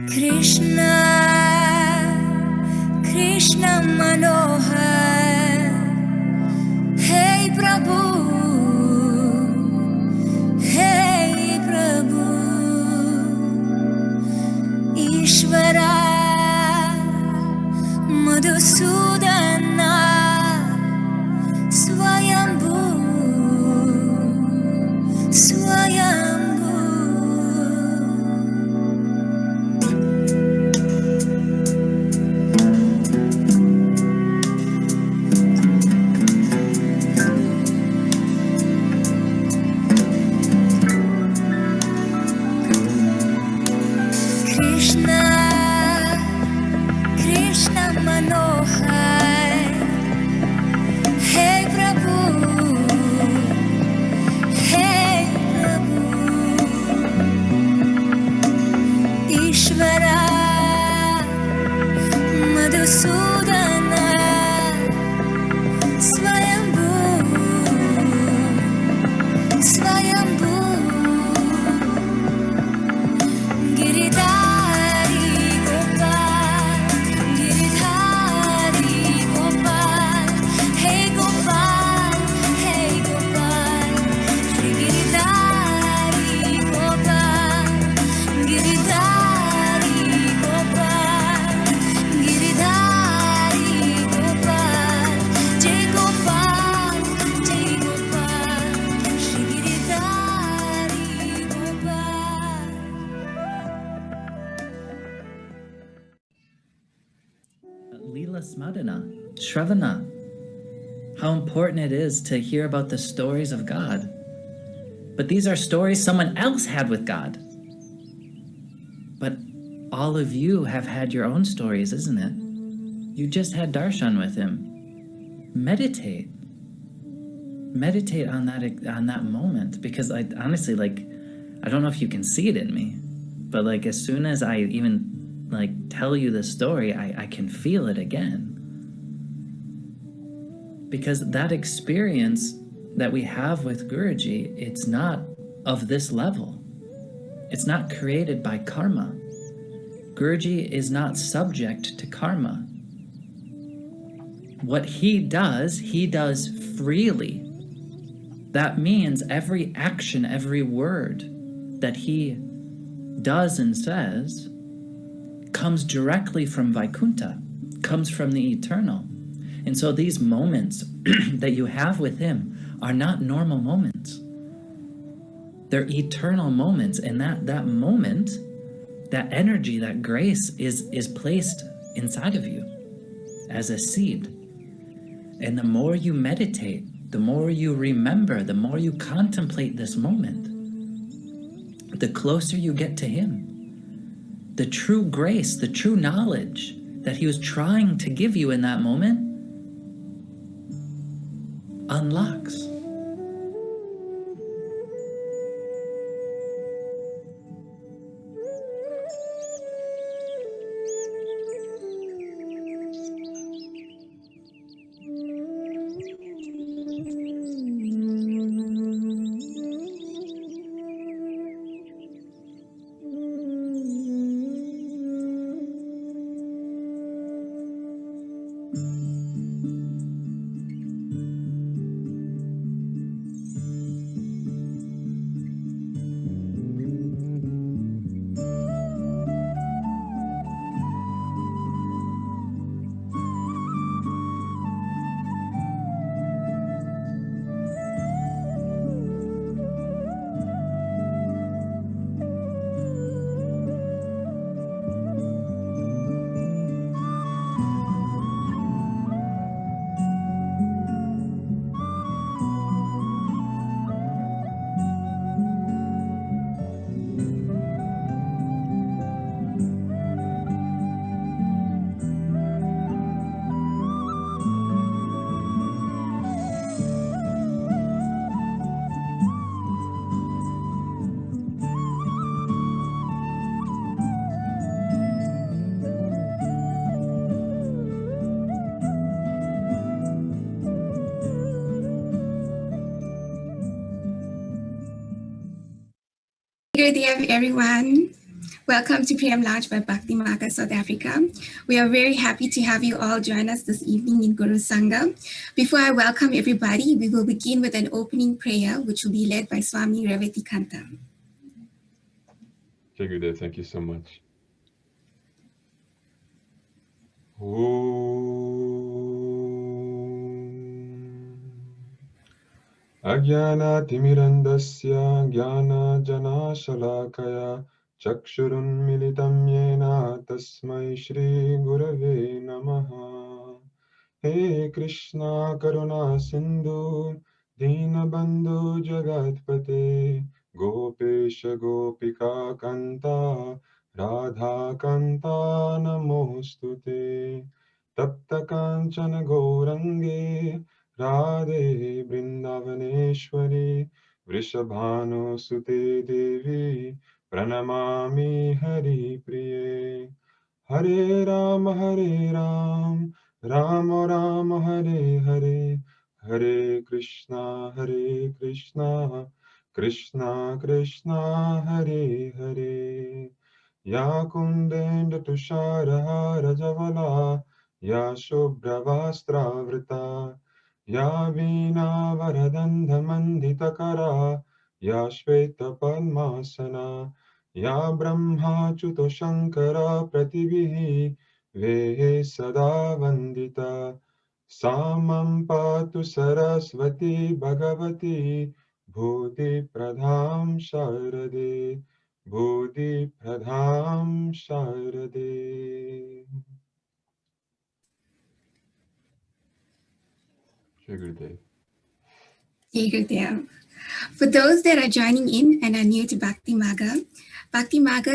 Krishna, Krishna Manohar, Hey Prabhu, Hey Prabhu, Ishvara, Madhusudana, Swayambhu, Swayambhu. Krishna, Krishna Manohar, Hey Prabhu, Hey Prabhu, Ishvara, Madhusudana, Swayambhu, Swayambhu, Giridhari Gopal, Giridhari Gopal, Hey Gopal, Hey Gopal, Shri Giridhari Gopal, Giridhari Gopal, Giridhari Gopal, Jai Gopal, Jai Gopal, Shri Giridhari Gopal. Lila Smadana, Shravana. How important it is to hear about the stories of God. But these are stories someone else had with God. But all of you have had your own stories, isn't it? You just had darshan with him. Meditate. Meditate on that moment, because I honestly, I don't know if you can see it in me, but as soon as I even tell you the story, I can feel it again. Because that experience that we have with Guruji, it's not of this level. It's not created by karma. Guruji is not subject to karma. What he does freely. That means every action, every word that he does and says comes directly from Vaikuntha, comes from the eternal. And so these moments that you have with him are not normal moments. They're eternal moments, and that moment, that energy, that grace is placed inside of you as a seed. And the more you meditate, the more you remember, the more you contemplate this moment, the closer you get to him. The true grace, the true knowledge that he was trying to give you in that moment unlocks. Good day, everyone. Welcome to Prem Lounge by Bhakti Marga South Africa. We are very happy to have you all join us this evening in Guru Sangha. Before I welcome everybody, we will begin with an opening prayer, which will be led by Swami Revatikanta. Jai Gurudev, thank you so much. Ajnana-timirandasya jnana-jana-shalakaya chakshurunmilitam yena tasmai Shri Gurave Namaha. He Krishna Karuna Sindhu Dinabandhu Jagatpate Gopesha Gopika Kanta Radha Kanta Namostute Tapta Kanchana Gaurange Radhe Brindavaneshwari Vrishabhanu Sute Devi Pranamami Hari Priye Hare Ram Ram Ram Hare Hare, Hare Krishna Krishna Krishna Hare Hare. Ya Kundenda Tushara Rajavala, Ya Shubhravastra Ya Veena Varadandha Manditakara, Ya Shveta Padmasana, Ya Brahma Chuto Shankara Pratibhi Vehe Sada Vandita Samam Patu Saraswati Bhagavati Bhuti Pradham Sharade Bhuti Pradham Sharade. Jai Gurudev. Jai Gurudev. For those that are joining in and are new to Bhakti Marga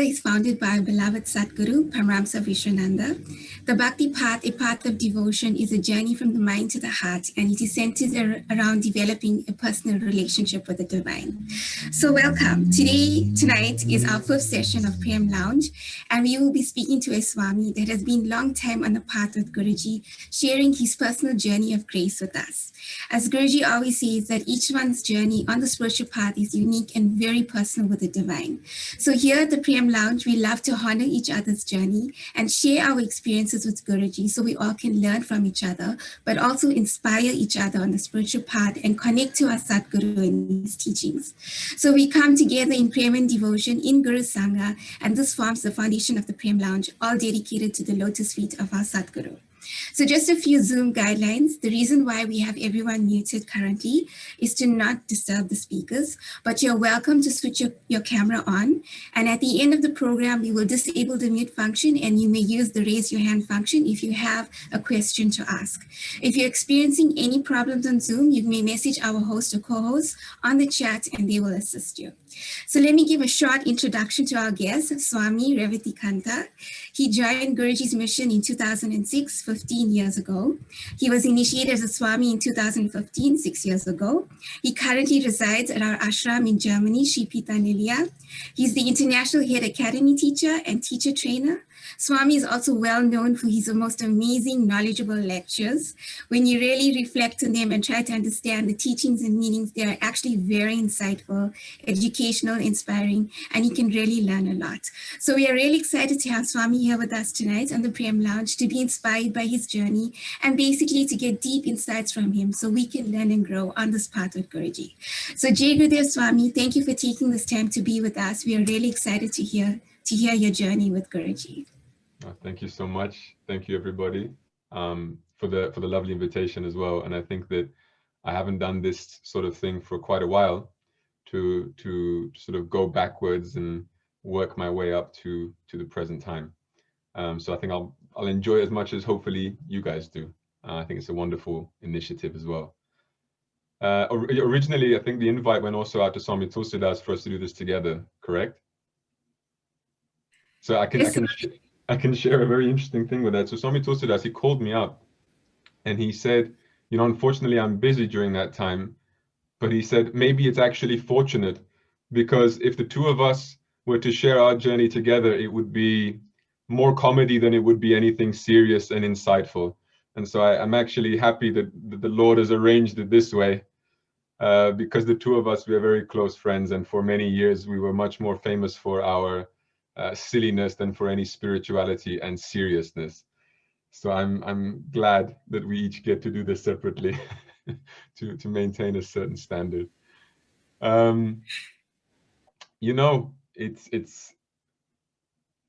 is founded by our beloved Satguru, Paramahamsa Vishwananda. The Bhakti path, a path of devotion, is a journey from the mind to the heart, and it is centered around developing a personal relationship with the divine. So welcome. Tonight is our fifth session of Prem Lounge, and we will be speaking to a Swami that has been long time on the path with Guruji, sharing his personal journey of grace with us. As Guruji always says, that each one's journey on the spiritual path is unique and very personal with the divine. So here at the Prem Lounge, we love to honor each other's journey and share our experiences with Guruji so we all can learn from each other, but also inspire each other on the spiritual path and connect to our Satguru and his teachings. So we come together in Prem and devotion in Guru Sangha, and this forms the foundation of the Prem Lounge, all dedicated to the lotus feet of our Satguru. So just a few Zoom guidelines. The reason why we have everyone muted currently is to not disturb the speakers, but you're welcome to switch your camera on. And at the end of the program, we will disable the mute function, and you may use the raise your hand function if you have a question to ask. If you're experiencing any problems on Zoom, you may message our host or co-host on the chat and they will assist you. So let me give a short introduction to our guest, Swami Revatikanta. He joined Guruji's mission in 2006, 15 years ago. He was initiated as a Swami in 2015, 6 years ago. He currently resides at our ashram in Germany, Shri Pitanilia. He's the International Head Academy teacher and teacher trainer. Swami is also well known for his most amazing, knowledgeable lectures. When you really reflect on them and try to understand the teachings and meanings, they are actually very insightful, educational, inspiring, and you can really learn a lot. So we are really excited to have Swami here with us tonight on the Prem Lounge to be inspired by his journey and basically to get deep insights from him so we can learn and grow on this path with Guruji. So Jai Gurudev Swami, thank you for taking this time to be with us. We are really excited to hear your journey with Guruji. Thank you so much. Thank you, everybody, for the lovely invitation as well. And I think that I haven't done this sort of thing for quite a while, to sort of go backwards and work my way up to the present time. So I think I'll enjoy it as much as hopefully you guys do. I think it's a wonderful initiative as well. Originally, I think the invite went also out to Swami Tulsidas for us to do this together, correct? So I can share a very interesting thing with that. So Swami Tulsidas, he called me up and he said, you know, unfortunately I'm busy during that time, but he said, maybe it's actually fortunate, because if the two of us were to share our journey together, it would be more comedy than it would be anything serious and insightful. And so I'm actually happy that the Lord has arranged it this way, because the two of us, we are very close friends. And for many years, we were much more famous for our silliness than for any spirituality and seriousness. So I'm glad that we each get to do this separately to maintain a certain standard. You know, it's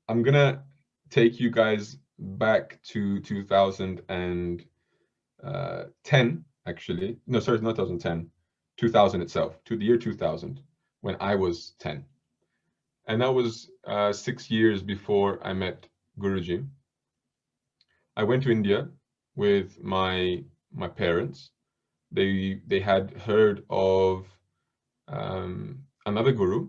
I'm gonna take you guys back to 2010, actually. No, sorry, not 2010, 2000 itself, to the year 2000, when I was 10. And that was 6 years before I met Guruji. I went to India with my parents. They had heard of another guru,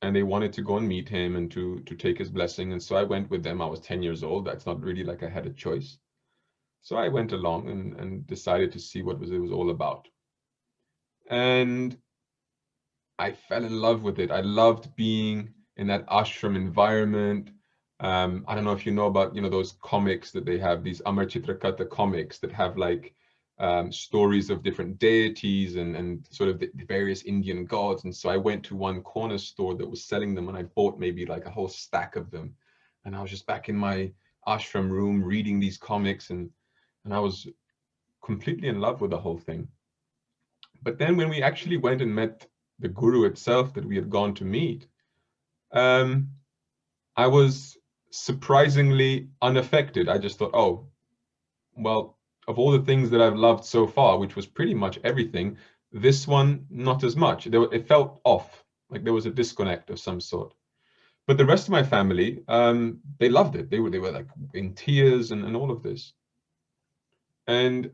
and they wanted to go and meet him and to take his blessing. And so I went with them. I was 10 years old. That's not really like I had a choice. So I went along and decided to see what it was all about. And I fell in love with it. I loved being in that ashram environment. I don't know if you know about, those comics that they have, these Amar Chitrakatha comics that have like stories of different deities and sort of the various Indian gods. And so I went to one corner store that was selling them, and I bought maybe like a whole stack of them. And I was just back in my ashram room reading these comics, and I was completely in love with the whole thing. But then when we actually went and met the guru itself that we had gone to meet, I was surprisingly unaffected. I just thought, oh, well, of all the things that I've loved so far, which was pretty much everything, this one, not as much. It felt off, like there was a disconnect of some sort. But the rest of my family, they loved it. They were like in tears and all of this. And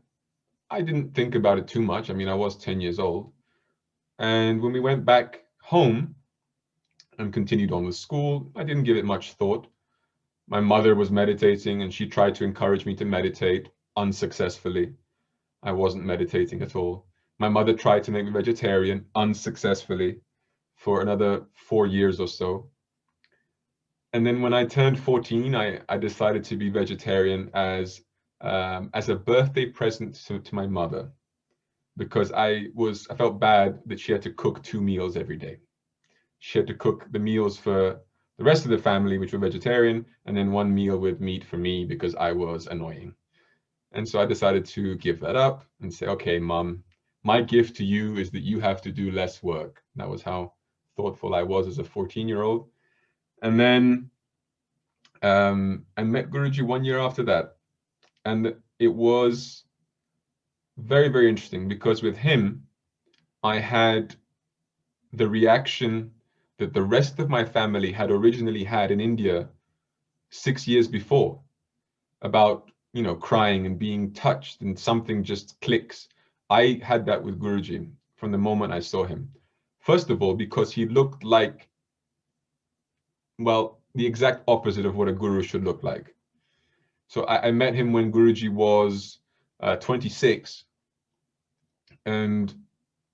I didn't think about it too much. I mean, I was 10 years old. And when we went back home and continued on with school, I didn't give it much thought. My mother was meditating, and she tried to encourage me to meditate unsuccessfully. I wasn't meditating at all. My mother tried to make me vegetarian unsuccessfully for another 4 years or so. And then when I turned 14, I decided to be vegetarian as a birthday present to my mother, because I felt bad that she had to cook 2 meals every day. She had to cook the meals for the rest of the family, which were vegetarian, and then 1 meal with meat for me because I was annoying. And so I decided to give that up and say, okay, Mom, my gift to you is that you have to do less work. That was how thoughtful I was as a 14-year-old. And then I met Guruji 1 year after that. And it was very, very interesting, because with him, I had the reaction that the rest of my family had originally had in India 6 years before, about, crying and being touched and something just clicks. I had that with Guruji from the moment I saw him. First of all, because he looked like, well, the exact opposite of what a guru should look like. So I met him when Guruji was 26. And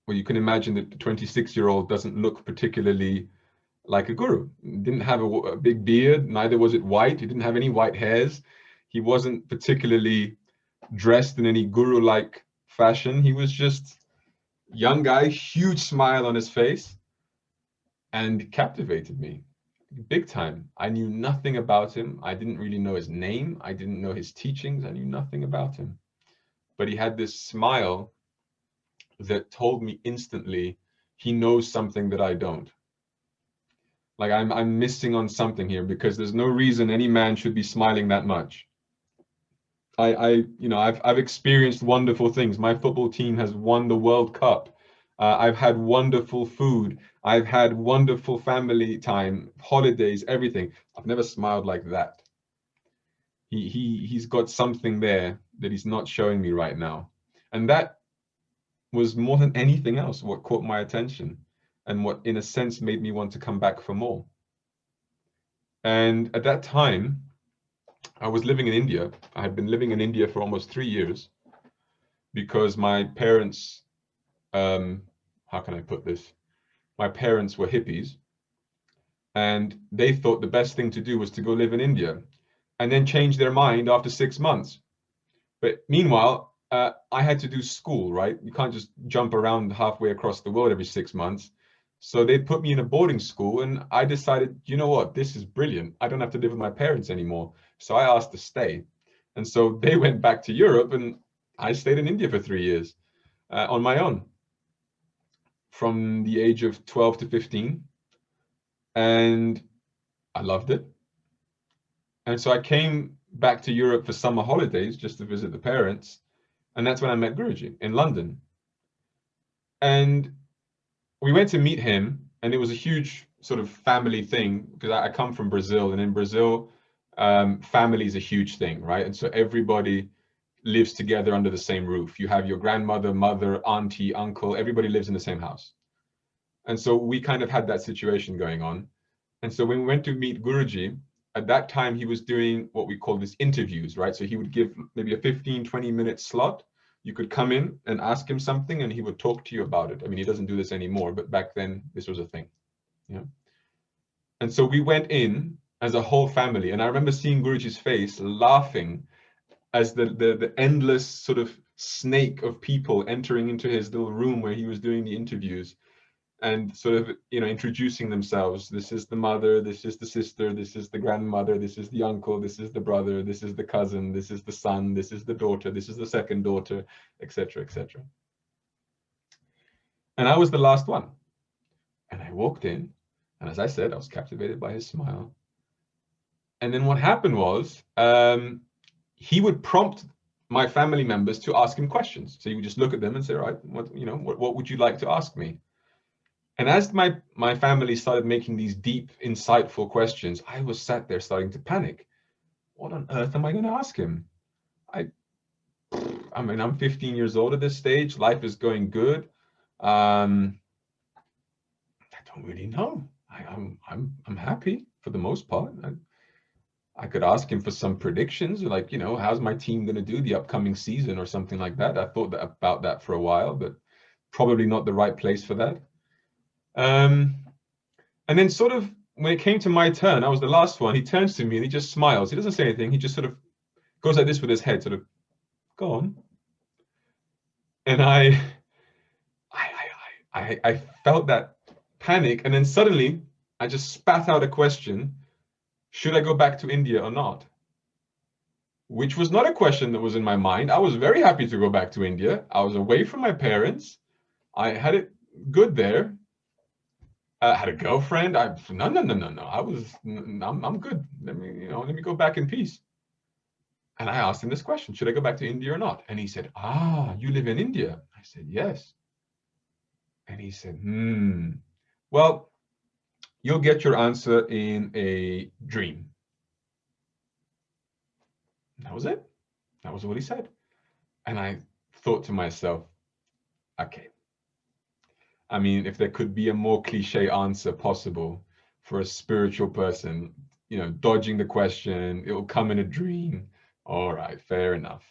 well, you can imagine that the 26-year-old doesn't look particularly like a guru. He didn't have a big beard, neither was it white. He didn't have any white hairs. He wasn't particularly dressed in any guru-like fashion. He was just a young guy, huge smile on his face, and captivated me big time. I knew nothing about him. I didn't really know his name. I didn't know his teachings. I knew nothing about him. But he had this smile that told me instantly he knows something that I don't. Like I'm missing on something here, because there's no reason any man should be smiling that much. I've experienced wonderful things. My football team has won the World Cup. I've had wonderful food. I've had wonderful family time, holidays, everything. I've never smiled like that. He's got something there that he's not showing me right now. And that was more than anything else what caught my attention, and what in a sense made me want to come back for more. And at that time, I was living in India. I had been living in India for almost 3 years, because my parents, how can I put this? My parents were hippies, and they thought the best thing to do was to go live in India, and then change their mind after 6 months. But meanwhile, I had to do school, right? You can't just jump around halfway across the world every 6 months. So they put me in a boarding school, and I decided, you know what, this is brilliant. I don't have to live with my parents anymore. So I asked to stay. And so they went back to Europe, and I stayed in India for 3 years on my own from the age of 12 to 15. And I loved it. And so I came back to Europe for summer holidays just to visit the parents. And that's when I met Guruji in London. And we went to meet him, and it was a huge sort of family thing, because I come from Brazil, and in Brazil, family is a huge thing, right? And so everybody lives together under the same roof. You have your grandmother, mother, auntie, uncle, everybody lives in the same house. And so we kind of had that situation going on. And so when we went to meet Guruji, at that time, he was doing what we call these interviews, right? So he would give maybe a 15, 20-minute slot. You could come in and ask him something, and he would talk to you about it. I mean, he doesn't do this anymore, but back then this was a thing. Yeah. And so we went in as a whole family, and I remember seeing Guruji's face laughing as the endless sort of snake of people entering into his little room where he was doing the interviews, and sort of, you know, introducing themselves. This is the mother, this is the sister, this is the grandmother, this is the uncle, this is the brother, this is the cousin, this is the son, this is the daughter, this is the second daughter, etc., etc. And I was the last one. And I walked in, and as I said, I was captivated by his smile. And then what happened was, he would prompt my family members to ask him questions. So you would just look at them and say, all right, what would you like to ask me? And as my family started making these deep, insightful questions, I was sat there starting to panic. What on earth am I going to ask him? I mean, I'm 15 years old at this stage. Life is going good. I don't really know. I'm happy for the most part. I could ask him for some predictions, like, you know, how's my team going to do the upcoming season or something like that. I thought about that for a while, but probably not the right place for that. And then sort of when it came to my turn, I was the last one. He turns to me and he just smiles. He doesn't say anything. He just sort of goes like this with his head, sort of, go on. And I felt that panic. And then suddenly I just spat out a question. Should I go back to India or not? Which was not a question that was in my mind. I was very happy to go back to India. I was away from my parents. I had it good there. I had a girlfriend. No. I'm good. Let me go back in peace. And I asked him this question: should I go back to India or not? And he said, you live in India? I said, yes. And he said, well, you'll get your answer in a dream. And that was it. That was what he said. And I thought to myself, okay. I mean, if there could be a more cliche answer possible for a spiritual person, you know, dodging the question, it will come in a dream. All right, fair enough.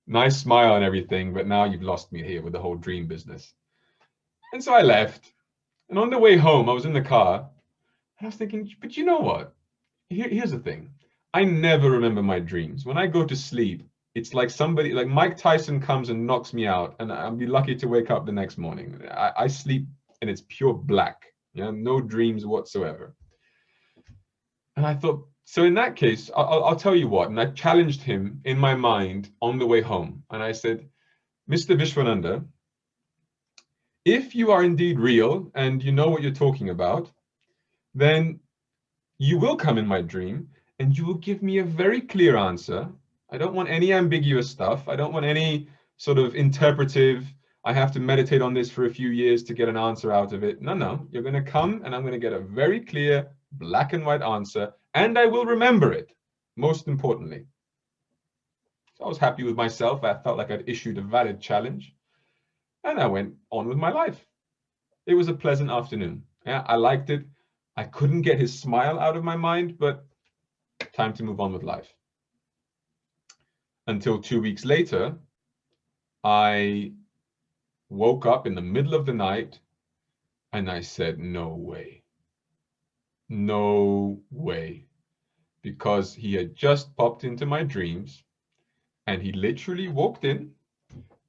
Nice smile and everything, but now you've lost me here with the whole dream business. And so I left. And on the way home, I was in the car, and I was thinking, but you know what? Here's the thing. I never remember my dreams. When I go to sleep, it's like somebody, like Mike Tyson comes and knocks me out, and I'll be lucky to wake up the next morning. I sleep and it's pure black, no dreams whatsoever. And I thought, so in that case, I'll tell you what. And I challenged him in my mind on the way home. And I said, Mr. Vishwananda, if you are indeed real and you know what you're talking about, then you will come in my dream and you will give me a very clear answer. I don't want any ambiguous stuff. I don't want any sort of interpretive, I have to meditate on this for a few years to get an answer out of it. No, you're going to come and I'm going to get a very clear black and white answer, and I will remember it, most importantly. So I was happy with myself. I felt like I'd issued a valid challenge, and I went on with my life. It was a pleasant afternoon. Yeah, I liked it. I couldn't get his smile out of my mind, but time to move on with life. Until 2 weeks later, I woke up in the middle of the night and I said, no way. No way. Because he had just popped into my dreams and he literally walked in.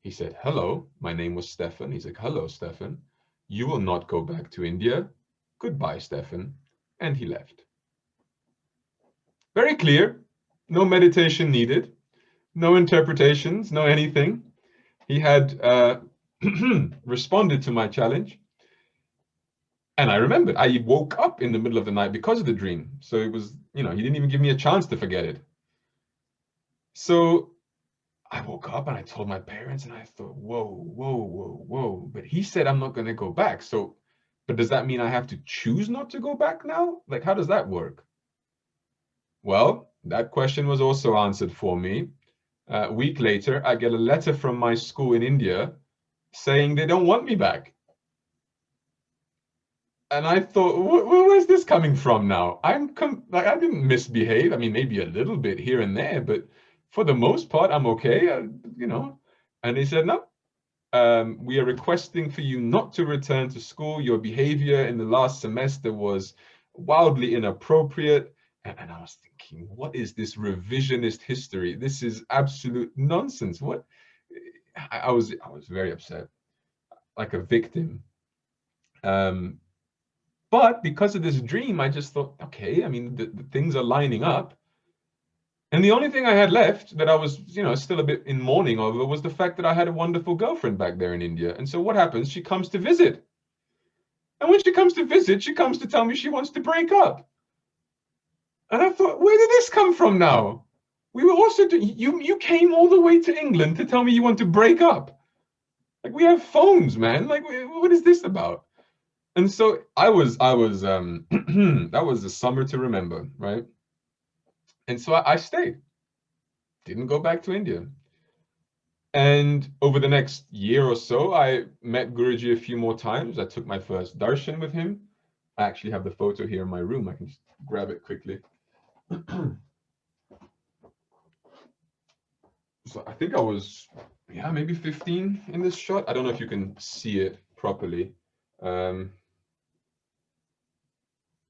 He said, hello, my name was Stefan. He's like, hello, Stefan. You will not go back to India. Goodbye, Stefan. And he left. Very clear. No meditation needed. No interpretations, no anything. He had responded to my challenge. And I remembered, I woke up in the middle of the night because of the dream. So it was, he didn't even give me a chance to forget it. So I woke up and I told my parents, and I thought, whoa. But he said, I'm not going to go back. So, but does that mean I have to choose not to go back now? Like, how does that work? Well, that question was also answered for me. A week later, I get a letter from my school in India saying they don't want me back. And I thought, where's this coming from now? I didn't misbehave. I mean, maybe a little bit here and there, but for the most part, I'm okay, And they said, no, we are requesting for you not to return to school. Your behavior in the last semester was wildly inappropriate. And I was thinking, what is this revisionist history? This is absolute nonsense. What? I was very upset, like a victim. But because of this dream, I just thought, okay, I mean, the things are lining up. And the only thing I had left that I was, still a bit in mourning over was the fact that I had a wonderful girlfriend back there in India. And so what happens? She comes to visit. And when she comes to visit, she comes to tell me she wants to break up. And I thought, where did this come from now? We were also, you came all the way to England to tell me you want to break up. Like, we have phones, man. Like, what is this about? And so I was that was the summer to remember, right? And so I stayed, didn't go back to India. And over the next year or so, I met Guruji a few more times. I took my first darshan with him. I actually have the photo here in my room. I can just grab it quickly. So I think I was, maybe 15 in this shot. I don't know if you can see it properly.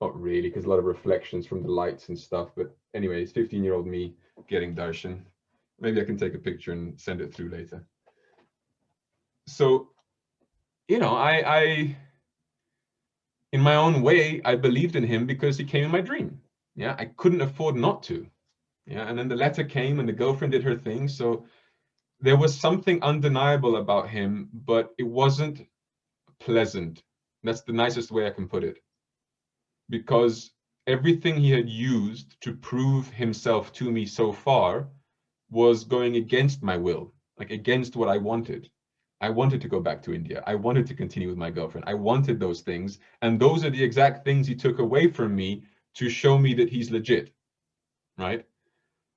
Not really, because a lot of reflections from the lights and stuff. But anyways, 15-year-old me getting darshan. Maybe I can take a picture and send it through later. So, I in my own way, I believed in him because he came in my dream. Yeah, I couldn't afford not to. Yeah, and then the letter came and the girlfriend did her thing. So there was something undeniable about him, but it wasn't pleasant. That's the nicest way I can put it. Because everything he had used to prove himself to me so far was going against my will, like against what I wanted. I wanted to go back to India. I wanted to continue with my girlfriend. I wanted those things. And those are the exact things he took away from me to show me that he's legit, right?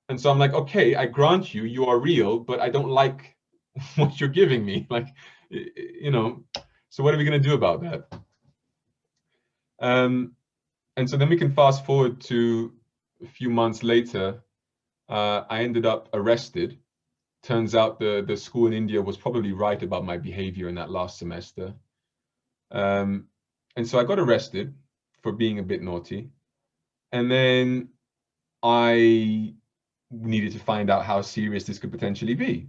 And so I'm like, okay, I grant you, you are real, but I don't like what you're giving me. Like, so what are we going to do about that? And so then we can fast forward to a few months later. I ended up arrested. Turns out the school in India was probably right about my behavior in that last semester. And so I got arrested for being a bit naughty. And then I needed to find out how serious this could potentially be.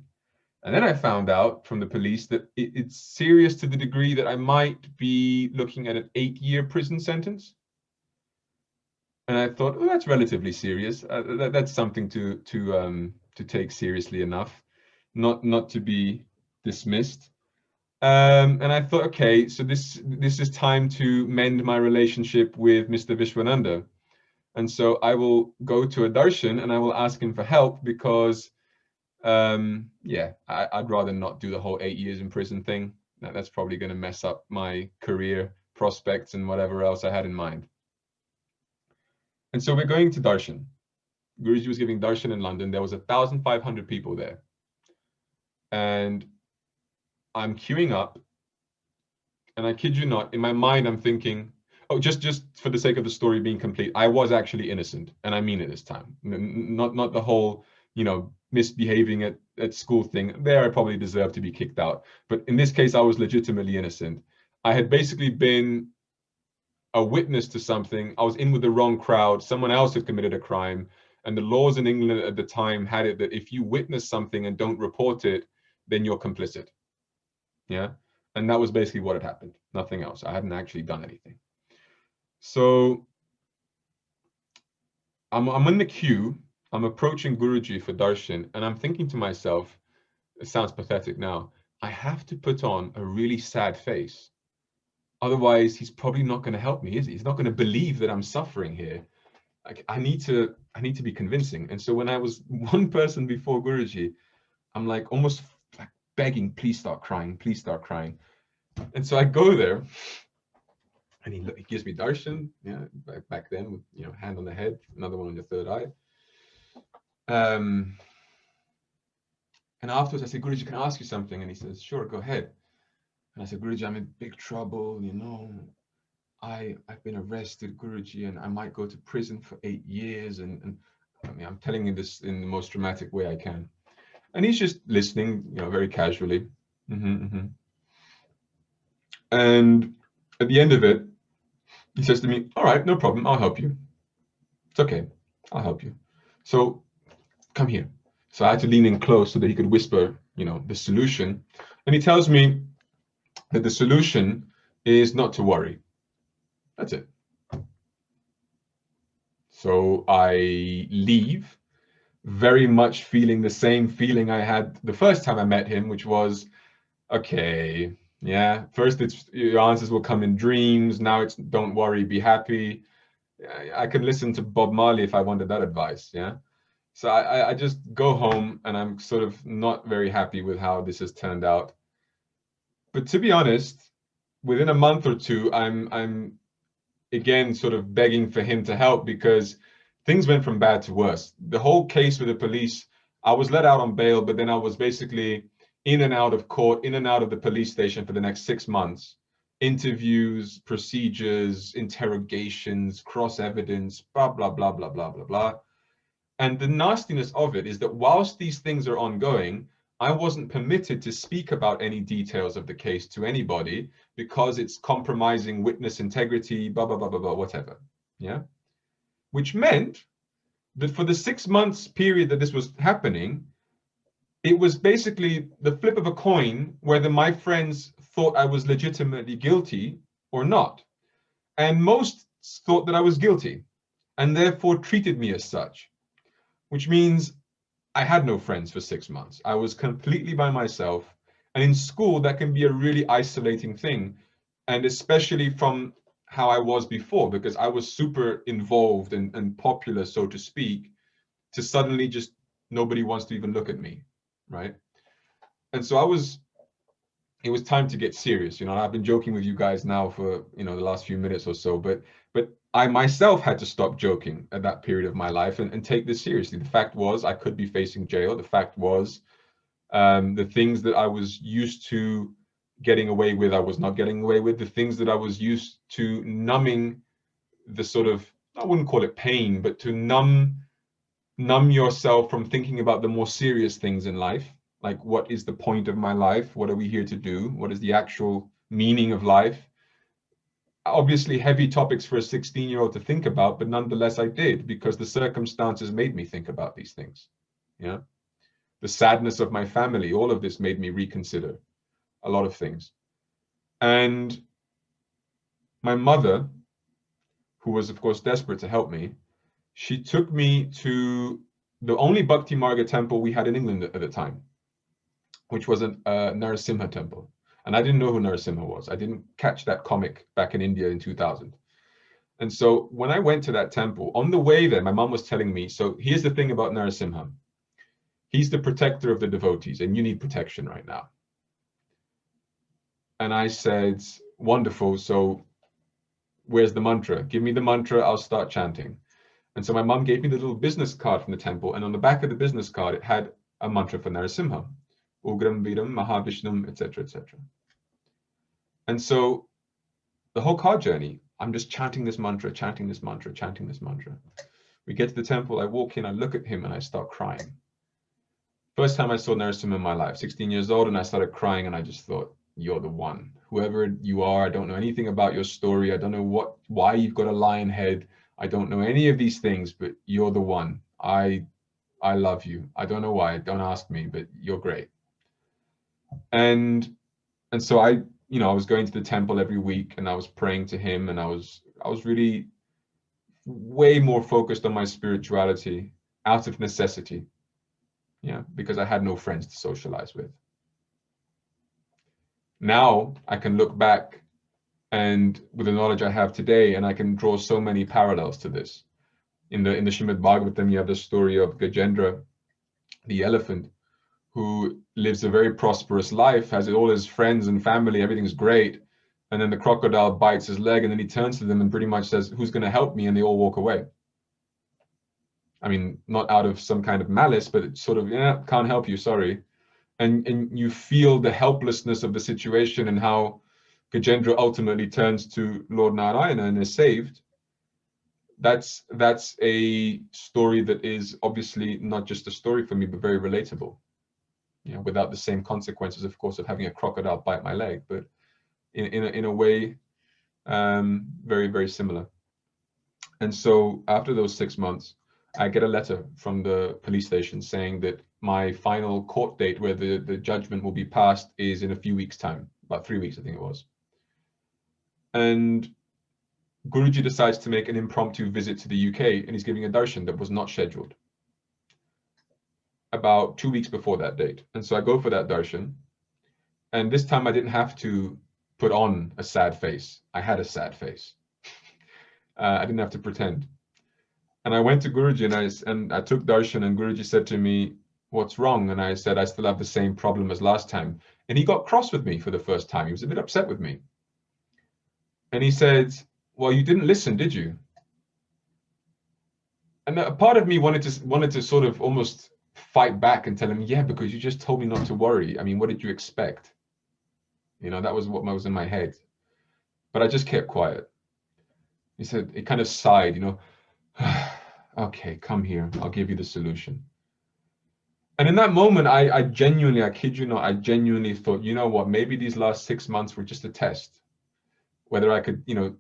And then I found out from the police that it's serious to the degree that I might be looking at an 8-year prison sentence. And I thought, oh, that's relatively serious. That's something to take seriously enough, not to be dismissed. And I thought, okay, so this is time to mend my relationship with Mr. Vishwananda. And so I will go to a darshan and I will ask him for help because, I'd rather not do the whole 8 years in prison thing. That's probably going to mess up my career prospects and whatever else I had in mind. And so we're going to darshan. Guruji was giving darshan in London. There was 1,500 people there. And I'm queuing up. And I kid you not, in my mind, I'm thinking, oh, just for the sake of the story being complete, I was actually innocent. And I mean it this time. Not the whole, misbehaving at school thing. There, I probably deserved to be kicked out. But in this case, I was legitimately innocent. I had basically been a witness to something. I was in with the wrong crowd. Someone else had committed a crime. And the laws in England at the time had it that if you witness something and don't report it, then you're complicit. Yeah. And that was basically what had happened. Nothing else. I hadn't actually done anything. So I'm in the queue. I'm approaching Guruji for darshan, and I'm thinking to myself, it sounds pathetic now, I have to put on a really sad face. Otherwise, he's probably not going to help me, is he? He's not going to believe that I'm suffering here. Like, I need to be convincing. And so when I was one person before Guruji, I'm like almost like begging, please start crying, please start crying. And so I go there, and he gives me darshan, yeah, back then, with, you know, hand on the head, another one on your third eye. And afterwards I said, Guruji, can I ask you something? And he says, sure, go ahead. And I said, Guruji, I'm in big trouble, you know. I've been arrested, Guruji, and I might go to prison for 8 years. And I mean, I'm telling you this in the most dramatic way I can. And he's just listening, you know, very casually. And at the end of it, he says to me, all right, no problem, I'll help you. It's okay, I'll help you. So come here. So I had to lean in close so that he could whisper, you know, the solution. And he tells me that the solution is not to worry. That's it. So I leave very much feeling the same feeling I had the first time I met him, which was, okay, yeah, first it's your answers will come in dreams. Now it's don't worry, be happy. I could listen to Bob Marley if I wanted that advice, yeah. So I just go home, and I'm sort of not very happy with how this has turned out. But to be honest, within a month or two, I'm again sort of begging for him to help, because things went from bad to worse. The whole case with the police, I was let out on bail, but then I was basically in and out of court, in and out of the police station for the next 6 months. Interviews, procedures, interrogations, cross evidence, blah, blah, blah, blah, blah, blah, blah. And the nastiness of it is that whilst these things are ongoing, I wasn't permitted to speak about any details of the case to anybody, because it's compromising witness integrity, blah, blah, blah, blah, blah, whatever. Yeah. Which meant that for the 6 months period that this was happening, it was basically the flip of a coin whether my friends thought I was legitimately guilty or not. And most thought that I was guilty, and therefore treated me as such, which means I had no friends for 6 months. I was completely by myself. And in school, that can be a really isolating thing. And especially from how I was before, because I was super involved and popular, so to speak, to suddenly just nobody wants to even look at me, right? And so it was time to get serious. You know, I've been joking with you guys now for, you know, the last few minutes or so, but I myself had to stop joking at that period of my life and take this seriously. The fact was I could be facing jail. The fact was the things that I was used to getting away with, I was not getting away with. The things that I was used to numbing the sort of, I wouldn't call it pain, but to numb yourself from thinking about the more serious things in life. Like, what is the point of my life? What are we here to do? What is the actual meaning of life? Obviously heavy topics for a 16-year-old to think about, but nonetheless I did, because the circumstances made me think about these things. Yeah. The sadness of my family, all of this made me reconsider a lot of things. And my mother, who was of course desperate to help me, she took me to the only Bhakti Marga temple we had in England at the time, which was a Narasimha temple. And I didn't know who Narasimha was. I didn't catch that comic back in India in 2000. And so when I went to that temple, on the way there, my mom was telling me, so here's the thing about Narasimha. He's the protector of the devotees, and you need protection right now. And I said, wonderful. So where's the mantra? Give me the mantra, I'll start chanting. And so my mom gave me the little business card from the temple. And on the back of the business card, it had a mantra for Narasimha. Ugram Viram, Mahavishnum, etc., etc. And so the whole car journey, I'm just chanting this mantra, chanting this mantra, chanting this mantra. We get to the temple, I walk in, I look at him, and I start crying. First time I saw Narasimha in my life, 16 years old, and I started crying, and I just thought, you're the one. Whoever you are, I don't know anything about your story. I don't know why you've got a lion head. I don't know any of these things, but you're the one. I love you. I don't know why, don't ask me, but you're great. And so I you know, I was going to the temple every week and I was praying to him, and I was really way more focused on my spirituality out of necessity, yeah, because I had no friends to socialize with. Now I can look back and with the knowledge I have today, and I can draw so many parallels to this. In the Srimad Bhagavatam, you have the story of Gajendra, the elephant, who lives a very prosperous life, has all his friends and family, everything's great. And then the crocodile bites his leg, and then he turns to them and pretty much says, "Who's going to help me?" And they all walk away. I mean, not out of some kind of malice, but it's sort of, yeah, can't help you, sorry. And you feel the helplessness of the situation and how Gajendra ultimately turns to Lord Narayana and is saved. That's a story that is obviously not just a story for me, but very relatable. You know, without the same consequences, of course, of having a crocodile bite my leg, but in a way, very, very similar. And so after those 6 months, I get a letter from the police station saying that my final court date, where the judgment will be passed, is in a few weeks' time, about 3 weeks, I think it was. And Guruji decides to make an impromptu visit to the UK, and he's giving a darshan that was not scheduled about 2 weeks before that date. And so I go for that darshan, and this time I didn't have to put on a sad face. I had a sad face. I didn't have to pretend. And I went to Guruji and I took darshan, and Guruji said to me, "What's wrong?" And I said, "I still have the same problem as last time." And he got cross with me for the first time. He was a bit upset with me. And he said, "Well, you didn't listen, did you?" And a part of me wanted to sort of almost fight back and tell him, "Yeah, because you just told me not to worry. I mean, what did you expect?" You know, that was what was in my head. But I just kept quiet. He said, he kind of sighed, you know, "Okay, come here. I'll give you the solution." And in that moment, I genuinely, I kid you not, I genuinely thought, you know what, maybe these last 6 months were just a test. Whether I could, you know,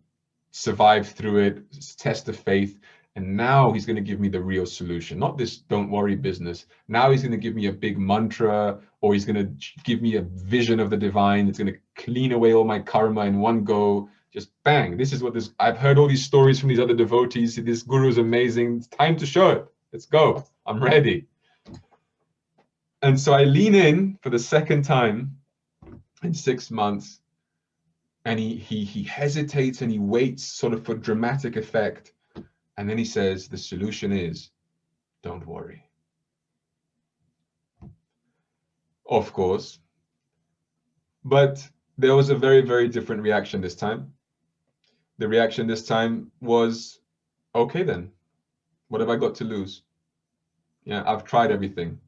survive through it, test the faith. And now he's going to give me the real solution, not this don't worry business. Now he's going to give me a big mantra, or he's going to give me a vision of the divine. It's going to clean away all my karma in one go. Just bang. This is what this, I've heard all these stories from these other devotees. This guru is amazing. It's time to show it. Let's go. I'm ready. And so I lean in for the second time in 6 months. And he hesitates and he waits sort of for dramatic effect. And then he says, "The solution is, don't worry." Of course. But there was a very, very different reaction this time. The reaction this time was, okay then, what have I got to lose? Yeah, I've tried everything.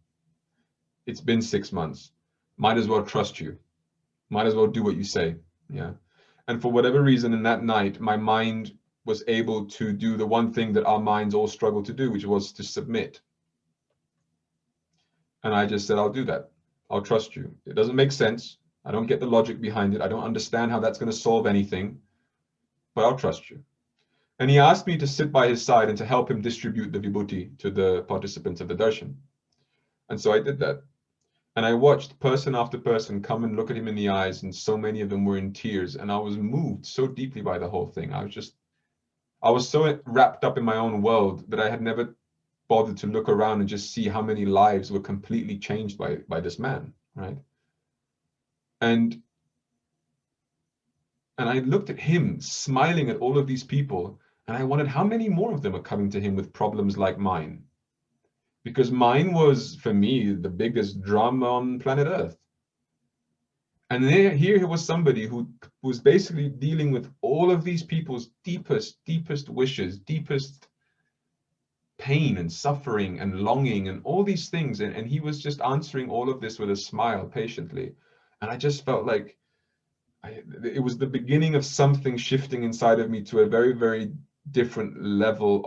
It's been 6 months. Might as well trust you. Might as well do what you say. Yeah. And for whatever reason, in that night, my mind was able to do the one thing that our minds all struggle to do, which was to submit. And I just said, "I'll do that. I'll trust you. It doesn't make sense. I don't get the logic behind it. I don't understand how that's going to solve anything, but I'll trust you." And he asked me to sit by his side and to help him distribute the vibhuti to the participants of the darshan. And so I did that. And I watched person after person come and look at him in the eyes, and so many of them were in tears. And I was moved so deeply by the whole thing. I was so wrapped up in my own world that I had never bothered to look around and just see how many lives were completely changed by this man, right? And I looked at him smiling at all of these people, and I wondered how many more of them are coming to him with problems like mine. Because mine was, for me, the biggest drama on planet Earth. And here was somebody who was basically dealing with all of these people's deepest wishes, deepest pain and suffering and longing and all these things. And he was just answering all of this with a smile patiently. And I just felt like it was the beginning of something shifting inside of me to a very, very different level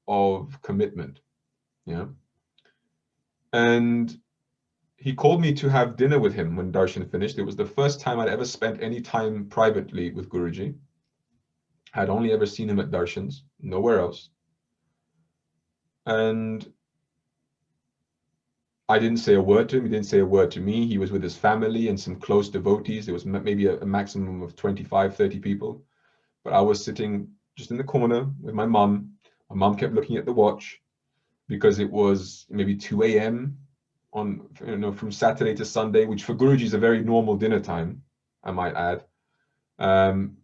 of commitment. Yeah. And he called me to have dinner with him when darshan finished. It was the first time I'd ever spent any time privately with Guruji. I'd only ever seen him at darshans, nowhere else. And I didn't say a word to him. He didn't say a word to me. He was with his family and some close devotees. There was maybe a maximum of 25, 30 people. But I was sitting just in the corner with my mum. My mum kept looking at the watch because it was maybe 2 a.m. on, from Saturday to Sunday, which for Guruji is a very normal dinner time, I might add.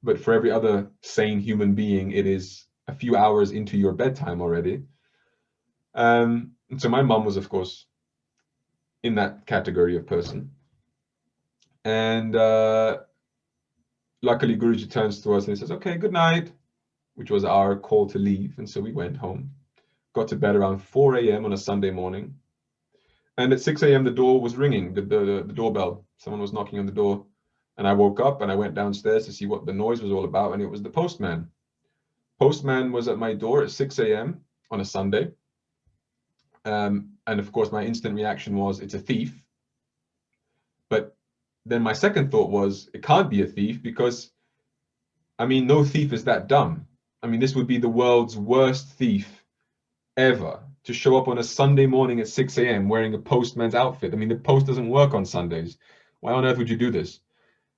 But for every other sane human being, it is a few hours into your bedtime already. And so my mum was, of course, in that category of person. And luckily, Guruji turns to us and he says, okay, good night, which was our call to leave. And so we went home, got to bed around 4 a.m. on a Sunday morning. And at 6 a.m., the door was ringing, the doorbell. Someone was knocking on the door. And I woke up and I went downstairs to see what the noise was all about. And it was the postman. Postman was at my door at 6 a.m. on a Sunday. And of course, my instant reaction was, it's a thief. But then my second thought was, it can't be a thief because, I mean, no thief is that dumb. I mean, this would be the world's worst thief ever to show up on a Sunday morning at 6 a.m. wearing a postman's outfit. I mean, the post doesn't work on Sundays. Why on earth would you do this?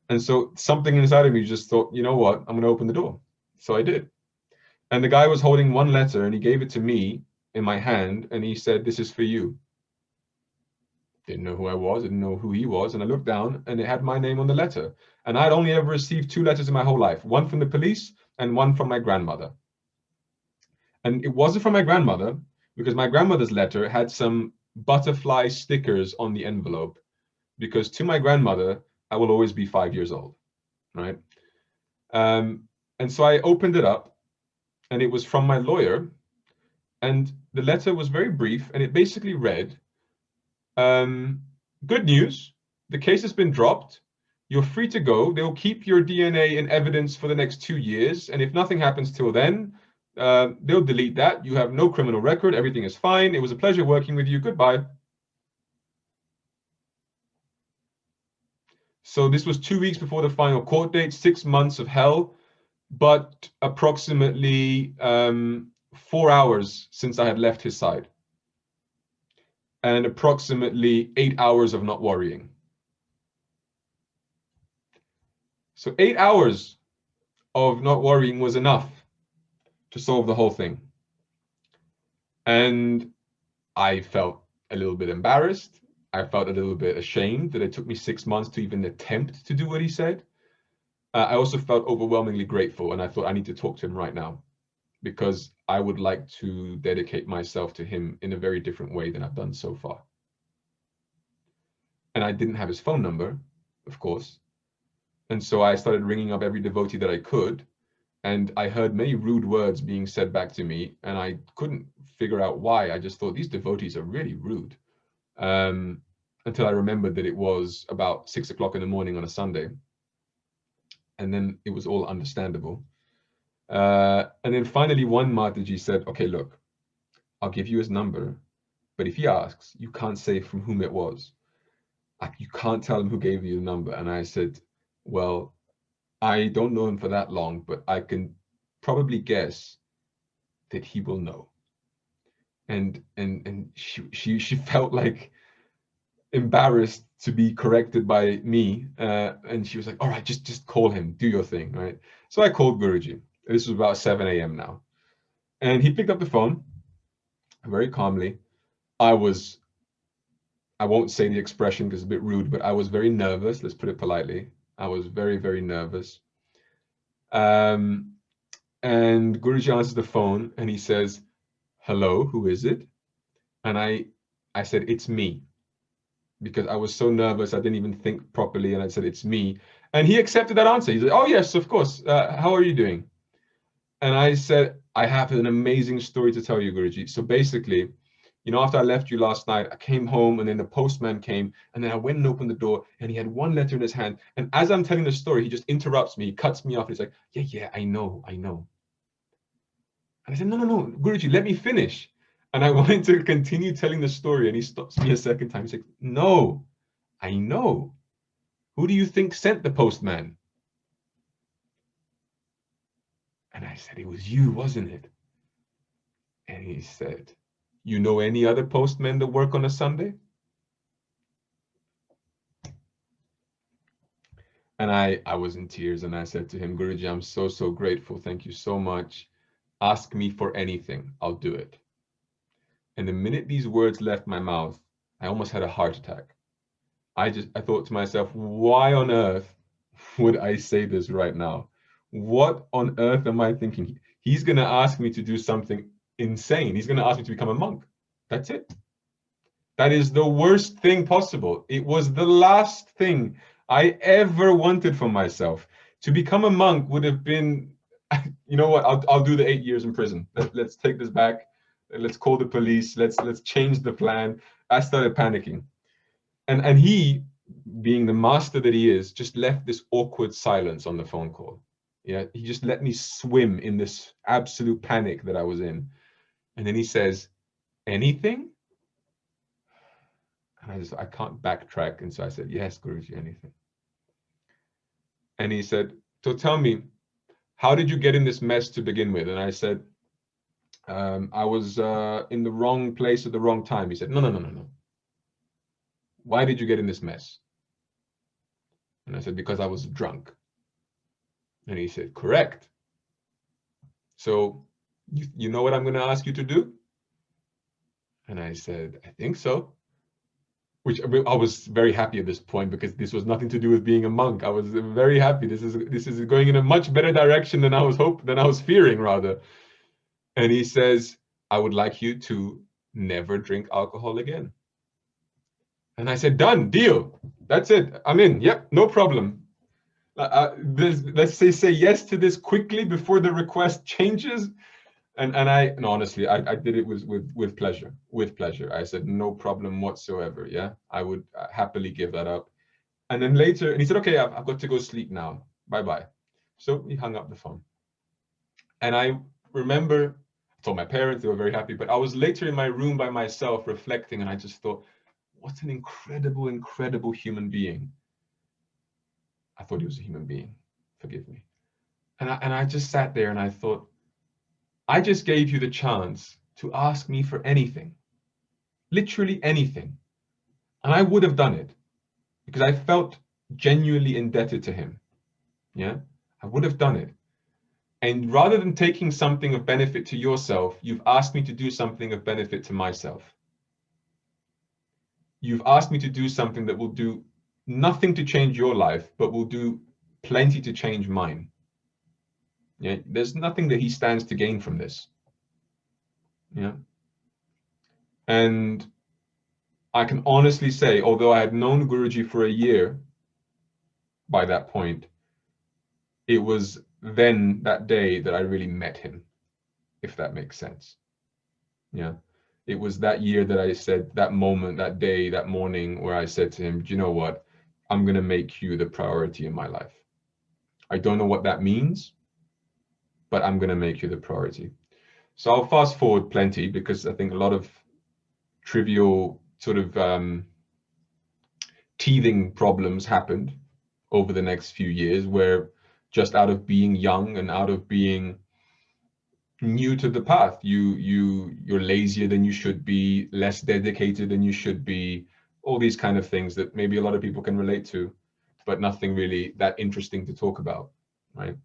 And so something inside of me just thought, you know what, I'm going to open the door. So I did. And the guy was holding one letter and he gave it to me in my hand and he said, this is for you. Didn't know who I was, didn't know who he was. And I looked down and it had my name on the letter. And I'd only ever received 2 letters in my whole life, one from the police and one from my grandmother. And it wasn't from my grandmother because my grandmother's letter had some butterfly stickers on the envelope, because to my grandmother, I will always be 5 years old, right? And so I opened it up and it was from my lawyer. And the letter was very brief and it basically read, good news, the case has been dropped. You're free to go. They'll keep your DNA in evidence for the next 2 years. And if nothing happens till then, they'll delete that. You have no criminal record. Everything is fine. It was a pleasure working with you. Goodbye. So this was 2 weeks before the final court date, 6 months of hell, but approximately 4 hours since I had left his side. And approximately 8 hours of not worrying. So 8 hours of not worrying was enough to solve the whole thing. And I felt a little bit embarrassed. I felt a little bit ashamed that it took me 6 months to even attempt to do what he said. I also felt overwhelmingly grateful, and I thought I need to talk to him right now because I would like to dedicate myself to him in a very different way than I've done so far. And I didn't have his phone number, of course. And so I started ringing up every devotee that I could. And I heard many rude words being said back to me, and I couldn't figure out why. I just thought these devotees are really rude. Until I remembered that it was about 6 o'clock in the morning on a Sunday. And then it was all understandable. And then finally one Mataji said, okay, look, I'll give you his number, but if he asks, you can't say from whom it was. You can't tell him who gave you the number. And I said, well, I don't know him for that long, but I can probably guess that he will know. And she felt like embarrassed to be corrected by me, and she was like, all right, just call him, do your thing, right? So I called Guruji. This was about 7 a.m. now, and he picked up the phone very calmly. I won't say the expression because it's a bit rude, but I was very nervous, let's put it politely. I was very, very nervous. And Guruji answers the phone and he says, hello, who is it? And I said, it's me. Because I was so nervous, I didn't even think properly, and I said, it's me. And he accepted that answer. He said, oh yes, of course. How are you doing? And I said, I have an amazing story to tell you, Guruji. So basically, after I left you last night, I came home and then the postman came, and then I went and opened the door and he had one letter in his hand. And as I'm telling the story, he just interrupts me, he cuts me off. And he's like, yeah, I know. And I said, no, Guruji, let me finish. And I wanted to continue telling the story, and he stops me a second time. He's like, no, I know. Who do you think sent the postman? And I said, it was you, wasn't it? And he said, you know any other postmen that work on a Sunday? And I was in tears, and I said to him, Guruji, I'm so grateful. Thank you so much. Ask me for anything, I'll do it. And the minute these words left my mouth, I almost had a heart attack. I thought to myself, why on earth would I say this right now? What on earth am I thinking? He's going to ask me to do something insane. He's going to ask me to become a monk. That's it. That is the worst thing possible. It was the last thing I ever wanted for myself. To become a monk would have been, you know what, I'll do the 8 years in prison. Let's take this back. Let's call the police. Let's change the plan. I started panicking. And he, being the master that he is, just left this awkward silence on the phone call. Yeah, he just let me swim in this absolute panic that I was in. And then he says, anything? And I can't backtrack. And so I said, yes, Guruji, anything. And he said, so tell me, how did you get in this mess to begin with? And I said, I was in the wrong place at the wrong time. He said, no. Why did you get in this mess? And I said, because I was drunk. And he said, correct. So you know what I'm going to ask you to do? And I said, I think so. Which I was very happy at this point, because this was nothing to do with being a monk. I was very happy. This is going in a much better direction than I was fearing, rather. And he says, I would like you to never drink alcohol again. And I said, done, deal. That's it. I'm in. Yep, no problem. Let's say yes to this quickly before the request changes. And honestly, I did it with pleasure. With pleasure. I said, no problem whatsoever. Yeah, I would happily give that up. And then later, and he said, okay, I've got to go sleep now. Bye-bye. So he hung up the phone. And I remember, I told my parents, they were very happy, but I was later in my room by myself reflecting, and I just thought, what an incredible human being. I thought he was a human being. Forgive me. And I just sat there and I thought, I just gave you the chance to ask me for anything, literally anything. And I would have done it because I felt genuinely indebted to him. Yeah, I would have done it. And rather than taking something of benefit to yourself, you've asked me to do something of benefit to myself. You've asked me to do something that will do nothing to change your life, but will do plenty to change mine. Yeah, there's nothing that he stands to gain from this. Yeah. And I can honestly say, although I had known Guruji for a year by that point, it was then that day that I really met him, if that makes sense. Yeah. It was that year that I said, that moment, that day, that morning, where I said to him, do you know what? I'm going to make you the priority in my life. I don't know what that means, but I'm going to make you the priority. So I'll fast forward plenty, because I think a lot of trivial sort of teething problems happened over the next few years, where just out of being young and out of being new to the path, you're lazier than you should be, less dedicated than you should be, all these kind of things that maybe a lot of people can relate to, but nothing really that interesting to talk about, right?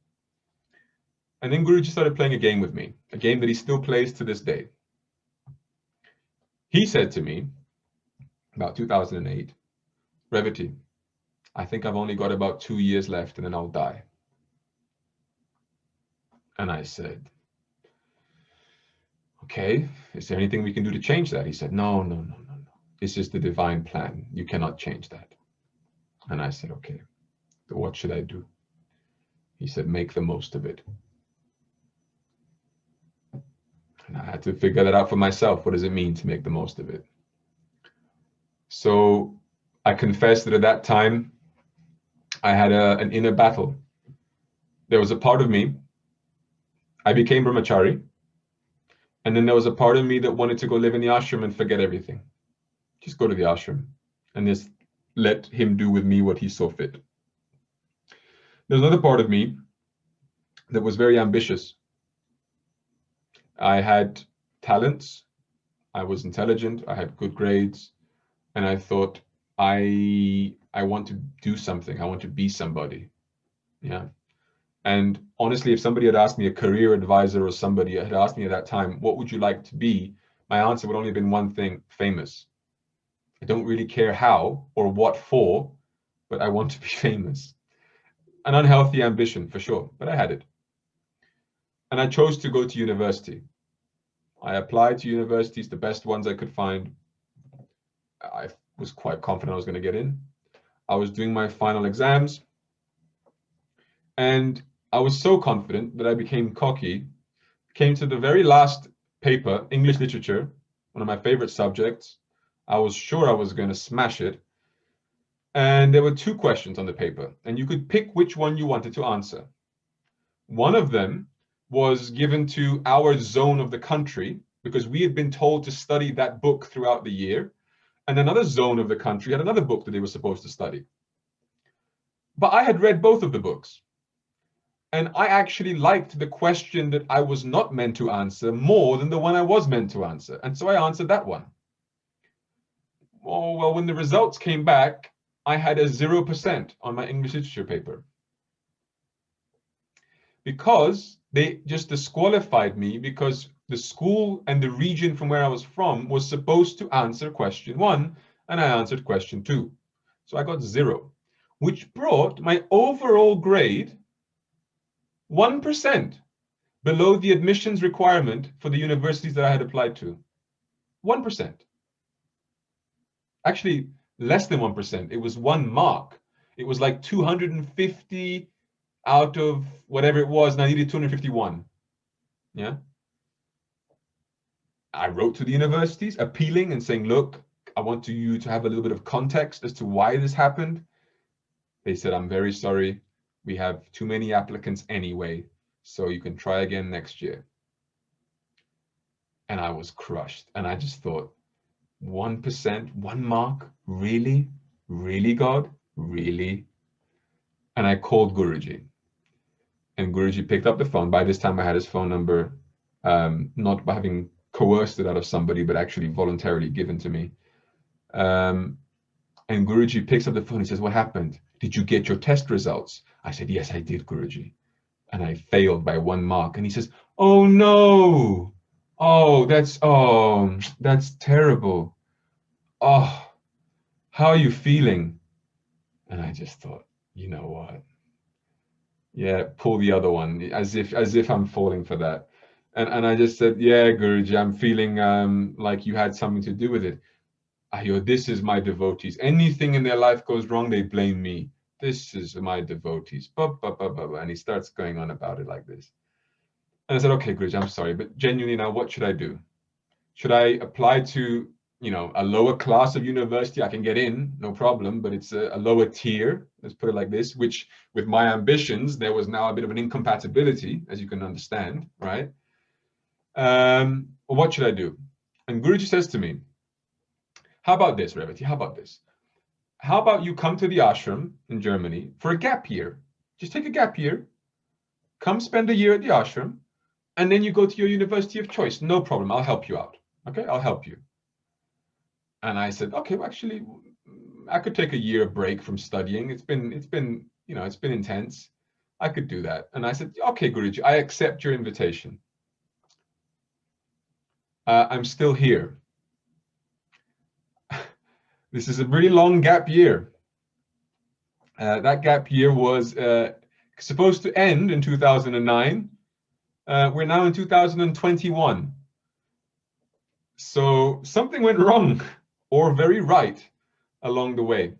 And then Guruji started playing a game with me, a game that he still plays to this day. He said to me about 2008, Revati, I think I've only got about 2 years left and then I'll die. And I said, okay, is there anything we can do to change that? He said, no. This is the divine plan. You cannot change that. And I said, okay, so what should I do? He said, make the most of it. And I had to figure that out for myself. What does it mean to make the most of it? So I confess that at that time, I had an inner battle. There was a part of me, I became brahmachari, and then there was a part of me that wanted to go live in the ashram and forget everything. Just go to the ashram and just let him do with me what he saw fit. There's another part of me that was very ambitious. I had talents, I was intelligent, I had good grades, and I thought, I want to do something. I want to be somebody. Yeah. And honestly, if somebody had asked me, a career advisor or somebody had asked me at that time, what would you like to be? My answer would only have been one thing: famous. I don't really care how or what for, but I want to be famous. An unhealthy ambition for sure, but I had it. And I chose to go to university. I applied to universities, the best ones I could find. I was quite confident I was going to get in. I was doing my final exams, and I was so confident that I became cocky. Came to the very last paper, English literature, one of my favorite subjects. I was sure I was going to smash it. And there were 2 questions on the paper, and you could pick which one you wanted to answer. One of them was given to our zone of the country, because we had been told to study that book throughout the year. And another zone of the country had another book that they were supposed to study. But I had read both of the books. And I actually liked the question that I was not meant to answer more than the one I was meant to answer. And so I answered that one. Oh, well, when the results came back, I had a 0% on my English literature paper, because they just disqualified me, because the school and the region from where I was from was supposed to answer question 1, and I answered question 2. So I got 0, which brought my overall grade 1% below the admissions requirement for the universities that I had applied to. 1%. Actually, less than 1%. It was 1 mark. It was like 250 out of whatever it was, and I needed 251. Yeah. I wrote to the universities appealing and saying, look, I want you to have a little bit of context as to why this happened. They said, I'm very sorry. We have too many applicants anyway, so you can try again next year. And I was crushed. And I just thought, 1%, 1 mark, really? Really, God? Really? And I called Guruji. And Guruji picked up the phone. By this time, I had his phone number, not by having coerced it out of somebody, but actually voluntarily given to me. And Guruji picks up the phone and says, what happened? Did you get your test results? I said, yes, I did, Guruji. And I failed by 1 mark. And he says, oh, no. Oh, that's terrible. Oh, how are you feeling? And I just thought, you know what? Yeah, pull the other one, as if I'm falling for that. And I just said, yeah, Guruji, I'm feeling like you had something to do with it. This is my devotees. Anything in their life goes wrong, they blame me. This is my devotees. And he starts going on about it like this. And I said, okay, Guruji, I'm sorry, but genuinely now, what should I do? Should I apply to, a lower class of university? I can get in, no problem, but it's a lower tier, let's put it like this, which with my ambitions, there was now a bit of an incompatibility, as you can understand, right? What should I do? And Guruji says to me, how about this, Revati? How about this? How about you come to the ashram in Germany for a gap year? Just take a gap year, come spend a year at the ashram, and then you go to your university of choice. No problem, I'll help you out. Okay, I'll help you. And I said, okay, well, actually, I could take a year break from studying. It's been intense. I could do that. And I said, okay, Guruji, I accept your invitation. I'm still here. This is a really long gap year. That gap year was supposed to end in 2009. We're now in 2021. So something went wrong, or very right, along the way.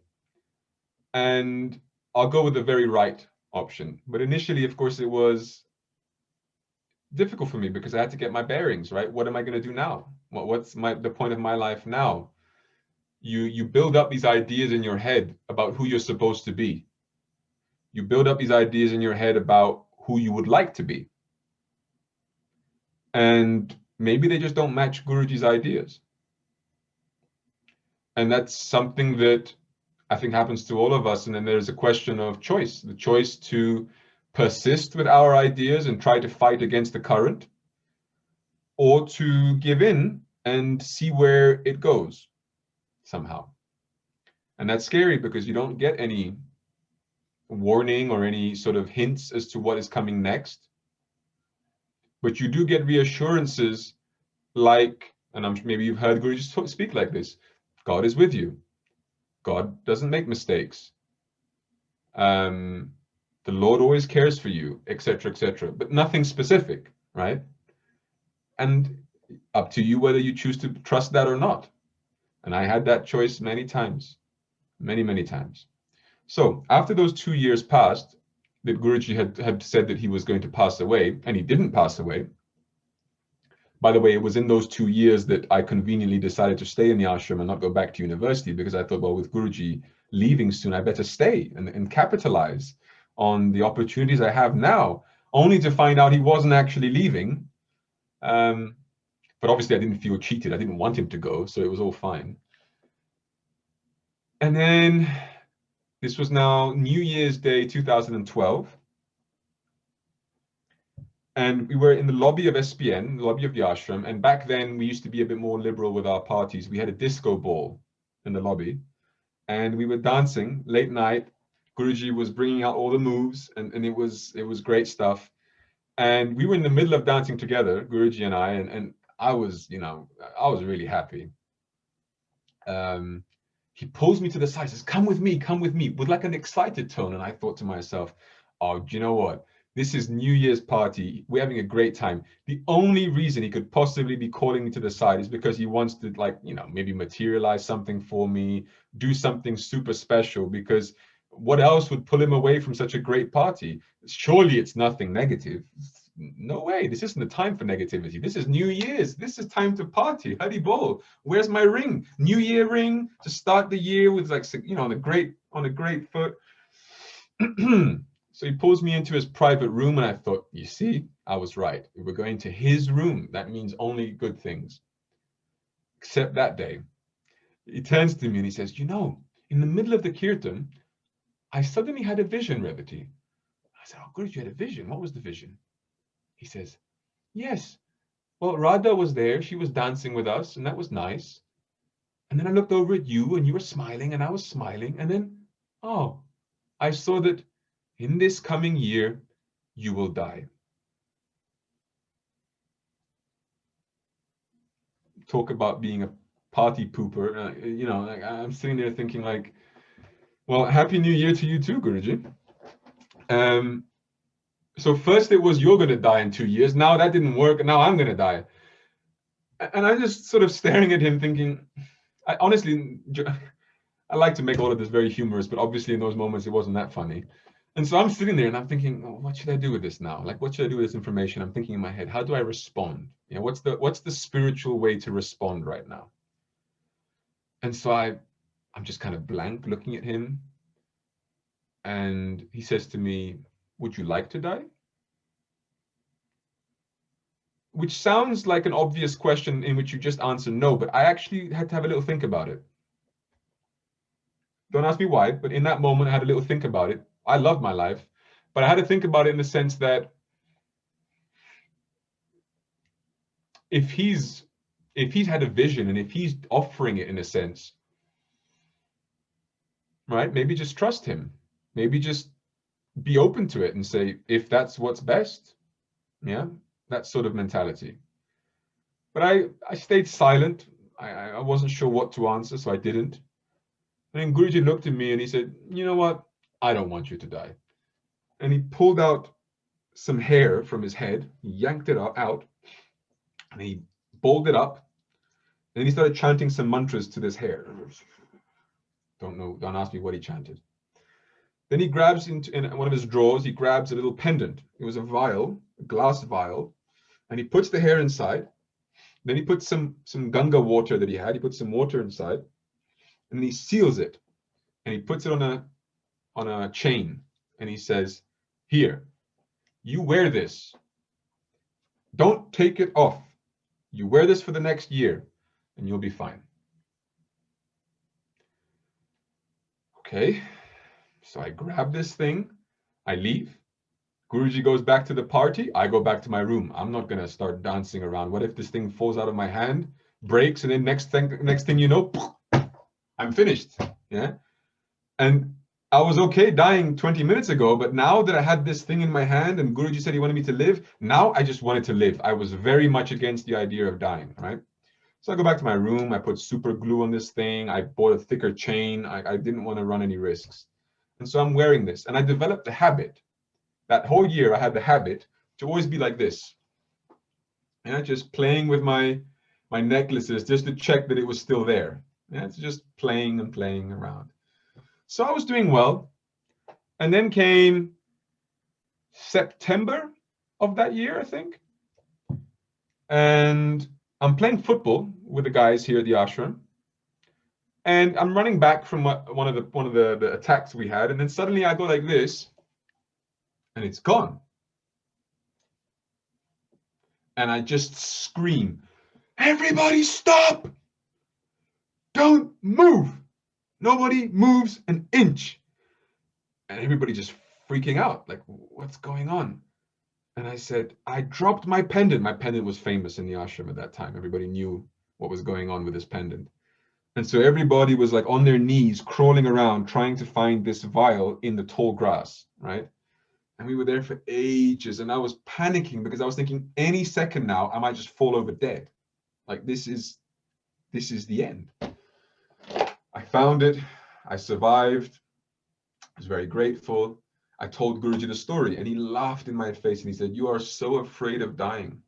And I'll go with the very right option. But initially, of course, it was difficult for me because I had to get my bearings, right? What am I going to do now? What's the point of my life now? You build up these ideas in your head about who you're supposed to be. You build up these ideas in your head about who you would like to be. And maybe they just don't match Guruji's ideas. And that's something that I think happens to all of us. And then there's a question of choice, the choice to persist with our ideas and try to fight against the current, or to give in and see where it goes somehow. And that's scary because you don't get any warning or any sort of hints as to what is coming next. But you do get reassurances like, and maybe you've heard Guruji speak like this, God is with you. God doesn't make mistakes. The Lord always cares for you, etc., etc. But nothing specific, right? And up to you whether you choose to trust that or not. And I had that choice many times, many times. So after those 2 years passed, that Guruji had said that he was going to pass away, and he didn't pass away. By the way, it was in those 2 years that I conveniently decided to stay in the ashram and not go back to university, because I thought, well, with Guruji leaving soon, I better stay and capitalize on the opportunities I have now, only to find out he wasn't actually leaving. But obviously I didn't feel cheated. I didn't want him to go, so it was all fine. And then this was now New Year's Day 2012. And we were in the lobby of SPN, the lobby of the ashram. And back then we used to be a bit more liberal with our parties. We had a disco ball in the lobby and we were dancing late night. Guruji was bringing out all the moves and it was great stuff. And we were in the middle of dancing together, Guruji and I, and I was, I was really happy. He pulls me to the side, says, come with me, with like an excited tone. And I thought to myself, oh, do you know what? This is New Year's party. We're having a great time. The only reason he could possibly be calling me to the side is because he wants to, like, maybe materialize something for me, do something super special, because what else would pull him away from such a great party? Surely it's nothing negative. No way. This isn't the time for negativity. This is New Year's. This is time to party. Hari bol. Where's my ring? New Year ring to start the year with, like, on a great foot. So he pulls me into his private room, and I thought, you see, I was right. We were going to his room. That means only good things. Except that day. He turns to me and he says, in the middle of the kirtan, I suddenly had a vision, Revati. I said, oh, Guruji, you had a vision. What was the vision? He says, yes. Well, Radha was there. She was dancing with us, and that was nice. And then I looked over at you, and you were smiling, and I was smiling. And then, oh, I saw that in this coming year, you will die. Talk about being a party pooper. I'm sitting there thinking, like, well, Happy New Year to you too, Guruji. So first it was, you're going to die in 2 years. Now that didn't work. Now I'm going to die. And I just sort of staring at him thinking, I like to make all of this very humorous, but obviously in those moments it wasn't that funny. And so I'm sitting there and I'm thinking, oh, what should I do with this now? Like, what should I do with this information? I'm thinking in my head, how do I respond? What's the spiritual way to respond right now? And so I'm just kind of blank looking at him. And he says to me, would you like to die? Which sounds like an obvious question in which you just answer no, but I actually had to have a little think about it. Don't ask me why, but in that moment I had a little think about it. I love my life, but I had to think about it in the sense that if he's had a vision and if he's offering it in a sense, right? Maybe just trust him. Maybe just be open to it and say, if that's what's best, that sort of mentality. But I stayed silent. I wasn't sure what to answer, so I didn't. And then Guruji looked at me and he said, you know what? I don't want you to die. And he pulled out some hair from his head, he yanked it out, and he balled it up. And then he started chanting some mantras to this hair. Don't ask me what he chanted. Then he grabs in one of his drawers, he grabs a little pendant. It was a vial, a glass vial, and he puts the hair inside. Then he puts some Ganga water that he had. He puts some water inside, and then he seals it, and he puts it on a chain, and he says, "Here, you wear this. Don't take it off. You wear this for the next year, and you'll be fine." Okay. So I grab this thing, I leave. Guruji goes back to the party, I go back to my room. I'm not gonna start dancing around. What if this thing falls out of my hand, breaks, and then next thing you know, I'm finished. Yeah. And I was okay dying 20 minutes ago, but now that I had this thing in my hand and Guruji said he wanted me to live, now I just wanted to live. I was very much against the idea of dying, right? So I go back to my room, I put super glue on this thing, I bought a thicker chain, I didn't want to run any risks. And so I'm wearing this, and I developed a habit. That whole year I had the habit to always be like this. Yeah, just playing with my necklaces just to check that it was still there. Yeah, it's just playing and playing around. So I was doing well. And then came September of that year, I think. And I'm playing football with the guys here at the ashram. And I'm running back from one of the attacks we had. And then suddenly I go like this, and it's gone. And I just scream, "Everybody stop! Don't move! Nobody moves an inch." And everybody just freaking out, like, what's going on? And I said, I dropped my pendant. My pendant was famous in the ashram at that time. Everybody knew what was going on with this pendant. And so everybody was like on their knees, crawling around, trying to find this vial in the tall grass, right? And we were there for ages. And I was panicking because I was thinking any second now, I might just fall over dead. Like, this is the end. I found it. I survived. I was very grateful. I told Guruji the story, and he laughed in my face and he said, "You are so afraid of dying."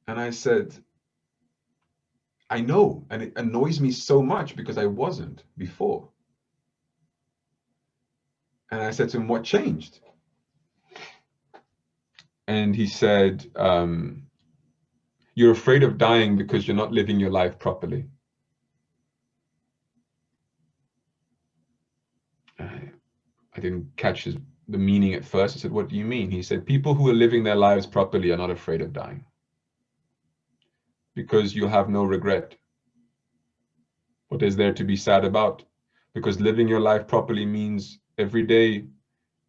And I said, I know, and it annoys me so much because I wasn't before. And I said to him, "What changed?" And he said, "You're afraid of dying because you're not living your life properly." I didn't catch the meaning at first. I said, "What do you mean?" He said, "People who are living their lives properly are not afraid of dying because you'll have no regret. What is there to be sad about? Because living your life properly means every day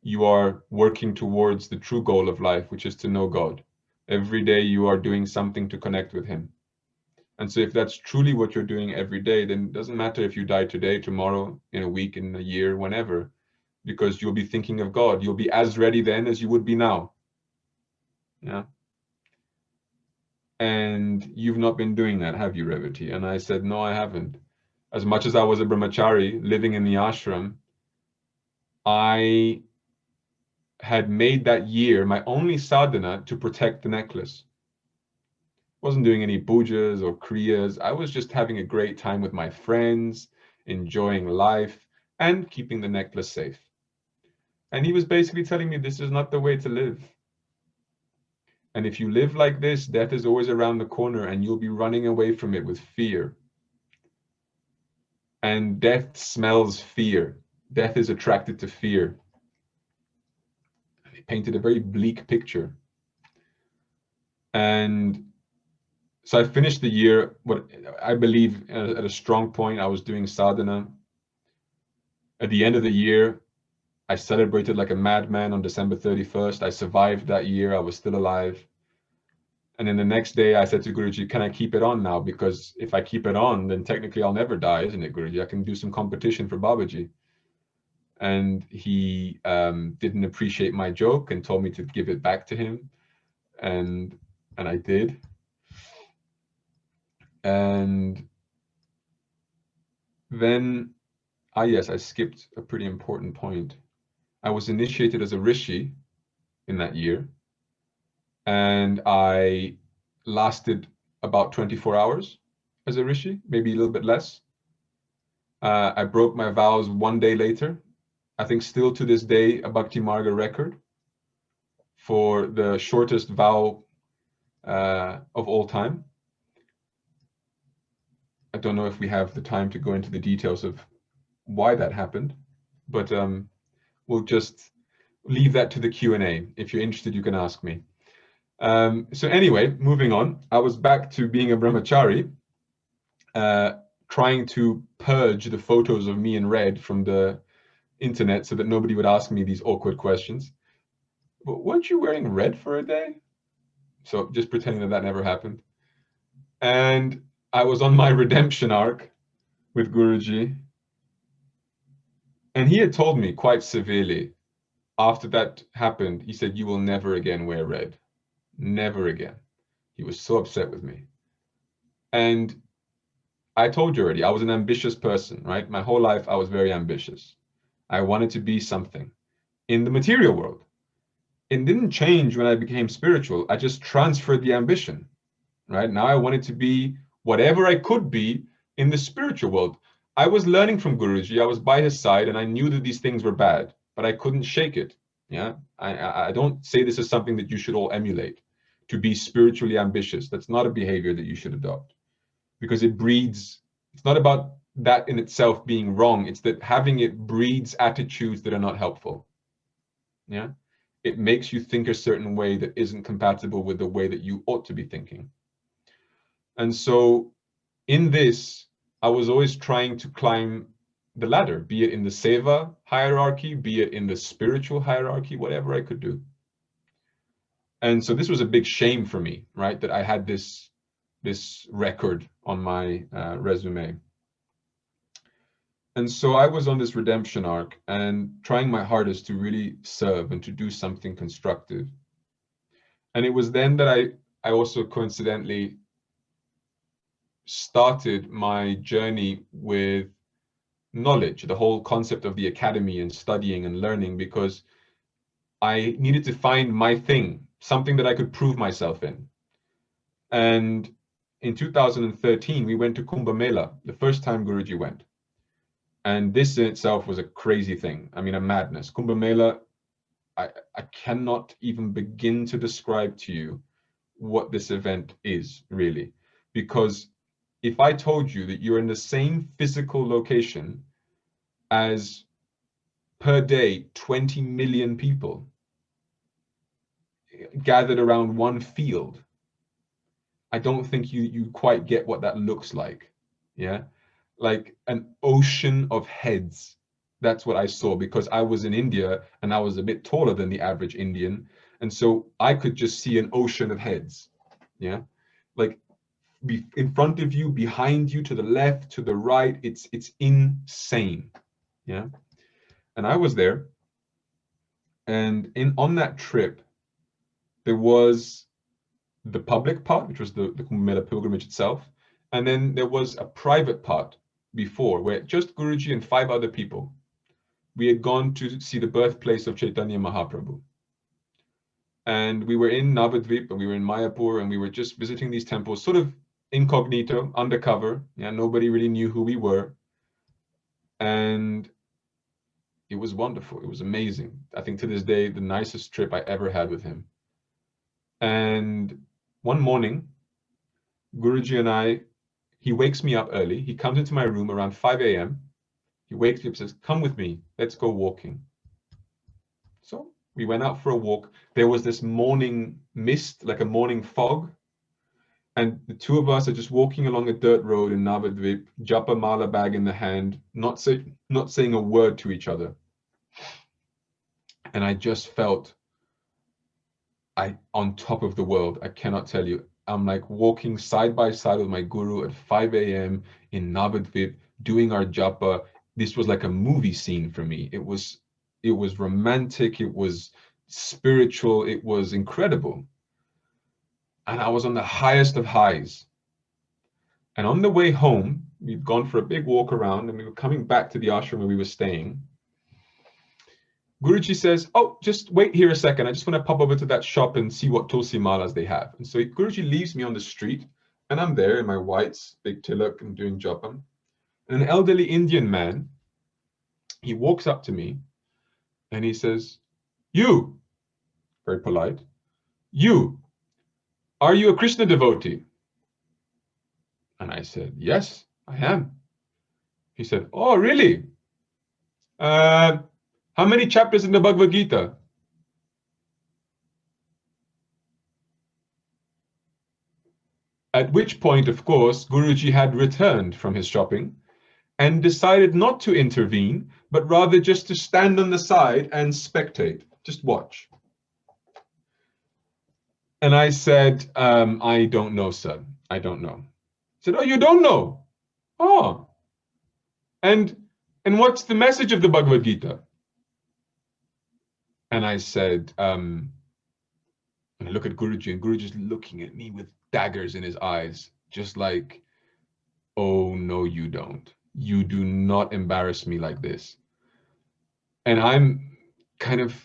you are working towards the true goal of life, which is to know God. Every day you are doing something to connect with Him. And so if that's truly what you're doing every day, then it doesn't matter if you die today, tomorrow, in a week, in a year, whenever, because you'll be thinking of God. You'll be as ready then as you would be now. Yeah. And you've not been doing that, have you, Revati?" And I said, "No, I haven't. As much as I was a brahmachari living in the ashram, I had made that year my only sadhana to protect the necklace. Wasn't doing any pujas or kriyas. I was just having a great time with my friends, enjoying life, and keeping the necklace safe." And he was basically telling me this is not the way to live. And if you live like this, death is always around the corner and you'll be running away from it with fear. And death smells fear. Death is attracted to fear. He painted a very bleak picture. And so I finished the year, what I believe at a strong point. I was doing sadhana. At the end of the year, I celebrated like a madman on December 31st. I survived that year. I was still alive. And then the next day I said to Guruji, "Can I keep it on now? Because if I keep it on, then technically I'll never die, isn't it, Guruji? I can do some competition for Babaji." And he didn't appreciate my joke and told me to give it back to him. And I did. And then, yes, I skipped a pretty important point. I was initiated as a rishi in that year, and I lasted about 24 hours as a rishi, maybe a little bit less. I broke my vows one day later. I think still to this day, a Bhakti Marga record for the shortest vow of all time. I don't know if we have the time to go into the details of why that happened, but we'll just leave that to the Q&A. If you're interested, you can ask me. So anyway, moving on, I was back to being a brahmachari, trying to purge the photos of me in red from the internet so that nobody would ask me these awkward questions. But weren't you wearing red for a day? So just pretending that never happened. And I was on my redemption arc, with Guruji. And he had told me quite severely, after that happened, he said, you will never again wear red. Never again. He was so upset with me. And I told you already, I was an ambitious person, right? My whole life, I was very ambitious. I wanted to be something in the material world. It didn't change when I became spiritual. I just transferred the ambition, right? Now I wanted to be whatever I could be in the spiritual world. I was learning from Guruji. I was by his side, and I knew that these things were bad, but I couldn't shake it. Yeah, I don't say this is something that you should all emulate, to be spiritually ambitious. That's not a behavior that you should adopt, because it breeds. It's not about that in itself being wrong. It's that having it breeds attitudes that are not helpful. Yeah, it makes you think a certain way that isn't compatible with the way that you ought to be thinking. And so in this, I was always trying to climb the ladder, be it in the seva hierarchy, be it in the spiritual hierarchy, whatever I could do. And so this was a big shame for me, right? That I had this record on my resume. And so I was on this redemption arc and trying my hardest to really serve and to do something constructive. And it was then that I also coincidentally started my journey with knowledge, the whole concept of the academy and studying and learning, because I needed to find my thing, something that I could prove myself in. And in 2013, we went to Kumbh Mela, the first time Guruji went. And this in itself was a crazy thing. I mean, a madness. Kumbh Mela, I cannot even begin to describe to you what this event is, really. Because if I told you that you're in the same physical location as, per day, 20 million people gathered around one field, I don't think you quite get what that looks like. Yeah, like an ocean of heads. That's what I saw, because I was in India and I was a bit taller than the average Indian, and so I could just see an ocean of heads. Yeah, like in front of you, behind you, to the left, to the right. It's insane. Yeah, and I was there, and on that trip, there was the public part, which was the Kumbh Mela pilgrimage itself, and then there was a private part before, where just Guruji and 5 other people, we had gone to see the birthplace of Chaitanya Mahaprabhu. And we were in Navadvip, and we were in Mayapur, and we were just visiting these temples, sort of incognito, undercover. Yeah, nobody really knew who we were. And it was wonderful. It was amazing. I think to this day, the nicest trip I ever had with him. And one morning, Guruji and he wakes me up early. He comes into my room around 5 a.m. He wakes me up and says, come with me, let's go walking. So we went out for a walk. There was this morning mist, like a morning fog. And the 2 of us are just walking along a dirt road in Navadvip, japa mala bag in the hand, not saying a word to each other. And I just felt on top of the world. I cannot tell you. I'm like walking side by side with my guru at 5 a.m. in Navadvip, doing our japa. This was like a movie scene for me. It was romantic. It was spiritual. It was incredible. And I was on the highest of highs. And on the way home, we'd gone for a big walk around, and we were coming back to the ashram where we were staying. Guruji says, oh, just wait here a second. I just want to pop over to that shop and see what tulsi malas they have. And so Guruji leaves me on the street, and I'm there in my whites, big tilak, and doing japa. And an elderly Indian man, he walks up to me and he says, you, very polite, you, are you a Krishna devotee? And I said, yes, I am. He said, oh, really? How many chapters in the Bhagavad Gita? At which point, of course, Guruji had returned from his shopping and decided not to intervene, but rather just to stand on the side and spectate, just watch. And I said, I don't know, sir. I don't know. He said, oh, you don't know? Oh, And what's the message of the Bhagavad Gita? And I said, and I look at Guruji, and Guruji's looking at me with daggers in his eyes, just like, oh, no, you don't. You do not embarrass me like this. And I'm kind of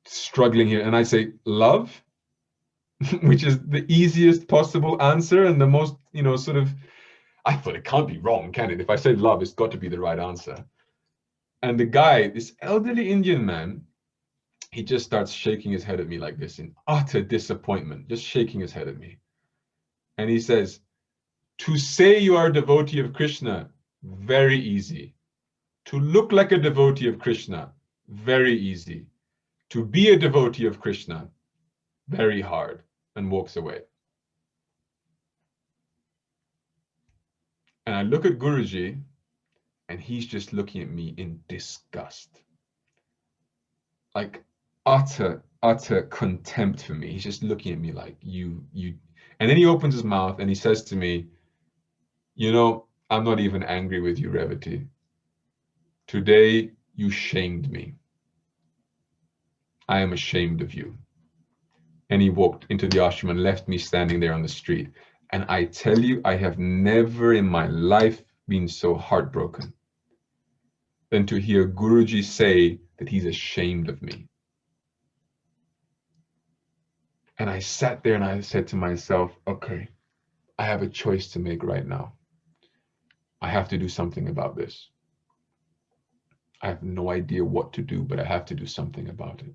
struggling here. And I say, love, which is the easiest possible answer and the most, sort of, I thought it can't be wrong, can it? If I say love, it's got to be the right answer. And the guy, this elderly Indian man, he just starts shaking his head at me like this in utter disappointment, just shaking his head at me. And he says, to say you are a devotee of Krishna, very easy. To look like a devotee of Krishna, very easy. To be a devotee of Krishna, very hard, and walks away. And I look at Guruji, and he's just looking at me in disgust. Like utter contempt for me. He's just looking at me like, you. And then he opens his mouth and he says to me, I'm not even angry with you, Revati. Today, you shamed me. I am ashamed of you. And he walked into the ashram and left me standing there on the street. And I tell you, I have never in my life been so heartbroken than to hear Guruji say that he's ashamed of me. And I sat there and I said to myself, okay, I have a choice to make right now. I have to do something about this. I have no idea what to do, but I have to do something about it.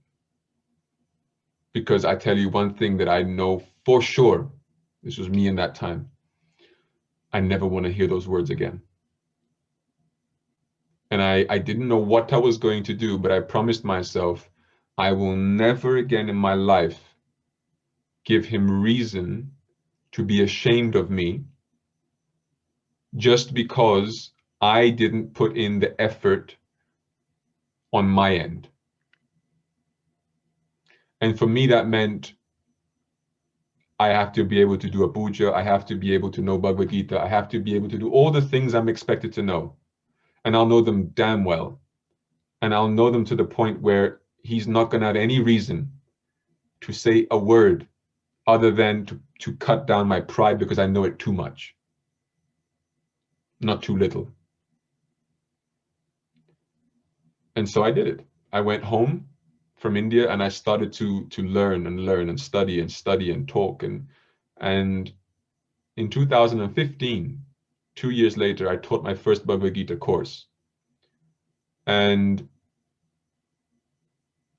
Because I tell you one thing that I know for sure, this was me in that time, I never want to hear those words again. And I didn't know what I was going to do, but I promised myself, I will never again in my life give him reason to be ashamed of me just because I didn't put in the effort on my end. And for me, that meant I have to be able to do a puja, I have to be able to know Bhagavad Gita, I have to be able to do all the things I'm expected to know. And I'll know them damn well. And I'll know them to the point where he's not going to have any reason to say a word other than to cut down my pride because I know it too much, not too little. And so I did it. I went home from India and I started to learn and study and talk. And in 2015, 2 years later, I taught my first Bhagavad Gita course. And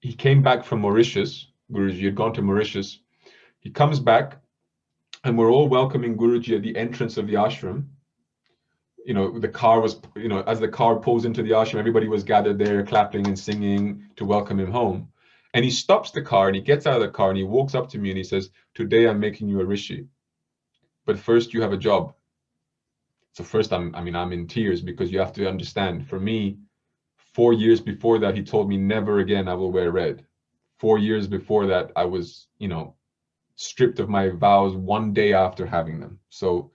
he came back from Mauritius. Guruji had gone to Mauritius. He comes back and we're all welcoming Guruji at the entrance of the ashram. The car was, as the car pulls into the ashram, everybody was gathered there clapping and singing to welcome him home. And he stops the car and he gets out of the car and he walks up to me and he says, today I'm making you a rishi, but first you have a job. So first I'm in tears because you have to understand, for me, 4 years before that, he told me never again I will wear red. 4 years before that, I was, stripped of my vows one day after having them. So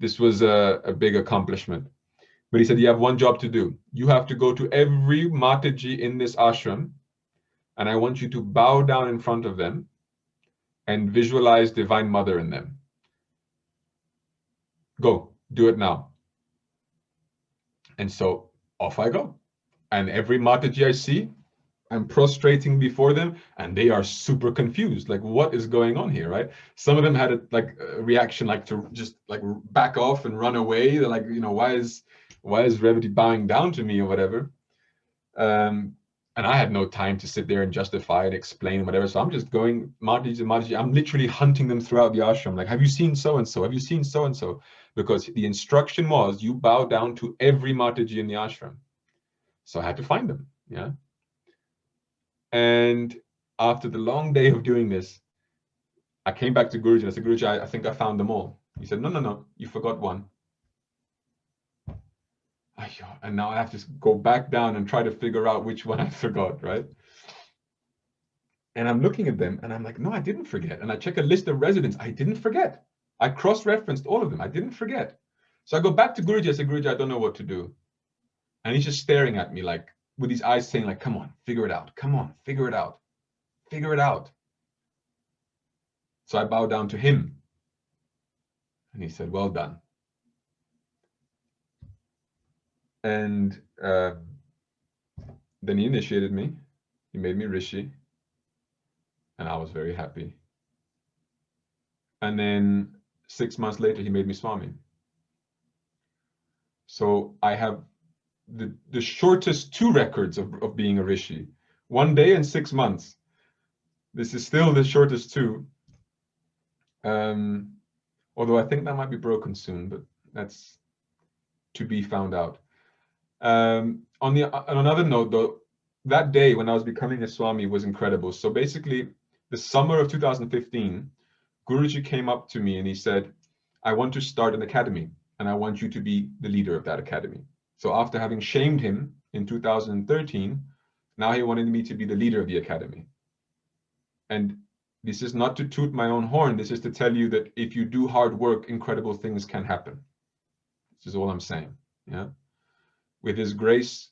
this was a big accomplishment. But he said, you have one job to do. You have to go to every Mataji in this ashram, and I want you to bow down in front of them and visualize Divine Mother in them. Go, do it now. And so off I go. And every Mataji I see, I'm prostrating before them, and they are super confused. Like, what is going on here, right? Some of them had a reaction, like to just like back off and run away. They're like, why is Revati bowing down to me or whatever? And I had no time to sit there and justify and explain whatever. So I'm just going Mataji to Mataji. I'm literally hunting them throughout the ashram. Like, have you seen so and so? Have you seen so and so? Because the instruction was you bow down to every Mataji in the ashram. So I had to find them. Yeah. And after the long day of doing this, I came back to Guruji and I said, Guruji, I think I found them all. He said, no, you forgot one. And now I have to go back down and try to figure out which one I forgot, right? And I'm looking at them and I'm like, no, I didn't forget. And I check a list of residents. I didn't forget. I cross-referenced all of them. I didn't forget. So I go back to Guruji. I said, Guruji, I don't know what to do. And he's just staring at me like with his eyes saying like, come on, figure it out. Come on, figure it out. Figure it out. So I bowed down to him. And he said, well done. And then he initiated me. He made me Rishi. And I was very happy. And then 6 months later, he made me Swami. So I have the shortest 2 records of being a Rishi. 1 day and 6 months. This is still the shortest 2. Although I think that might be broken soon, but that's to be found out. On another note, though, that day when I was becoming a Swami was incredible. So basically, the summer of 2015, Guruji came up to me and he said, I want to start an academy and I want you to be the leader of that academy. So after having shamed him in 2013, now he wanted me to be the leader of the academy. And this is not to toot my own horn. This is to tell you that if you do hard work, incredible things can happen. This is all I'm saying. Yeah. With his grace,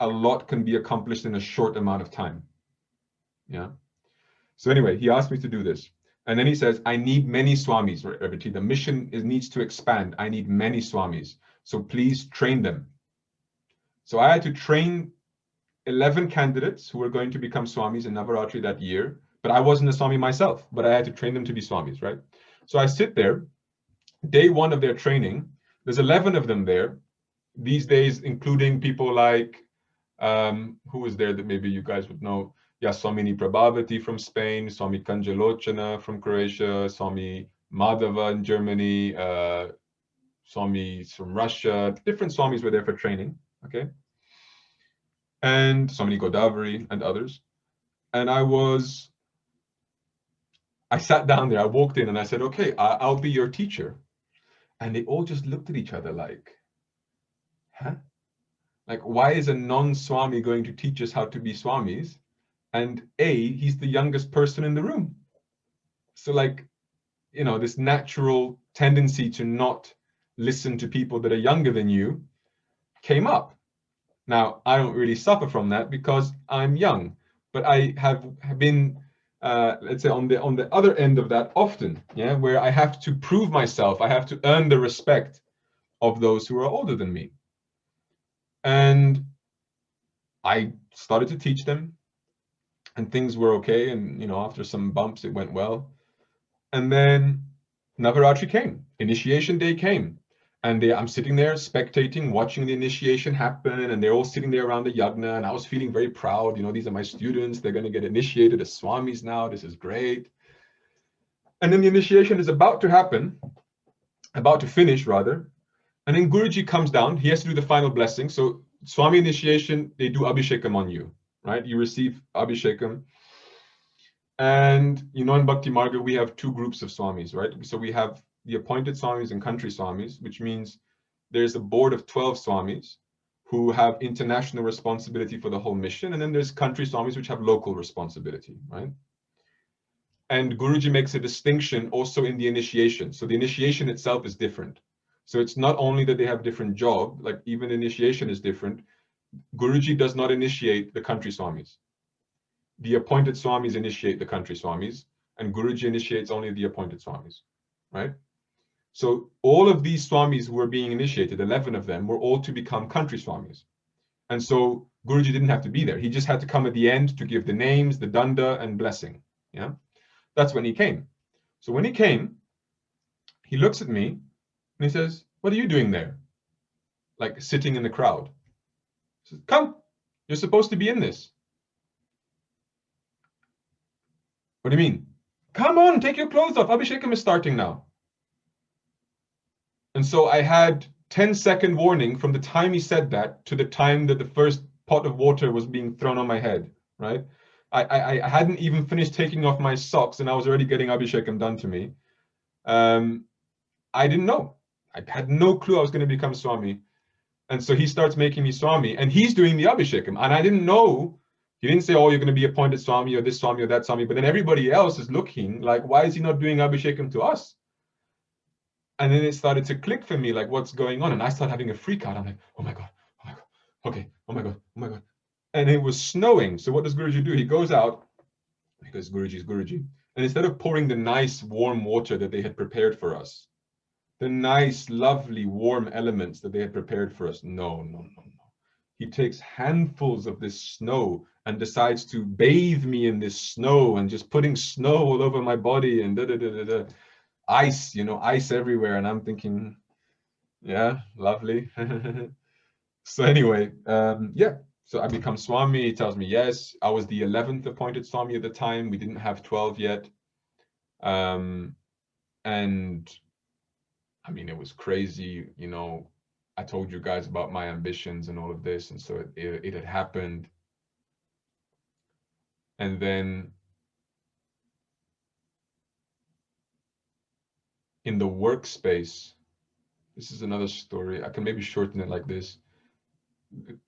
a lot can be accomplished in a short amount of time. Yeah. So anyway, he asked me to do this. And then he says, I need many Swamis, Revati. The mission needs to expand. I need many Swamis. So please train them. So I had to train 11 candidates who were going to become Swamis in Navaratri that year. But I wasn't a Swami myself, but I had to train them to be Swamis, right? So I sit there, day 1 of their training, there's 11 of them there, these days, including people like, who was there that maybe you guys would know? Yeah, Swamini Prabhavati from Spain, Swami Kanjalochana from Croatia, Swami Madhava in Germany, Swamis from Russia, different Swamis were there for training, okay? And Swami Godavari and others. And I sat down there, I walked in and I said, okay, I'll be your teacher. And they all just looked at each other like, huh? Like, why is a non-Swami going to teach us how to be Swamis? And he's the youngest person in the room. So like, you know, this natural tendency to not listen to people that are younger than you came up. Now, I don't really suffer from that because I'm young, but I have been, let's say, on the other end of that often, yeah, where I have to prove myself, I have to earn the respect of those who are older than me. And I started to teach them, and things were okay. And, you know, after some bumps, it went well. And then Navaratri came, initiation day came. And I'm sitting there spectating, watching the initiation happen, and they're all sitting there around the yagna, and I was feeling very proud. You know, these are my students. They're going to get initiated as Swamis now. This is great. And then the initiation is about to happen, about to finish rather. And then Guruji comes down. He has to do the final blessing. So Swami initiation, they do Abhishekam on you, right? You receive Abhishekam. And, you know, in Bhakti Marga, we have 2 groups of Swamis, right? So we have the appointed Swamis and country Swamis, which means there's a board of 12 Swamis who have international responsibility for the whole mission. And then there's country Swamis which have local responsibility, right? And Guruji makes a distinction also in the initiation. So the initiation itself is different. So it's not only that they have different job, like even initiation is different. Guruji does not initiate the country Swamis. The appointed Swamis initiate the country Swamis, and Guruji initiates only the appointed Swamis, right? So all of these Swamis who were being initiated, 11 of them, were all to become country Swamis. And so Guruji didn't have to be there. He just had to come at the end to give the names, the danda, and blessing. Yeah, that's when he came. So when he came, he looks at me and he says, what are you doing there? Like sitting in the crowd. He says, come, you're supposed to be in this. What do you mean? Come on, take your clothes off. Abhishekam is starting now. And so I had 10-second warning from the time he said that to the time that the first pot of water was being thrown on my head, right? I hadn't even finished taking off my socks and I was already getting Abhishekam done to me. I didn't know. I had no clue I was going to become Swami. And so he starts making me Swami and he's doing the Abhishekam. And I didn't know, he didn't say, oh, you're going to be appointed Swami or this Swami or that Swami. But then everybody else is looking like, why is he not doing Abhishekam to us? And then it started to click for me, like what's going on? And I started having a freak out. I'm like, oh my God, Okay, oh my God, oh my God. And it was snowing. So what does Guruji do? He goes out, because Guruji is Guruji, and instead of pouring the nice warm water that they had prepared for us, the nice, lovely, warm elements that they had prepared for us, no, no, no, no. He takes handfuls of this snow and decides to bathe me in this snow and just putting snow all over my body and ice, ice everywhere. And I'm thinking, yeah, lovely. So anyway, yeah. So I become Swami. He tells me yes. I was the 11th appointed Swami at the time. We didn't have 12 yet. And I mean, it was crazy. I told you guys about my ambitions and all of this. And so it had happened. And then in the workspace, this is another story. I can maybe shorten it like this.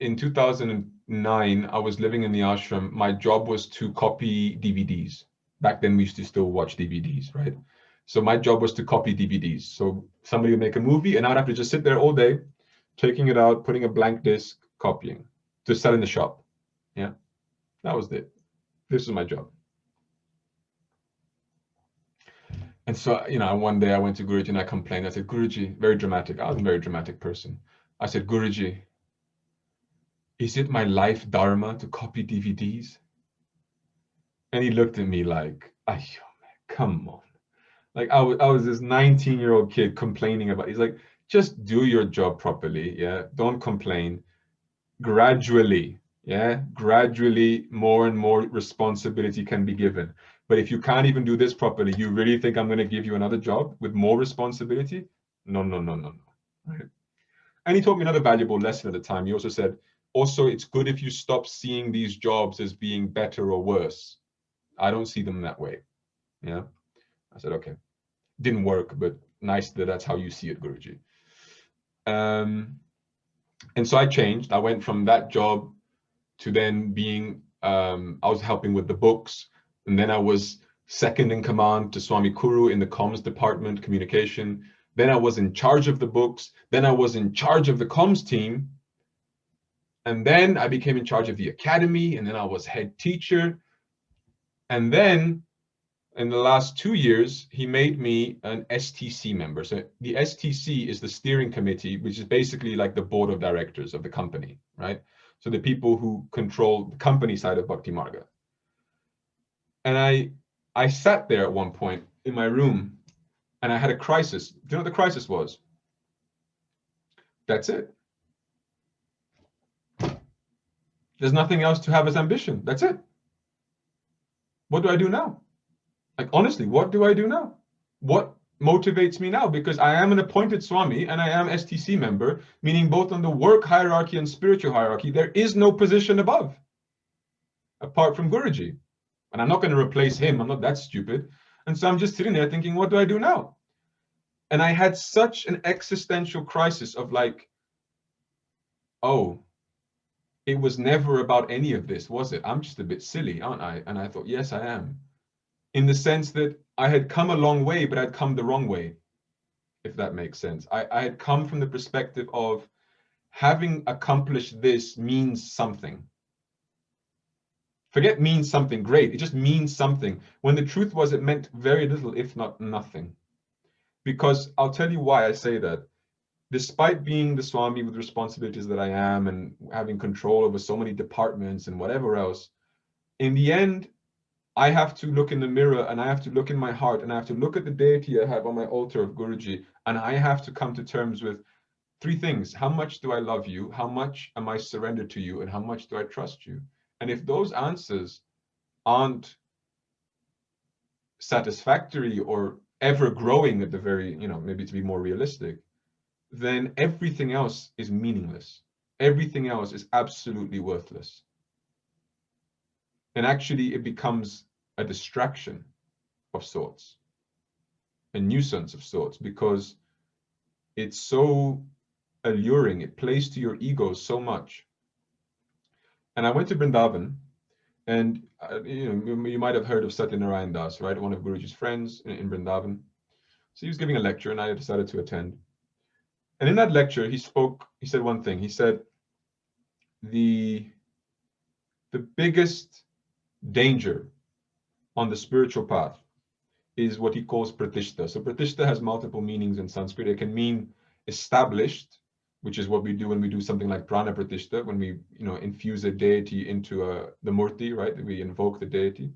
In 2009, I was living in the ashram. My job was to copy DVDs. Back then, we used to still watch DVDs, right? So my job was to copy DVDs. So somebody would make a movie, and I'd have to just sit there all day, taking it out, putting a blank disc, copying, to sell in the shop. Yeah, that was it. This was my job. And so, one day I went to Guruji and I complained. I said, Guruji, very dramatic. I was a very dramatic person. I said, Guruji, is it my life dharma to copy DVDs? And he looked at me like, man, come on. Like I was this 19-year-old kid complaining about, he's like, just do your job properly. Yeah. Don't complain. Gradually, more and more responsibility can be given. But if you can't even do this properly, you really think I'm going to give you another job with more responsibility? No. Right? And he taught me another valuable lesson at the time. He also said, it's good if you stop seeing these jobs as being better or worse. I don't see them that way. Yeah. I said, okay. Didn't work, but nice that that's how you see it, Guruji. And so I changed. I went from that job to then being, I was helping with the books. And then I was second in command to Swami Kuru in the comms department, communication. Then I was in charge of the books. Then I was in charge of the comms team. And then I became in charge of the academy. And then I was head teacher. And then in the last 2 years, he made me an STC member. So the STC is the steering committee, which is basically like the board of directors of the company, right? So the people who control the company side of Bhakti Marga. And I sat there at one point in my room and I had a crisis. Do you know what the crisis was? That's it. There's nothing else to have as ambition. That's it. What do I do now? Like, honestly, what do I do now? What motivates me now? Because I am an appointed Swami and I am STC member, meaning both on the work hierarchy and spiritual hierarchy, there is no position above, apart from Guruji. And I'm not going to replace him. I'm not that stupid. And so I'm just sitting there thinking, what do I do now? And I had such an existential crisis of like, oh, it was never about any of this, was it? I'm just a bit silly, aren't I? And I thought, yes, I am. In the sense that I had come a long way, but I'd come the wrong way, if that makes sense. I had come from the perspective of having accomplished this means something. Forget means something great. It just means something. When the truth was, it meant very little, if not nothing. Because I'll tell you why I say that. Despite being the Swami with responsibilities that I am and having control over so many departments and whatever else, in the end, I have to look in the mirror and I have to look in my heart and I have to look at the deity I have on my altar of Guruji, and I have to come to terms with 3 things. How much do I love you? How much am I surrendered to you? And how much do I trust you? And if those answers aren't satisfactory or ever growing at the very, maybe to be more realistic, then everything else is meaningless. Everything else is absolutely worthless. And actually it becomes a distraction of sorts, a nuisance of sorts, because it's so alluring. It plays to your ego so much. And I went to Vrindavan, and you might have heard of Satyanarayan Das, right? One of Guruji's friends in Vrindavan. So he was giving a lecture and I decided to attend. And in that lecture, he said one thing. He said, the biggest danger on the spiritual path is what he calls pratishta. So pratishta has multiple meanings in Sanskrit. It can mean established, which is what we do when we do something like prana pratishta, when we infuse a deity into the murti, right? We invoke the deity.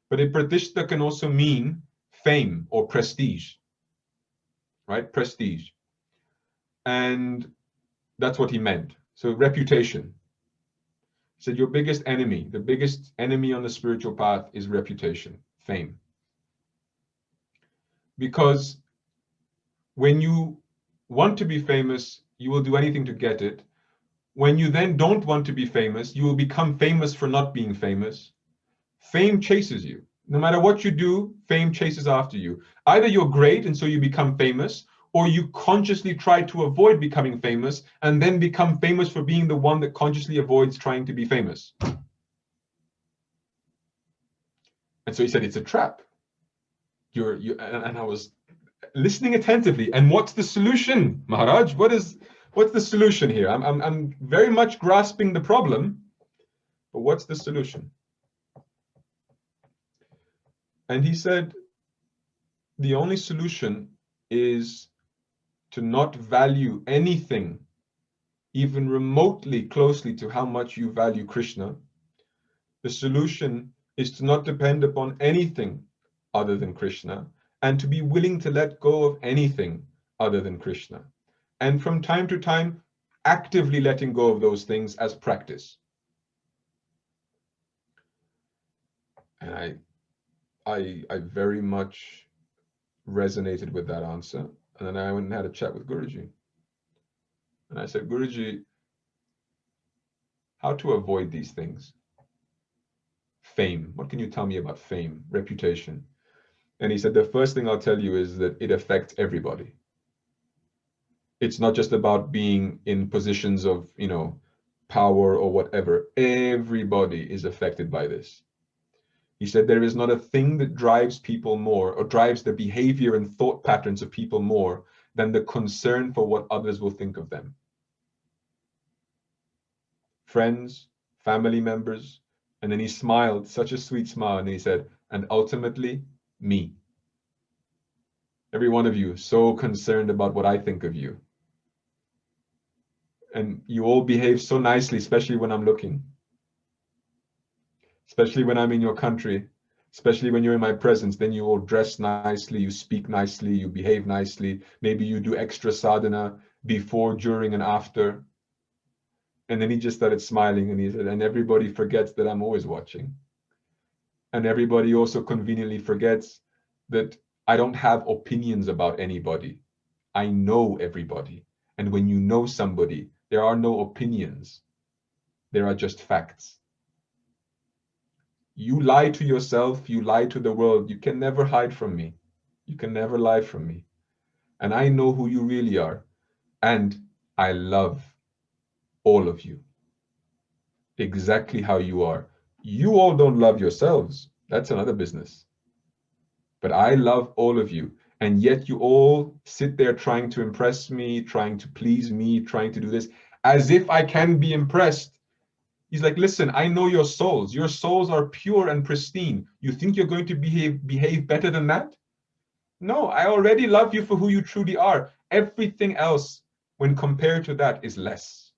But a pratishta can also mean fame or prestige, right? Prestige. And that's what he meant. So reputation. He said your biggest enemy, the biggest enemy on the spiritual path is reputation, fame. Because when you want to be famous, you will do anything to get it. When you then don't want to be famous, you will become famous for not being famous. Fame chases you. No matter what you do, fame chases after you. Either you're great and so you become famous, or you consciously try to avoid becoming famous and then become famous for being the one that consciously avoids trying to be famous. And so he said, it's a trap. And I was listening attentively. And what's the solution, Maharaj? What's the solution here? I'm very much grasping the problem, but what's the solution? And he said, the only solution is to not value anything even remotely closely to how much you value Krishna. The solution is to not depend upon anything other than Krishna, and to be willing to let go of anything other than Krishna. And from time to time, actively letting go of those things as practice. And I very much resonated with that answer. And then I went and had a chat with Guruji. And I said, Guruji, how to avoid these things? Fame. What can you tell me about fame, reputation? And he said, the first thing I'll tell you is that it affects everybody. It's not just about being in positions of, power or whatever. Everybody is affected by this. He said, there is not a thing that drives people more or drives the behavior and thought patterns of people more than the concern for what others will think of them. Friends, family members. And then he smiled, such a sweet smile, and he said, and ultimately, me. Every one of you so concerned about what I think of you. And you all behave so nicely, especially when I'm looking. Especially when I'm in your country, especially when you're in my presence, then you all dress nicely, you speak nicely, you behave nicely. Maybe you do extra sadhana before, during, and after. And then he just started smiling and he said, and everybody forgets that I'm always watching. And everybody also conveniently forgets that I don't have opinions about anybody. I know everybody. And when you know somebody, there are no opinions. There are just facts. You lie to yourself, you lie to the world. You can never hide from me. You can never lie from me. And I know who you really are. And I love all of you. Exactly how you are. You all don't love yourselves. That's another business. But I love all of you. And yet you all sit there trying to impress me, trying to please me, trying to do this, as if I can be impressed. He's like, listen, I know your souls. Your souls are pure and pristine. You think you're going to behave better than that? No, I already love you for who you truly are. Everything else, when compared to that, is less.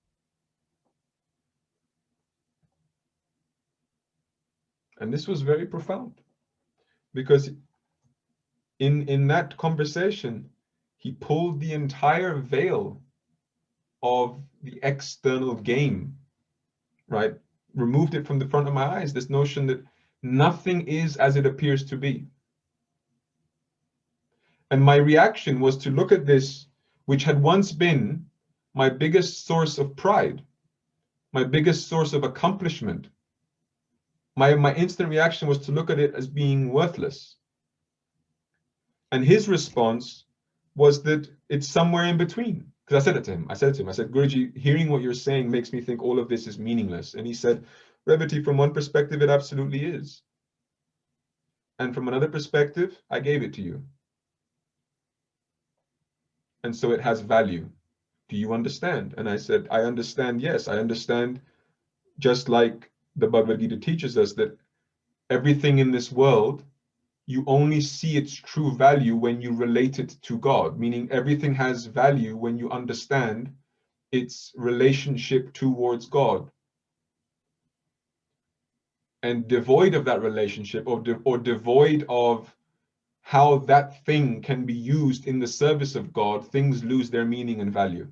And this was very profound. Because in that conversation, he pulled the entire veil of the external game, right? Removed it from the front of my eyes, this notion that nothing is as it appears to be. And my reaction was to look at this, which had once been my biggest source of pride, my biggest source of accomplishment. My instant reaction was to look at it as being worthless. And his response was that it's somewhere in between. Because I said it to him. I said, Guruji, hearing what you're saying makes me think all of this is meaningless. And he said, Revati, from one perspective, it absolutely is. And from another perspective, I gave it to you. And so it has value. Do you understand? And I said, I understand, yes. I understand just like the Bhagavad Gita teaches us that everything in this world, you only see its true value when you relate it to God, meaning everything has value when you understand its relationship towards God. And devoid of that relationship, or devoid of how that thing can be used in the service of God, things lose their meaning and value.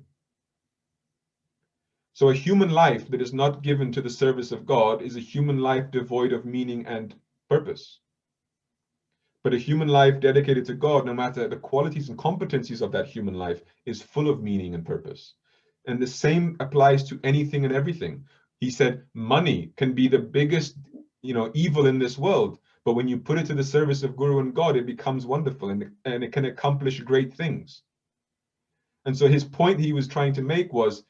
So a human life that is not given to the service of God is a human life devoid of meaning and purpose. But a human life dedicated to God, no matter the qualities and competencies of that human life, is full of meaning and purpose. And the same applies to anything and everything. He said money can be the biggest, evil in this world, but when you put it to the service of Guru and God, it becomes wonderful, and it can accomplish great things. And so his point he was trying to make was,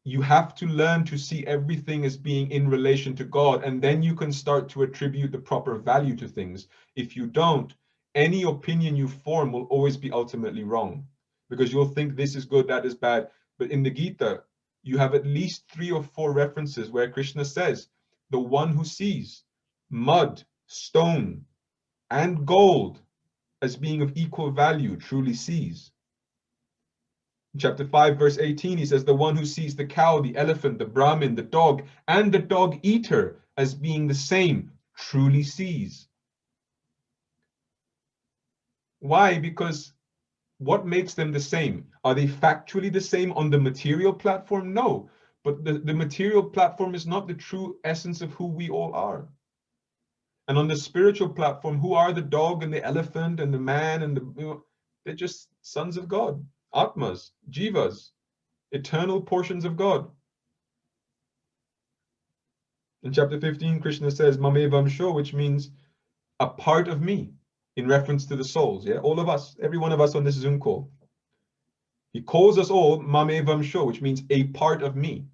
you have to learn to see everything as being in relation to God, and then you can start to attribute the proper value to things. If you don't, any opinion you form will always be ultimately wrong, because you'll think this is good, that is bad. But in the Gita, you have at least 3 or 4 references where Krishna says, the one who sees mud, stone, and gold as being of equal value truly sees. In chapter 5, verse 18, he says, the one who sees the cow, the elephant, the Brahmin, the dog, and the dog eater as being the same, truly sees. Why? Because what makes them the same? Are they factually the same on the material platform? No. But the material platform is not the true essence of who we all are. And on the spiritual platform, who are the dog and the elephant and the man and they're just sons of God, Atmas, Jivas, eternal portions of God. In chapter 15, Krishna says, Mamevam Sho, which means a part of me, in reference to the souls, all of us, every one of us on this Zoom call. He calls us all Mamevam Sho, which means a part of me.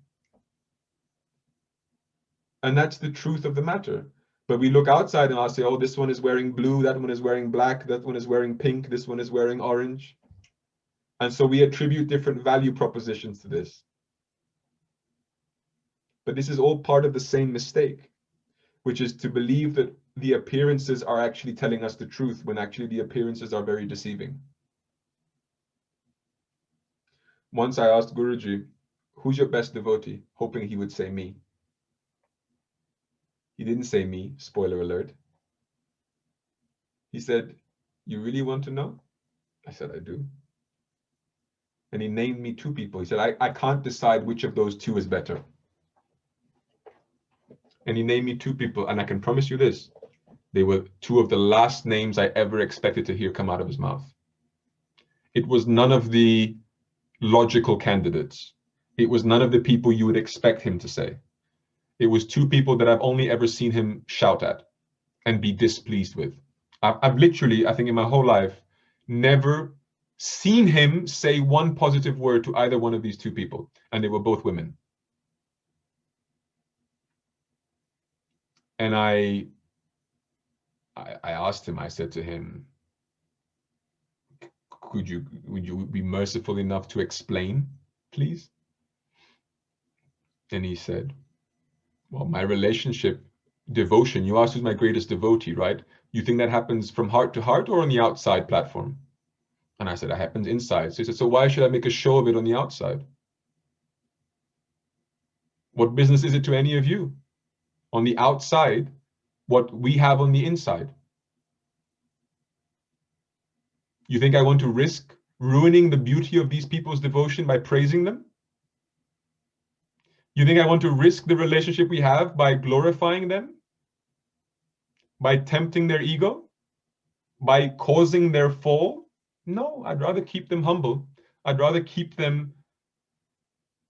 And that's the truth of the matter. But we look outside and I'll say, oh, this one is wearing blue, that one is wearing black, that one is wearing pink, this one is wearing orange. And so we attribute different value propositions to this. But this is all part of the same mistake, which is to believe that the appearances are actually telling us the truth, when actually the appearances are very deceiving. Once I asked Guruji, who's your best devotee? Hoping he would say me. He didn't say me, spoiler alert. He said, you really want to know? I said, I do. And he named me 2 people. He said, I can't decide which of those 2 is better. And he named me 2 people, and I can promise you this, they were 2 of the last names I ever expected to hear come out of his mouth. It was none of the logical candidates. It was none of the people you would expect him to say. It was 2 people that I've only ever seen him shout at and be displeased with. I've literally, I think in my whole life, never seen him say one positive word to either one of these 2 people, and they were both women. And I asked him, I said to him, would you be merciful enough to explain, please? And he said, well, my relationship, devotion, you asked who's my greatest devotee, right? You think that happens from heart to heart or on the outside platform? And I said, it happens inside. So he said, so why should I make a show of it on the outside? What business is it to any of you? On the outside, what we have on the inside. You think I want to risk ruining the beauty of these people's devotion by praising them? You think I want to risk the relationship we have by glorifying them? By tempting their ego? By causing their fall? No, I'd rather keep them humble. I'd rather keep them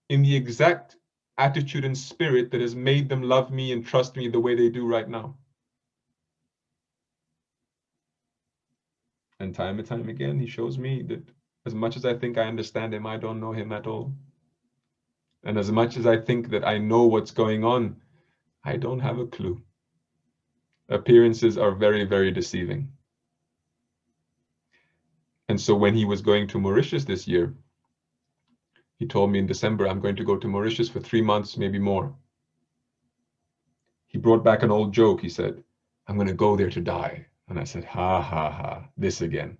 in the exact attitude and spirit that has made them love me and trust me the way they do right now. And time again, he shows me that as much as I think I understand him, I don't know him at all. And as much as I think that I know what's going on, I don't have a clue. Appearances are very, very deceiving. And so when he was going to Mauritius this year, he told me in December, I'm going to go to Mauritius for 3 months, maybe more. he brought back an old joke. He said, "I'm going to go there to die." And I said, ha, ha, ha, this again.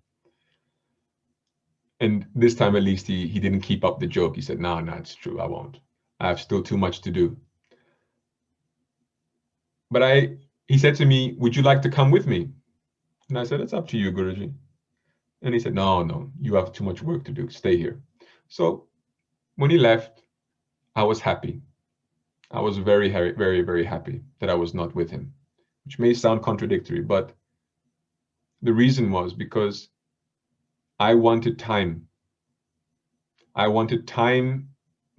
And this time, at least, he didn't keep up the joke. He said, no, it's true. I won't. I have still too much to do. But he said to me, would you like to come with me? And I said, it's up to you, Guruji. And he said, no, you have too much work to do. Stay here. So when he left, I was happy. I was very, very, very, very happy that I was not with him, which may sound contradictory, but the reason was because I wanted time. I wanted time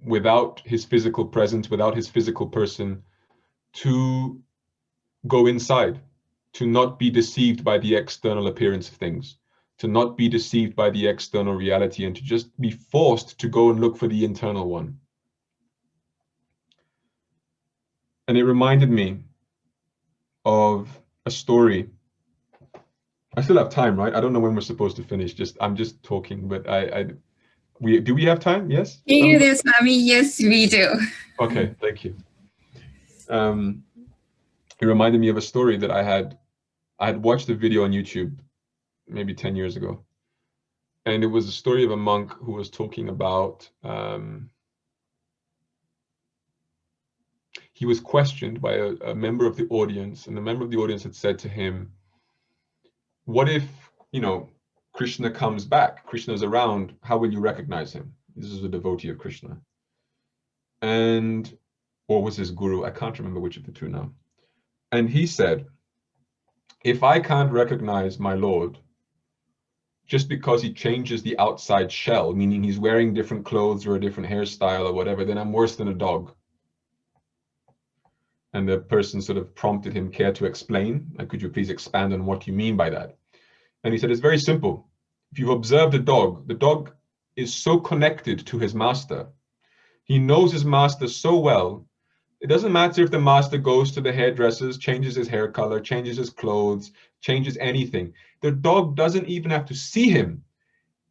without his physical presence, without his physical person, to go inside, to not be deceived by the external appearance of things, to not be deceived by the external reality, and to just be forced to go and look for the internal one. And it reminded me of a story. I still have time, right? I don't know when we're supposed to finish. I'm just talking, but do we have time? Yes? Thank you, dear Swami. Yes, we do. Okay, thank you. It reminded me of a story that I had watched a video on YouTube maybe 10 years ago. And it was a story of a monk who was talking about, he was questioned by a member of the audience, and the member of the audience had said to him, what if, Krishna comes back, Krishna's around, how will you recognize him? This is a devotee of Krishna. Or was his guru? I can't remember which of the two now. And he said, if I can't recognize my Lord just because he changes the outside shell, meaning he's wearing different clothes or a different hairstyle or whatever, then I'm worse than a dog. And the person sort of prompted him, care to explain? Like, could you please expand on what you mean by that? And he said, it's very simple. If you've observed the dog is so connected to his master. He knows his master so well. It doesn't matter if the master goes to the hairdressers, changes his hair color, changes his clothes, changes anything. The dog doesn't even have to see him.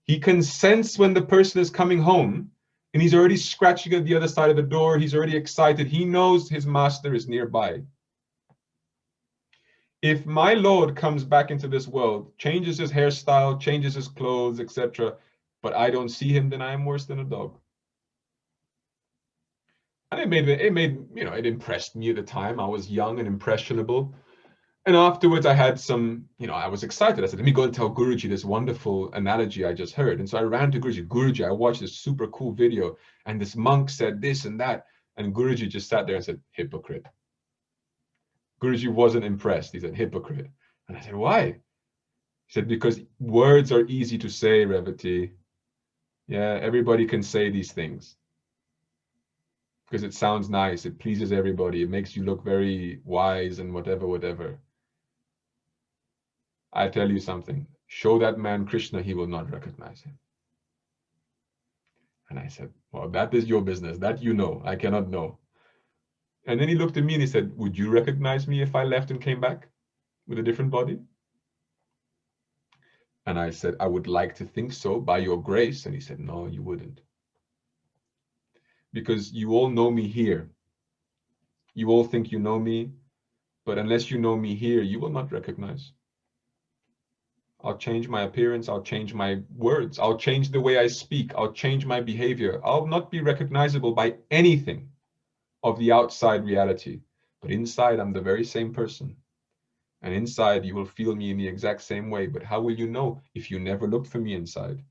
He can sense when the person is coming home, and he's already scratching at the other side of the door. He's already excited. He knows his master is nearby. If my Lord comes back into this world, changes his hairstyle, changes his clothes, etc., but I don't see him, then I am worse than a dog. And it impressed me at the time. I was young and impressionable. And afterwards I had I was excited. I said, let me go and tell Guruji this wonderful analogy I just heard. And so I ran to Guruji. Guruji, I watched this super cool video, and this monk said this and that. And Guruji just sat there and said, hypocrite. Guruji wasn't impressed. He said, hypocrite. And I said, why? He said, because words are easy to say, Revati. Yeah, everybody can say these things. Because it sounds nice, it pleases everybody, it makes you look very wise and whatever. I tell you something, show that man Krishna, he will not recognize him. And I said, well, that is your business, that you know, I cannot know. And then he looked at me and he said, would you recognize me if I left and came back with a different body? And I said, I would like to think so, by your grace. And he said, no, you wouldn't. Because you all know me here. You all think you know me, but unless you know me here, you will not recognize. I'll change my appearance, I'll change my words, I'll change the way I speak, I'll change my behavior. I'll not be recognizable by anything of the outside reality, but inside I'm the very same person. And inside you will feel me in the exact same way, but how will you know if you never looked for me inside?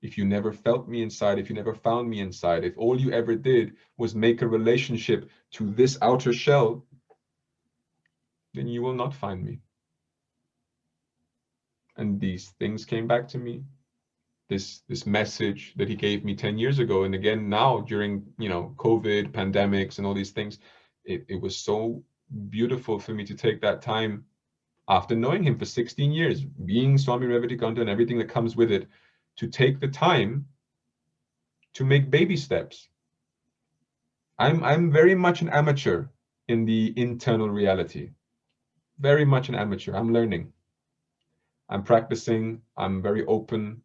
If you never felt me inside, if you never found me inside, if all you ever did was make a relationship to this outer shell, then you will not find me. And these things came back to me. This message that he gave me 10 years ago, and again now during COVID, pandemics, and all these things, it was so beautiful for me to take that time after knowing him for 16 years, being Swami Revatikaantananda and everything that comes with it, to take the time to make baby steps. I'm very much an amateur in the internal reality. Very much an amateur. I'm learning. I'm practicing. I'm very open.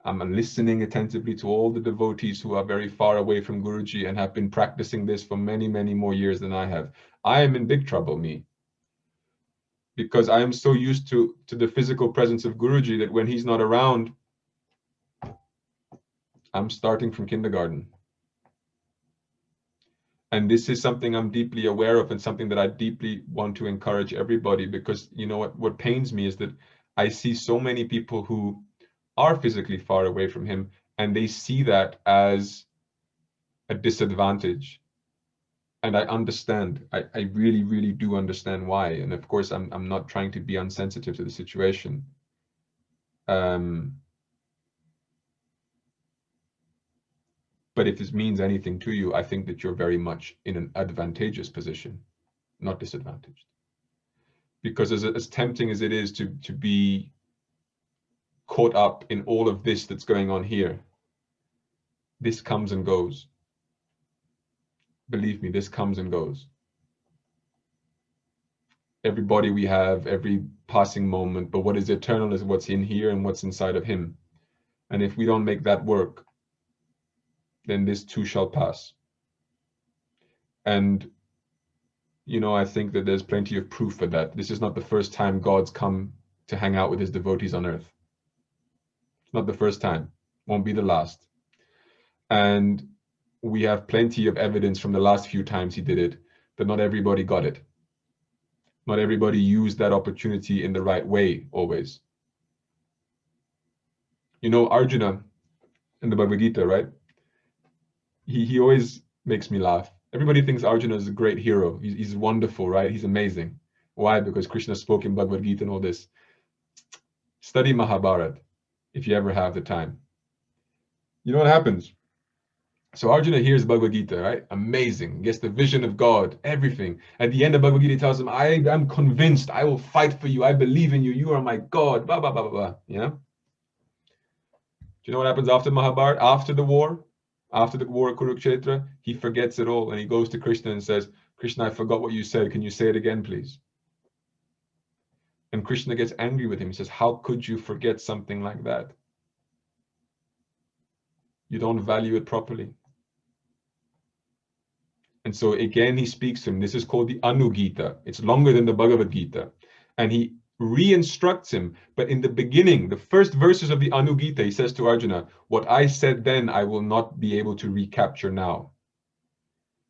I'm listening attentively to all the devotees who are very far away from Guruji and have been practicing this for many, many more years than I have. I am in big trouble, me. Because I am so used to the physical presence of Guruji that when he's not around, I'm starting from kindergarten. And this is something I'm deeply aware of and something that I deeply want to encourage everybody, because you know what pains me is that I see so many people who are physically far away from him and they see that as a disadvantage. And I understand. I really, really do understand why. And of course, I'm not trying to be insensitive to the situation. But if this means anything to you, I think that you're very much in an advantageous position, not disadvantaged. Because as tempting as it is to be caught up in all of this that's going on here, this comes and goes. Believe me, this comes and goes. Every body we have, every passing moment, but what is eternal is what's in here and what's inside of him. And if we don't make that work, then this too shall pass. And, you know, I think that there's plenty of proof for that. This is not the first time God's come to hang out with his devotees on earth. It's not the first time, won't be the last. And we have plenty of evidence from the last few times he did it, that not everybody got it. Not everybody used that opportunity in the right way, always. You know, Arjuna in the Bhagavad Gita, right? He always makes me laugh. Everybody thinks Arjuna is a great hero. He's wonderful, right? He's amazing. Why? Because Krishna spoke in Bhagavad Gita and all this. Study Mahabharata, if you ever have the time. You know what happens? So Arjuna hears Bhagavad Gita, right? Amazing. Gets the vision of God, everything. At the end of Bhagavad Gita, he tells him, I am convinced. I will fight for you. I believe in you. You are my God. Blah, blah, blah, blah, blah. Yeah? Do you know what happens after Mahabharata? After the war of Kurukshetra, he forgets it all. And he goes to Krishna and says, Krishna, I forgot what you said. Can you say it again, please? And Krishna gets angry with him. He says, how could you forget something like that? You don't value it properly. And so again, he speaks to him. This is called the Anugita. It's longer than the Bhagavad Gita. And he re-instructs him. But in the beginning, the first verses of the Anugita, he says to Arjuna, what I said then, I will not be able to recapture now.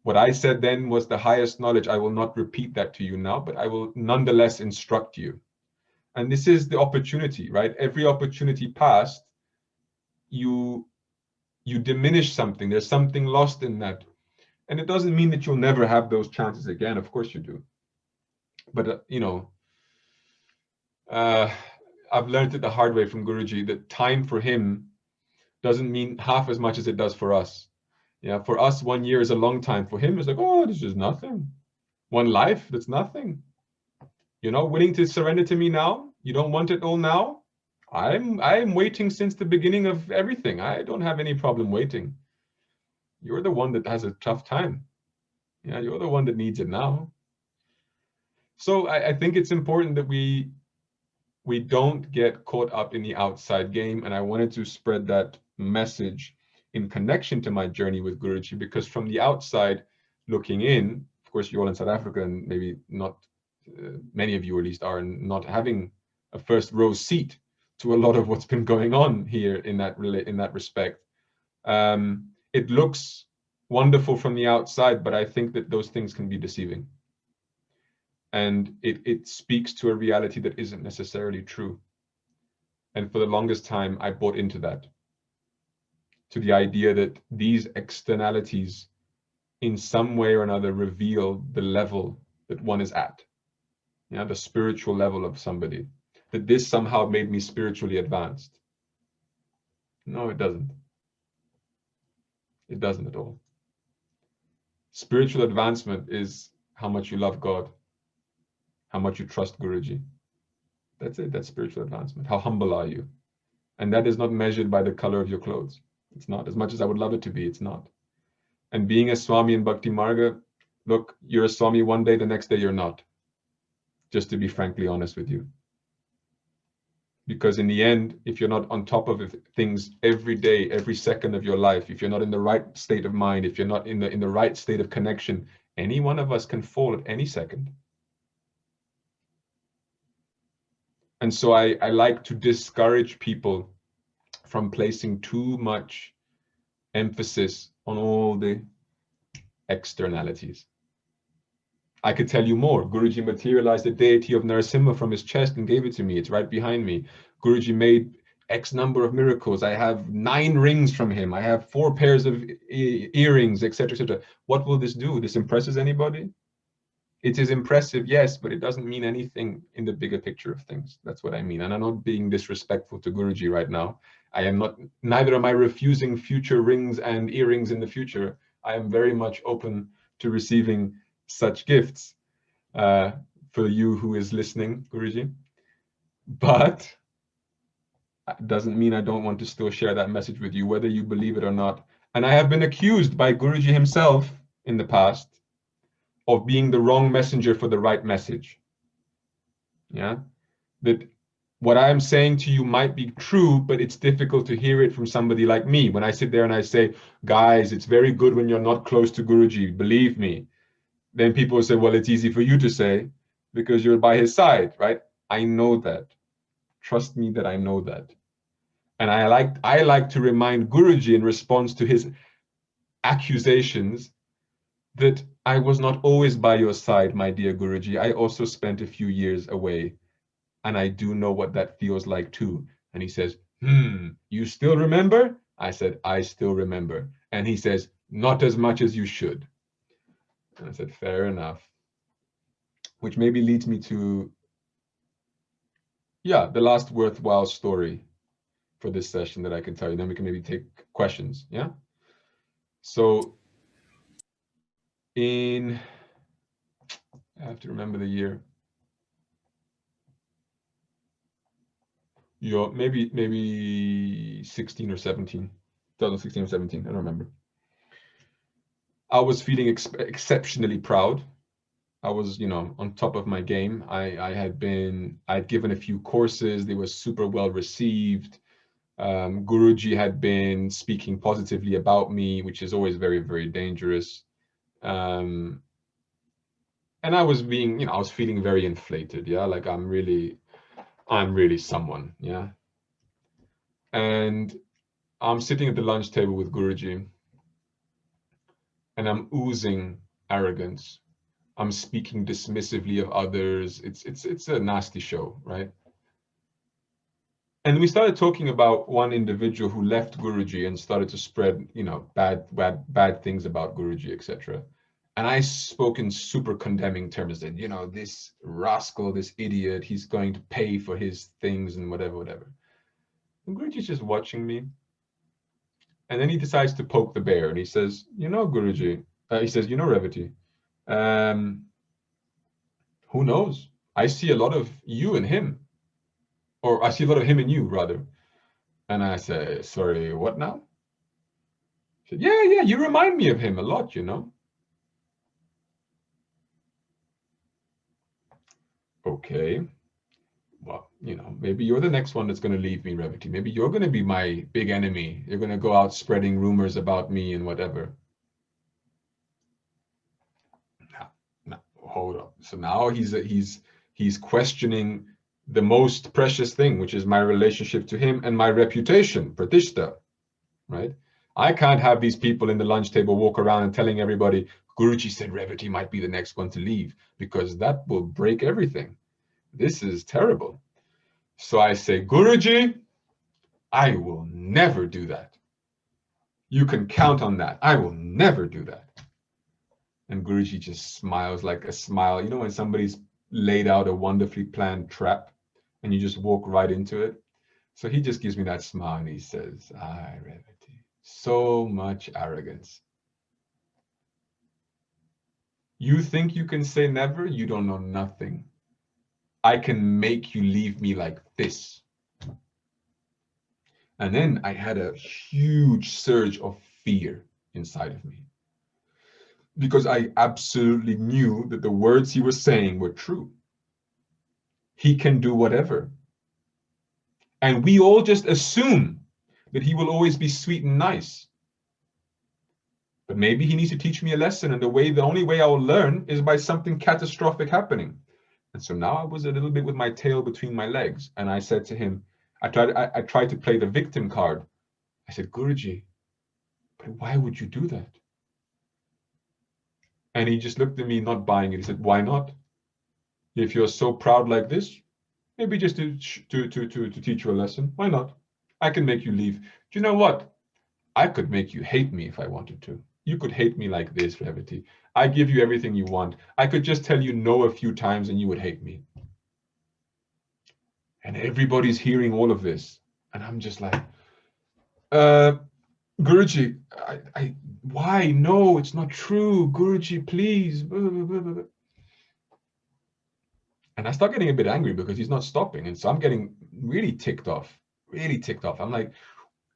What I said then was the highest knowledge. I will not repeat that to you now, but I will nonetheless instruct you. And this is the opportunity, right? Every opportunity passed, you diminish something. There's something lost in that. And it doesn't mean that you'll never have those chances again. Of course you do. But, you know, I've learned it the hard way from Guruji that time for him doesn't mean half as much as it does for us. Yeah, for us, 1 year is a long time. For him, it's like, oh, this is nothing. One life, that's nothing. You know, willing to surrender to me now? You don't want it all now? I'm waiting since the beginning of everything. I don't have any problem waiting. You're the one that has a tough time. Yeah, you're the one that needs it now. So I think it's important that we don't get caught up in the outside game. And I wanted to spread that message in connection to my journey with Guruji, because from the outside looking in, of course, you're all in South Africa and maybe not, many of you at least are not having a first row seat to a lot of what's been going on here in that respect. It looks wonderful from the outside, but I think that those things can be deceiving. And it speaks to a reality that isn't necessarily true. And for the longest time, I bought into that, to the idea that these externalities in some way or another reveal the level that one is at, the spiritual level of somebody, that this somehow made me spiritually advanced. No, it doesn't. It doesn't at all. Spiritual advancement is how much you love God, how much you trust Guruji. That's it. That's spiritual advancement. How humble are you? And that is not measured by the color of your clothes. It's not. As much as I would love it to be, it's not. And being a Swami in Bhakti Marga, look, you're a Swami one day, the next day you're not. Just to be frankly honest with you. Because in the end, if you're not on top of things every day, every second of your life, if you're not in the right state of mind, if you're not in the right state of connection, any one of us can fall at any second. And so I like to discourage people from placing too much emphasis on all the externalities. I could tell you more. Guruji materialized the deity of Narasimha from his chest and gave it to me. It's right behind me. Guruji made X number of miracles. I have 9 rings from him. I have 4 pairs of earrings, etc., etc. What will this do? This impresses anybody? It is impressive, yes, but it doesn't mean anything in the bigger picture of things. That's what I mean. And I'm not being disrespectful to Guruji right now. I am not, neither am I refusing future rings and earrings in the future. I am very much open to receiving such gifts for you who is listening, Guruji. But it doesn't mean I don't want to still share that message with you, whether you believe it or not. And I have been accused by Guruji himself in the past of being the wrong messenger for the right message. Yeah, that what I am saying to you might be true, but it's difficult to hear it from somebody like me. When I sit there and I say, guys, it's very good when you're not close to Guruji, believe me. Then people will say, well, it's easy for you to say because you're by his side, right? I know that. Trust me that I know that. And I like to remind Guruji in response to his accusations that I was not always by your side, my dear Guruji. I also spent a few years away, and I do know what that feels like too. And he says, you still remember? I said, I still remember. And he says, not as much as you should. And I said, fair enough. Which maybe leads me to, the last worthwhile story for this session that I can tell you. Then we can maybe take questions, yeah? So I have to remember the year. Maybe 16 or 17, 2016 or 17, I don't remember. I was feeling exceptionally proud. I was, on top of my game. I'd given a few courses. They were super well received. Guruji had been speaking positively about me, which is always very, very dangerous. And I was I was feeling very inflated. Yeah. Like I'm really someone. Yeah. And I'm sitting at the lunch table with Guruji and I'm oozing arrogance. I'm speaking dismissively of others. It's a nasty show, right? And we started talking about one individual who left Guruji and started to spread, bad things about Guruji, etc. And I spoke in super condemning terms that, this rascal, this idiot, he's going to pay for his things and whatever. And Guruji's just watching me. And then he decides to poke the bear and he says, Guruji, he says, Revati, who knows? I see a lot of you in him. Or I see a lot of him in you, rather. And I say, sorry, what now? He said, yeah, you remind me of him a lot, Okay. Well, maybe you're the next one that's going to leave me, Revati. Maybe you're going to be my big enemy. You're going to go out spreading rumors about me and whatever. Now, hold up. So now he's questioning the most precious thing, which is my relationship to him and my reputation, pratishtha, right? I can't have these people in the lunch table walk around and telling everybody, Guruji said Revati might be the next one to leave, because that will break everything. This is terrible. So I say, Guruji, I will never do that. You can count on that. I will never do that. And Guruji just smiles like a smile. When somebody's laid out a wonderfully planned trap and you just walk right into it. So he just gives me that smile and he says, Revati, so much arrogance. You think you can say never? You don't know nothing. I can make you leave me like this. And then I had a huge surge of fear inside of me, because I absolutely knew that the words he was saying were true. He can do whatever. And we all just assume that he will always be sweet and nice. But maybe he needs to teach me a lesson, and the only way I will learn is by something catastrophic happening. And so now I was a little bit with my tail between my legs, and I said to him, I tried to play the victim card. I said, Guruji, but why would you do that? And he just looked at me, not buying it. He said, why not? If you're so proud like this, maybe just to teach you a lesson. Why not? I can make you leave. Do you know what? I could make you hate me if I wanted to. You could hate me like this, Revati. I give you everything you want. I could just tell you no a few times and you would hate me. And everybody's hearing all of this. And I'm just like, Guruji, why? No, it's not true. Guruji, please. And I start getting a bit angry because he's not stopping. And so I'm getting really ticked off. I'm like,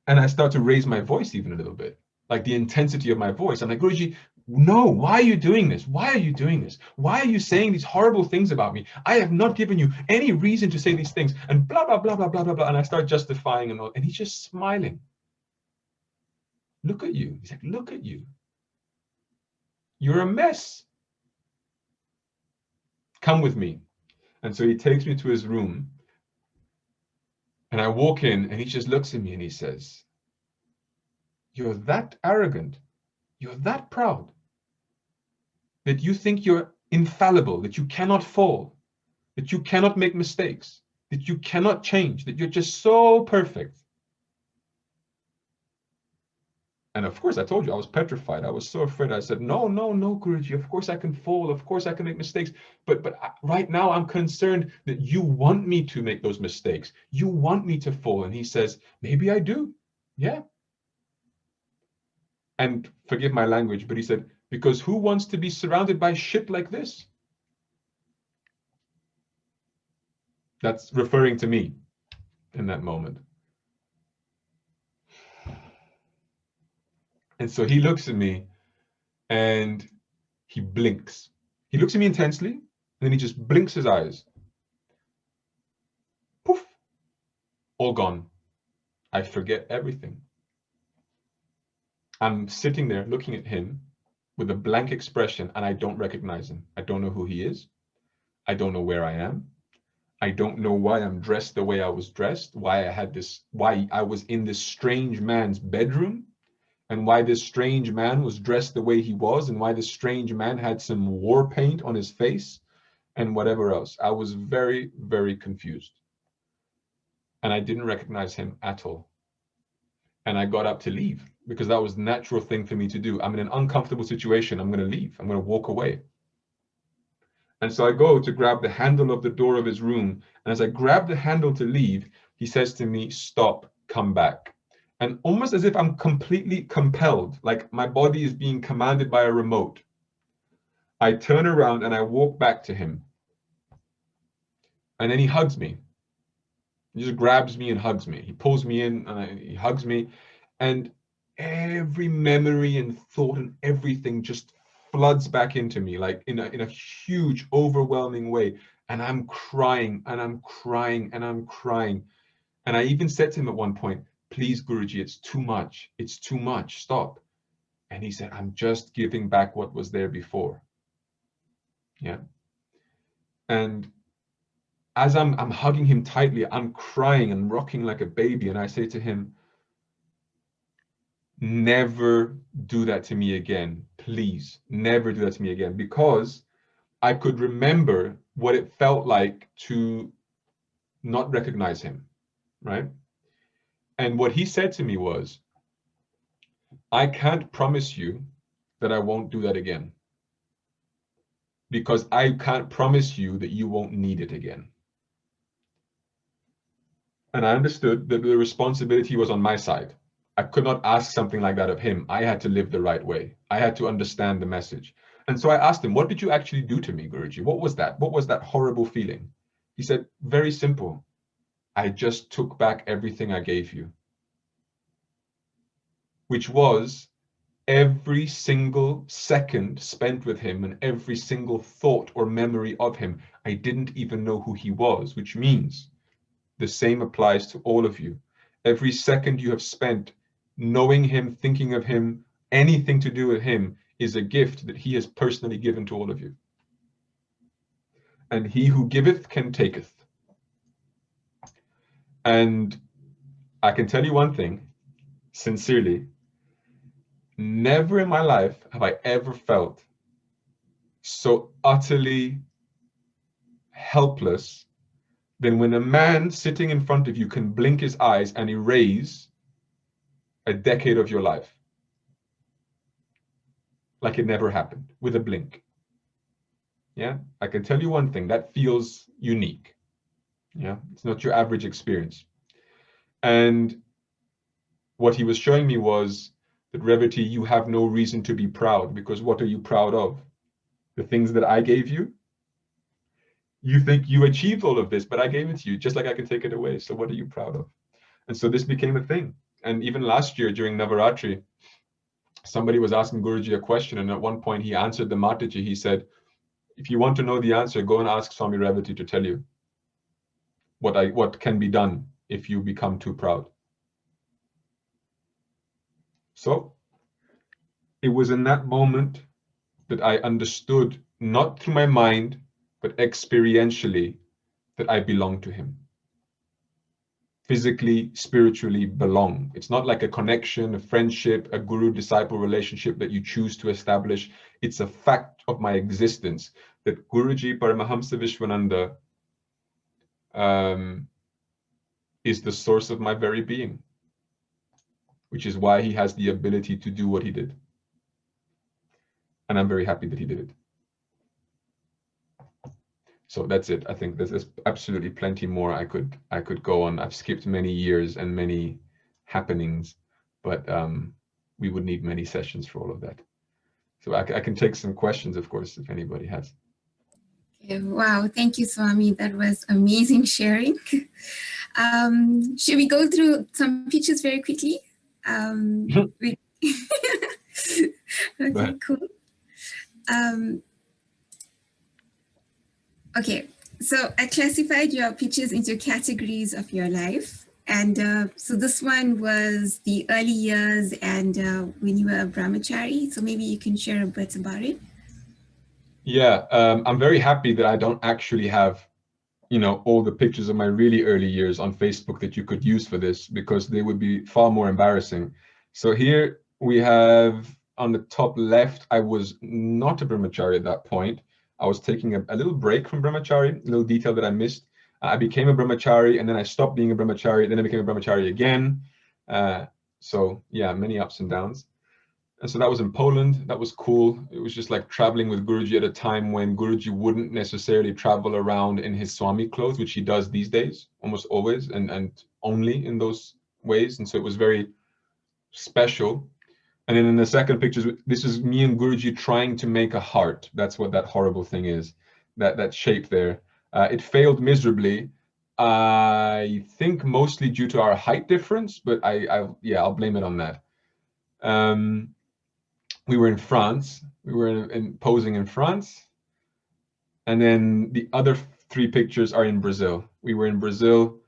and I start to raise my voice even a little bit, like the intensity of my voice. I'm like, Guruji, no, why are you doing this? Why are you doing this? Why are you saying these horrible things about me? I have not given you any reason to say these things, and blah, blah, blah, blah, blah, blah, blah. And I start justifying and all, and he's just smiling. Look at you. He's like, look at you. You're a mess. Come with me. And so he takes me to his room, and I walk in, and he just looks at me and he says, you're that arrogant, you're that proud, that you think you're infallible, that you cannot fall, that you cannot make mistakes, that you cannot change, that you're just so perfect. And of course, I told you, I was petrified. I was so afraid. I said, no, Guruji, of course I can fall. Of course I can make mistakes. But right now I'm concerned that you want me to make those mistakes. You want me to fall. And he says, maybe I do. Yeah. And forgive my language, but he said, because who wants to be surrounded by shit like this? That's referring to me in that moment. And so he looks at me and he blinks. He looks at me intensely, and then he just blinks his eyes. Poof, all gone. I forget everything. I'm sitting there looking at him with a blank expression, and I don't recognize him. I don't know who he is. I don't know where I am. I don't know why I'm dressed the way I was dressed, why I was in this strange man's bedroom, and why this strange man was dressed the way he was, and why this strange man had some war paint on his face, and whatever else. I was very, very confused. And I didn't recognize him at all. And I got up to leave, because that was the natural thing for me to do. I'm in an uncomfortable situation. I'm going to leave. I'm going to walk away. And so I go to grab the handle of the door of his room. And as I grab the handle to leave, he says to me, stop, come back. And almost as if I'm completely compelled, like my body is being commanded by a remote, I turn around and I walk back to him. And then he hugs me. He just grabs me and hugs me. He pulls me in and he hugs me. And every memory and thought and everything just floods back into me, like in a huge, overwhelming way. And I'm crying and I'm crying and I'm crying. And I even said to him at one point, please, Guruji, it's too much. It's too much. Stop. And he said, I'm just giving back what was there before. Yeah. And as I'm hugging him tightly, I'm crying and rocking like a baby. And I say to him, never do that to me again. Please, never do that to me again. Because I could remember what it felt like to not recognize him, right? And what he said to me was, I can't promise you that I won't do that again, because I can't promise you that you won't need it again. And I understood that the responsibility was on my side. I could not ask something like that of him. I had to live the right way. I had to understand the message. And so I asked him, what did you actually do to me, Guruji? What was that? What was that horrible feeling? He said, very simple. I just took back everything I gave you. Which was every single second spent with him and every single thought or memory of him. I didn't even know who he was, which means The same applies to all of you. Every second you have spent knowing him, thinking of him, anything to do with him is a gift that he has personally given to all of you. And he who giveth can taketh. And I can tell you one thing, sincerely, never in my life have I ever felt so utterly helpless than when a man sitting in front of you can blink his eyes and erase a decade of your life. Like it never happened, with a blink. Yeah, I can tell you one thing, that feels unique. Yeah, it's not your average experience. And what he was showing me was that, Revati, you have no reason to be proud, because what are you proud of? The things that I gave you? You think you achieved all of this, but I gave it to you, just like I can take it away. So what are you proud of? And so this became a thing. And even last year during Navaratri, somebody was asking Guruji a question, and at one point he answered the Mataji. He said, if you want to know the answer, go and ask Swami Revati to tell you what can be done if you become too proud. So it was in that moment that I understood, not through my mind, but experientially, that I belong to him. Physically, spiritually belong. It's not like a connection, a friendship, a guru-disciple relationship that you choose to establish. It's a fact of my existence that Guruji Paramahamsa Vishwananda is the source of my very being, which is why he has the ability to do what he did. And I'm very happy that he did it. So that's it. I think there's absolutely plenty more I could go on. I've skipped many years and many happenings, but we would need many sessions for all of that. So I can take some questions, of course, if anybody has. Okay, wow, thank you, Swami. That was amazing sharing. Should we go through some pictures very quickly? Okay, cool. Okay, so I classified your pictures into categories of your life. And so this one was the early years and when you were a brahmachari. So maybe you can share a bit about it. Yeah, I'm very happy that I don't actually have, all the pictures of my really early years on Facebook that you could use for this, because they would be far more embarrassing. So here we have on the top left, I was not a brahmachari at that point. I was taking a little break from brahmachari, a little detail that I missed. I became a brahmachari, and then I stopped being a brahmachari, then I became a brahmachari again. So yeah, many ups and downs. And so that was in Poland. That was cool. It was just like traveling with Guruji at a time when Guruji wouldn't necessarily travel around in his Swami clothes, which he does these days, almost always, and only in those ways. And so it was very special. And then in the second picture, this is me and Guruji trying to make a heart. That's what that horrible thing is, that shape there. It failed miserably. I think mostly due to our height difference, but I'll blame it on that. We were in France. We were posing in France. And then the other three pictures are in Brazil. We were in Brazil,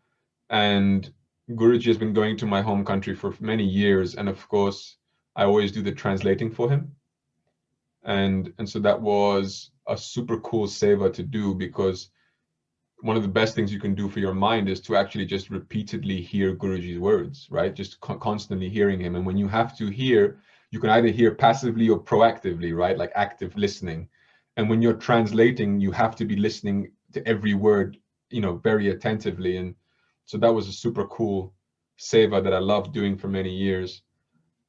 and Guruji has been going to my home country for many years. And of course, I always do the translating for him. And so that was a super cool seva to do, because one of the best things you can do for your mind is to actually just repeatedly hear Guruji's words, right? Just constantly hearing him. And when you have to hear, you can either hear passively or proactively, right? Like active listening. And when you're translating, you have to be listening to every word, very attentively. And so that was a super cool seva that I loved doing for many years.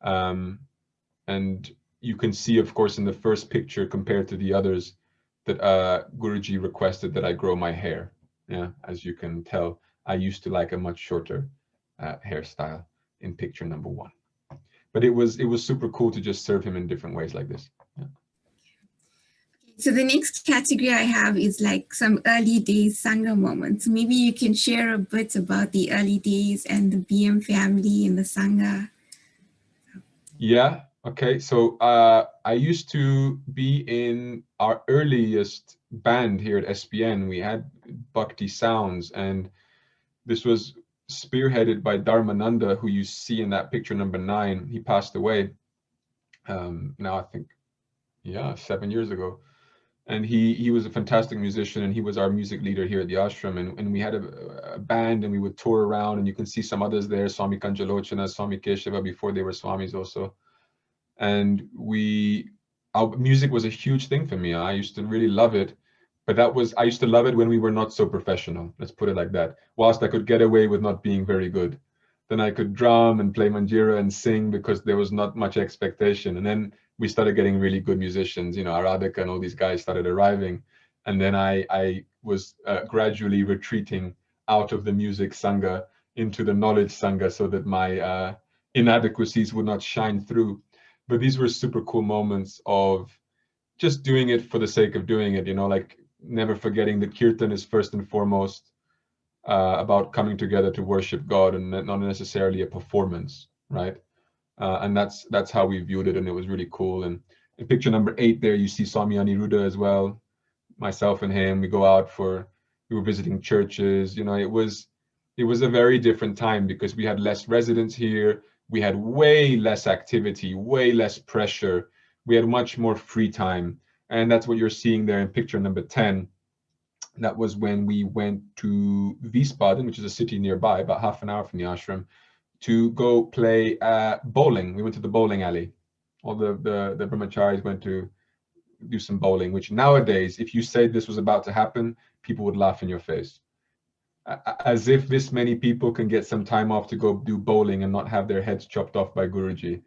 And you can see, of course, in the first picture compared to the others, that Guruji requested that I grow my hair. Yeah, as you can tell, I used to like a much shorter hairstyle in picture number 1. But it was super cool to just serve him in different ways like this. Yeah. So the next category I have is like some early days Sangha moments. Maybe you can share a bit about the early days and the BM family and the Sangha. Yeah. Okay. So I used to be in our earliest band here at SPN. We had Bhakti Sounds, and This was spearheaded by Dharmananda, who you see in that picture number 9. He passed away now, I think, 7 years ago. And he was a fantastic musician, and he was our music leader here at the ashram. And we had a band, and we would tour around, and you can see some others there, Swami Kanjalochana, Swami Keshava, before they were Swamis also. And our music was a huge thing for me. I used to really love it, but I used to love it when we were not so professional. Let's put it like that. Whilst I could get away with not being very good, then I could drum and play manjira and sing because there was not much expectation. And then we started getting really good musicians, Aradhika and all these guys started arriving. And then I was gradually retreating out of the music Sangha into the knowledge Sangha so that my inadequacies would not shine through. But these were super cool moments of just doing it for the sake of doing it, like never forgetting that Kirtan is first and foremost about coming together to worship God, and not necessarily a performance, right? And that's how we viewed it, and it was really cool. And in picture number 8 there, you see Swami Aniruddha as well, myself and him. We were visiting churches. It was a very different time because we had less residents here. We had way less activity, way less pressure. We had much more free time. And that's what you're seeing there in picture number 10. That was when we went to Wiesbaden, which is a city nearby, about half an hour from the ashram, to go play bowling. We went to the bowling alley. All the brahmacharis went to do some bowling, which nowadays, if you said this was about to happen, people would laugh in your face. As if this many people can get some time off to go do bowling and not have their heads chopped off by Guruji.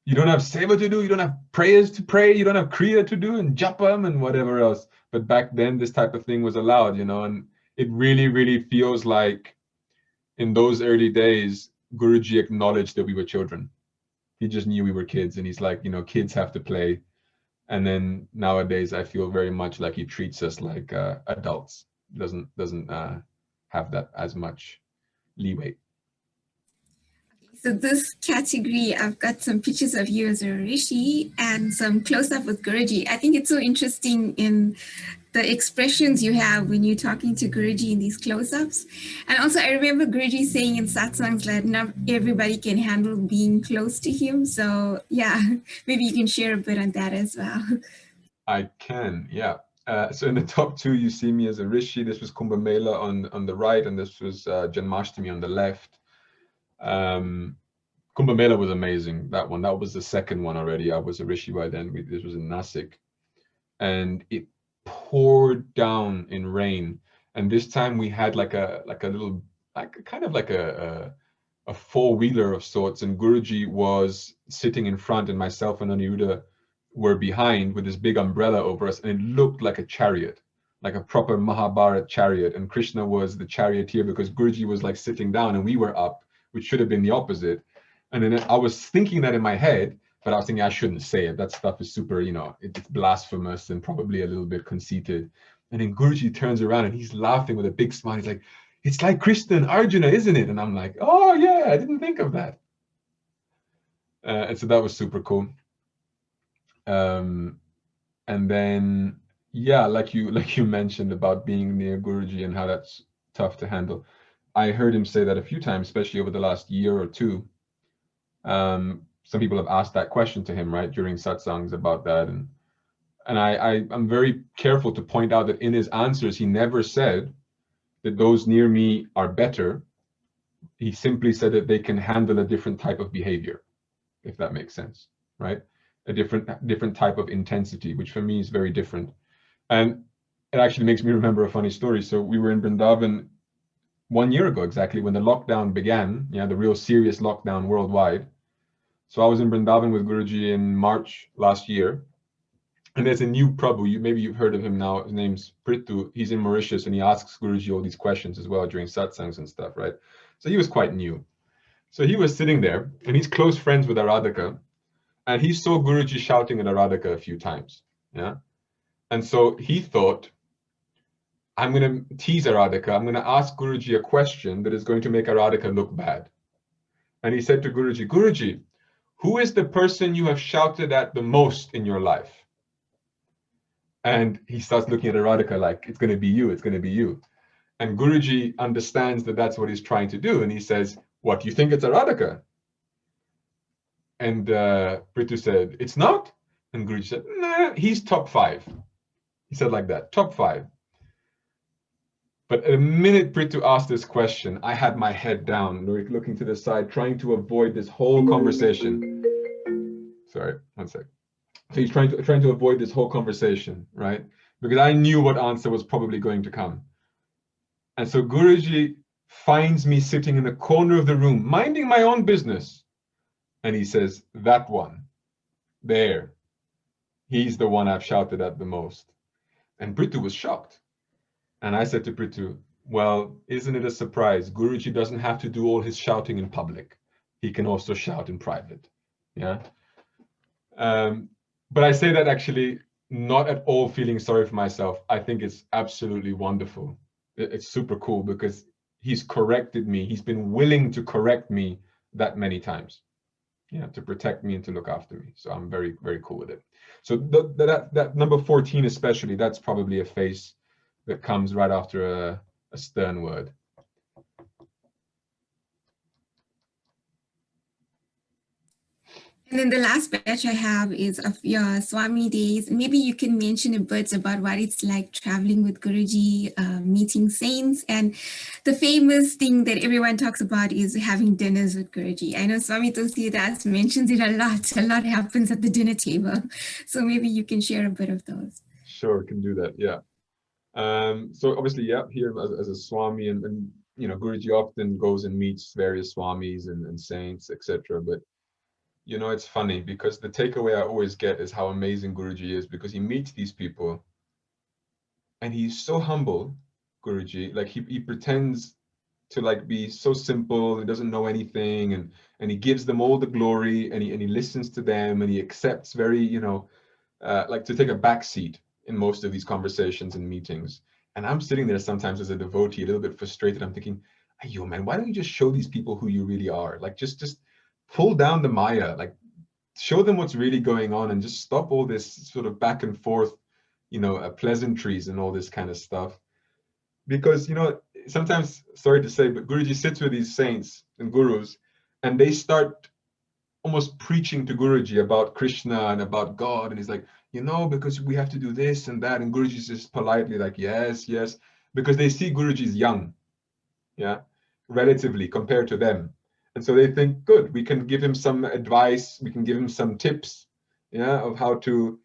You don't have seva to do, you don't have prayers to pray, you don't have kriya to do, and japam and whatever else. But back then, this type of thing was allowed, and it really, really feels like in those early days, Guruji acknowledged that we were children. He just knew we were kids, and he's like, kids have to play. And then nowadays, I feel very much like he treats us like adults. Doesn't have that as much leeway. So this category, I've got some pictures of you as a rishi and some close-up with Guruji. I think it's so interesting in the expressions you have when you're talking to Guruji in these close-ups. And also I remember Guruji saying in satsangs that not everybody can handle being close to him. So yeah, maybe you can share a bit on that as well. I can, yeah. So in the top 2, you see me as a rishi. This was Kumbh Mela on the right, and this was Janmashtami on the left. Kumbh Mela was amazing. That was the second one already. I was a rishi by then. This was in Nasik, and it poured down in rain. And this time we had like a little, kind of like a 4-wheeler of sorts, and Guruji was sitting in front, and myself and Aniruddha were behind with this big umbrella over us, and it looked like a chariot, like a proper Mahabharata chariot. And Krishna was the charioteer because Guruji was like sitting down and we were up, which should have been the opposite. And then I was thinking that in my head, but I was thinking I shouldn't say it. That stuff is super, it's blasphemous and probably a little bit conceited. And then Guruji turns around and he's laughing with a big smile. He's like, "It's like Krishna and Arjuna, isn't it?" And I'm like, "Oh yeah, I didn't think of that." And so that was super cool. And then, yeah, like you mentioned about being near Guruji and how that's tough to handle. I heard him say that a few times, especially over the last year or two. Some people have asked that question to him, right, during satsangs about that. And I'm very careful to point out that in his answers, he never said that those near me are better. He simply said that they can handle a different type of behavior, if that makes sense, right? A different type of intensity, which for me is very different. And it actually makes me remember a funny story. So we were in Vrindavan 1 year ago, exactly, when the lockdown began, the real serious lockdown worldwide. So I was in Vrindavan with Guruji in March last year. And there's a new Prabhu, maybe you've heard of him now, his name's Prithu. He's in Mauritius and he asks Guruji all these questions as well during satsangs and stuff, right? So he was quite new. So he was sitting there and he's close friends with Aradhika. And he saw Guruji shouting at Aradhika a few times, yeah? And so he thought, I'm going to tease Aradhika. I'm going to ask Guruji a question that is going to make Aradhika look bad. And he said to Guruji, "Guruji, who is the person you have shouted at the most in your life?" And he starts looking at Aradhika like, "It's going to be you, it's going to be you." And Guruji understands that that's what he's trying to do. And he says, what, you think it's Aradhaka? And Prithu said, it's not? And Guruji said, nah, he's top 5. He said like that, top 5. But the minute Prithu asked this question, I had my head down, looking to the side, trying to avoid this whole conversation. Sorry, one sec. So he's trying to avoid this whole conversation, right? Because I knew what answer was probably going to come. And so Guruji finds me sitting in the corner of the room, minding my own business. And he says, that one, there, he's the one I've shouted at the most. And Prithu was shocked. And I said to Prithu, well, isn't it a surprise? Guruji doesn't have to do all his shouting in public. He can also shout in private. Yeah. But I say that actually not at all feeling sorry for myself. I think it's absolutely wonderful. It's super cool because he's corrected me. He's been willing to correct me that many times, yeah, to protect me and to look after me. So I'm very, very cool with it. So that number 14 especially, that's probably a face that comes right after a stern word. And then the last batch I have is of your Swami days. Maybe you can mention a bit about what it's like traveling with Guruji, meeting saints, and the famous thing that everyone talks about is having dinners with Guruji. I know Swami Tulsidas mentions it a lot. A lot happens at the dinner table. So maybe you can share a bit of those. Sure, can do that, yeah. So obviously, yeah, here as a Swami, and you know, Guruji often goes and meets various Swamis and saints, etc. But you know, it's funny because the takeaway I always get is how amazing Guruji is, because he meets these people and he's so humble, Guruji, like he pretends to like be so simple, he doesn't know anything, and he gives them all the glory, and he listens to them, and he accepts very, you know, like to take a back seat in most of these conversations and meetings. And I'm sitting there sometimes as a devotee, a little bit frustrated. I'm thinking, yo, man, why don't you just show these people who you really are? Like just pull down the Maya, like show them what's really going on, and just stop all this sort of back and forth, you know, pleasantries and all this kind of stuff. Because, you know, sometimes, sorry to say, but Guruji sits with these saints and gurus, and they start almost preaching to Guruji about Krishna and about God. And he's like, you know, because we have to do this and that. And Guruji's just politely like, yes, yes, because they see Guruji's young, yeah, relatively compared to them. And so they think, good, we can give him some advice, we can give him some tips, yeah, of how to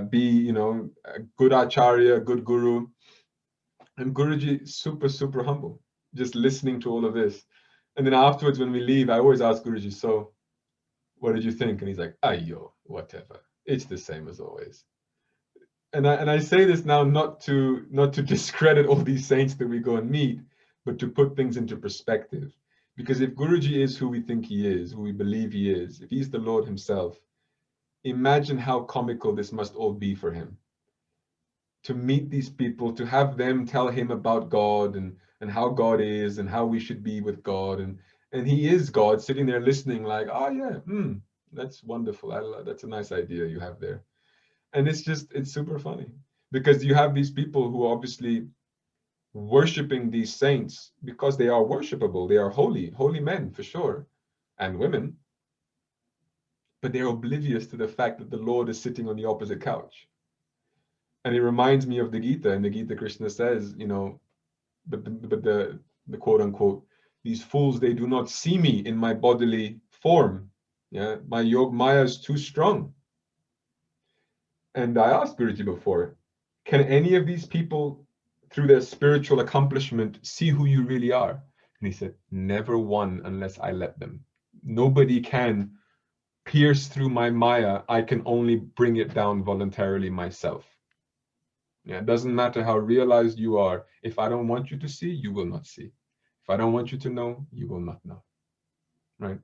be, you know, a good acharya, a good guru. And Guruji, super, super humble, just listening to all of this. And then afterwards, when we leave, I always ask Guruji, so what did you think? And he's like, ayyo, whatever. It's the same as always. And I say this now not to discredit all these saints that we go and meet, but to put things into perspective. Because if Guruji is who we think he is, who we believe he is, if he's the Lord himself, imagine how comical this must all be for him. To meet these people, to have them tell him about God and how God is and how we should be with God. And he is God sitting there listening like, oh yeah, that's wonderful. That's a nice idea you have there. And it's super funny because you have these people who are obviously worshiping these saints because they are worshipable. They are holy men for sure, and women. But they're oblivious to the fact that the Lord is sitting on the opposite couch. And it reminds me of the Gita. In the Gita, Krishna says, you know, but the quote unquote, these fools, they do not see me in my bodily form. Yeah, my Yog Maya is too strong. And I asked Guruji before, can any of these people, through their spiritual accomplishment, see who you really are? And he said, never one unless I let them. Nobody can pierce through my Maya. I can only bring it down voluntarily myself. Yeah, it doesn't matter how realized you are. If I don't want you to see, you will not see. If I don't want you to know, you will not know. Right?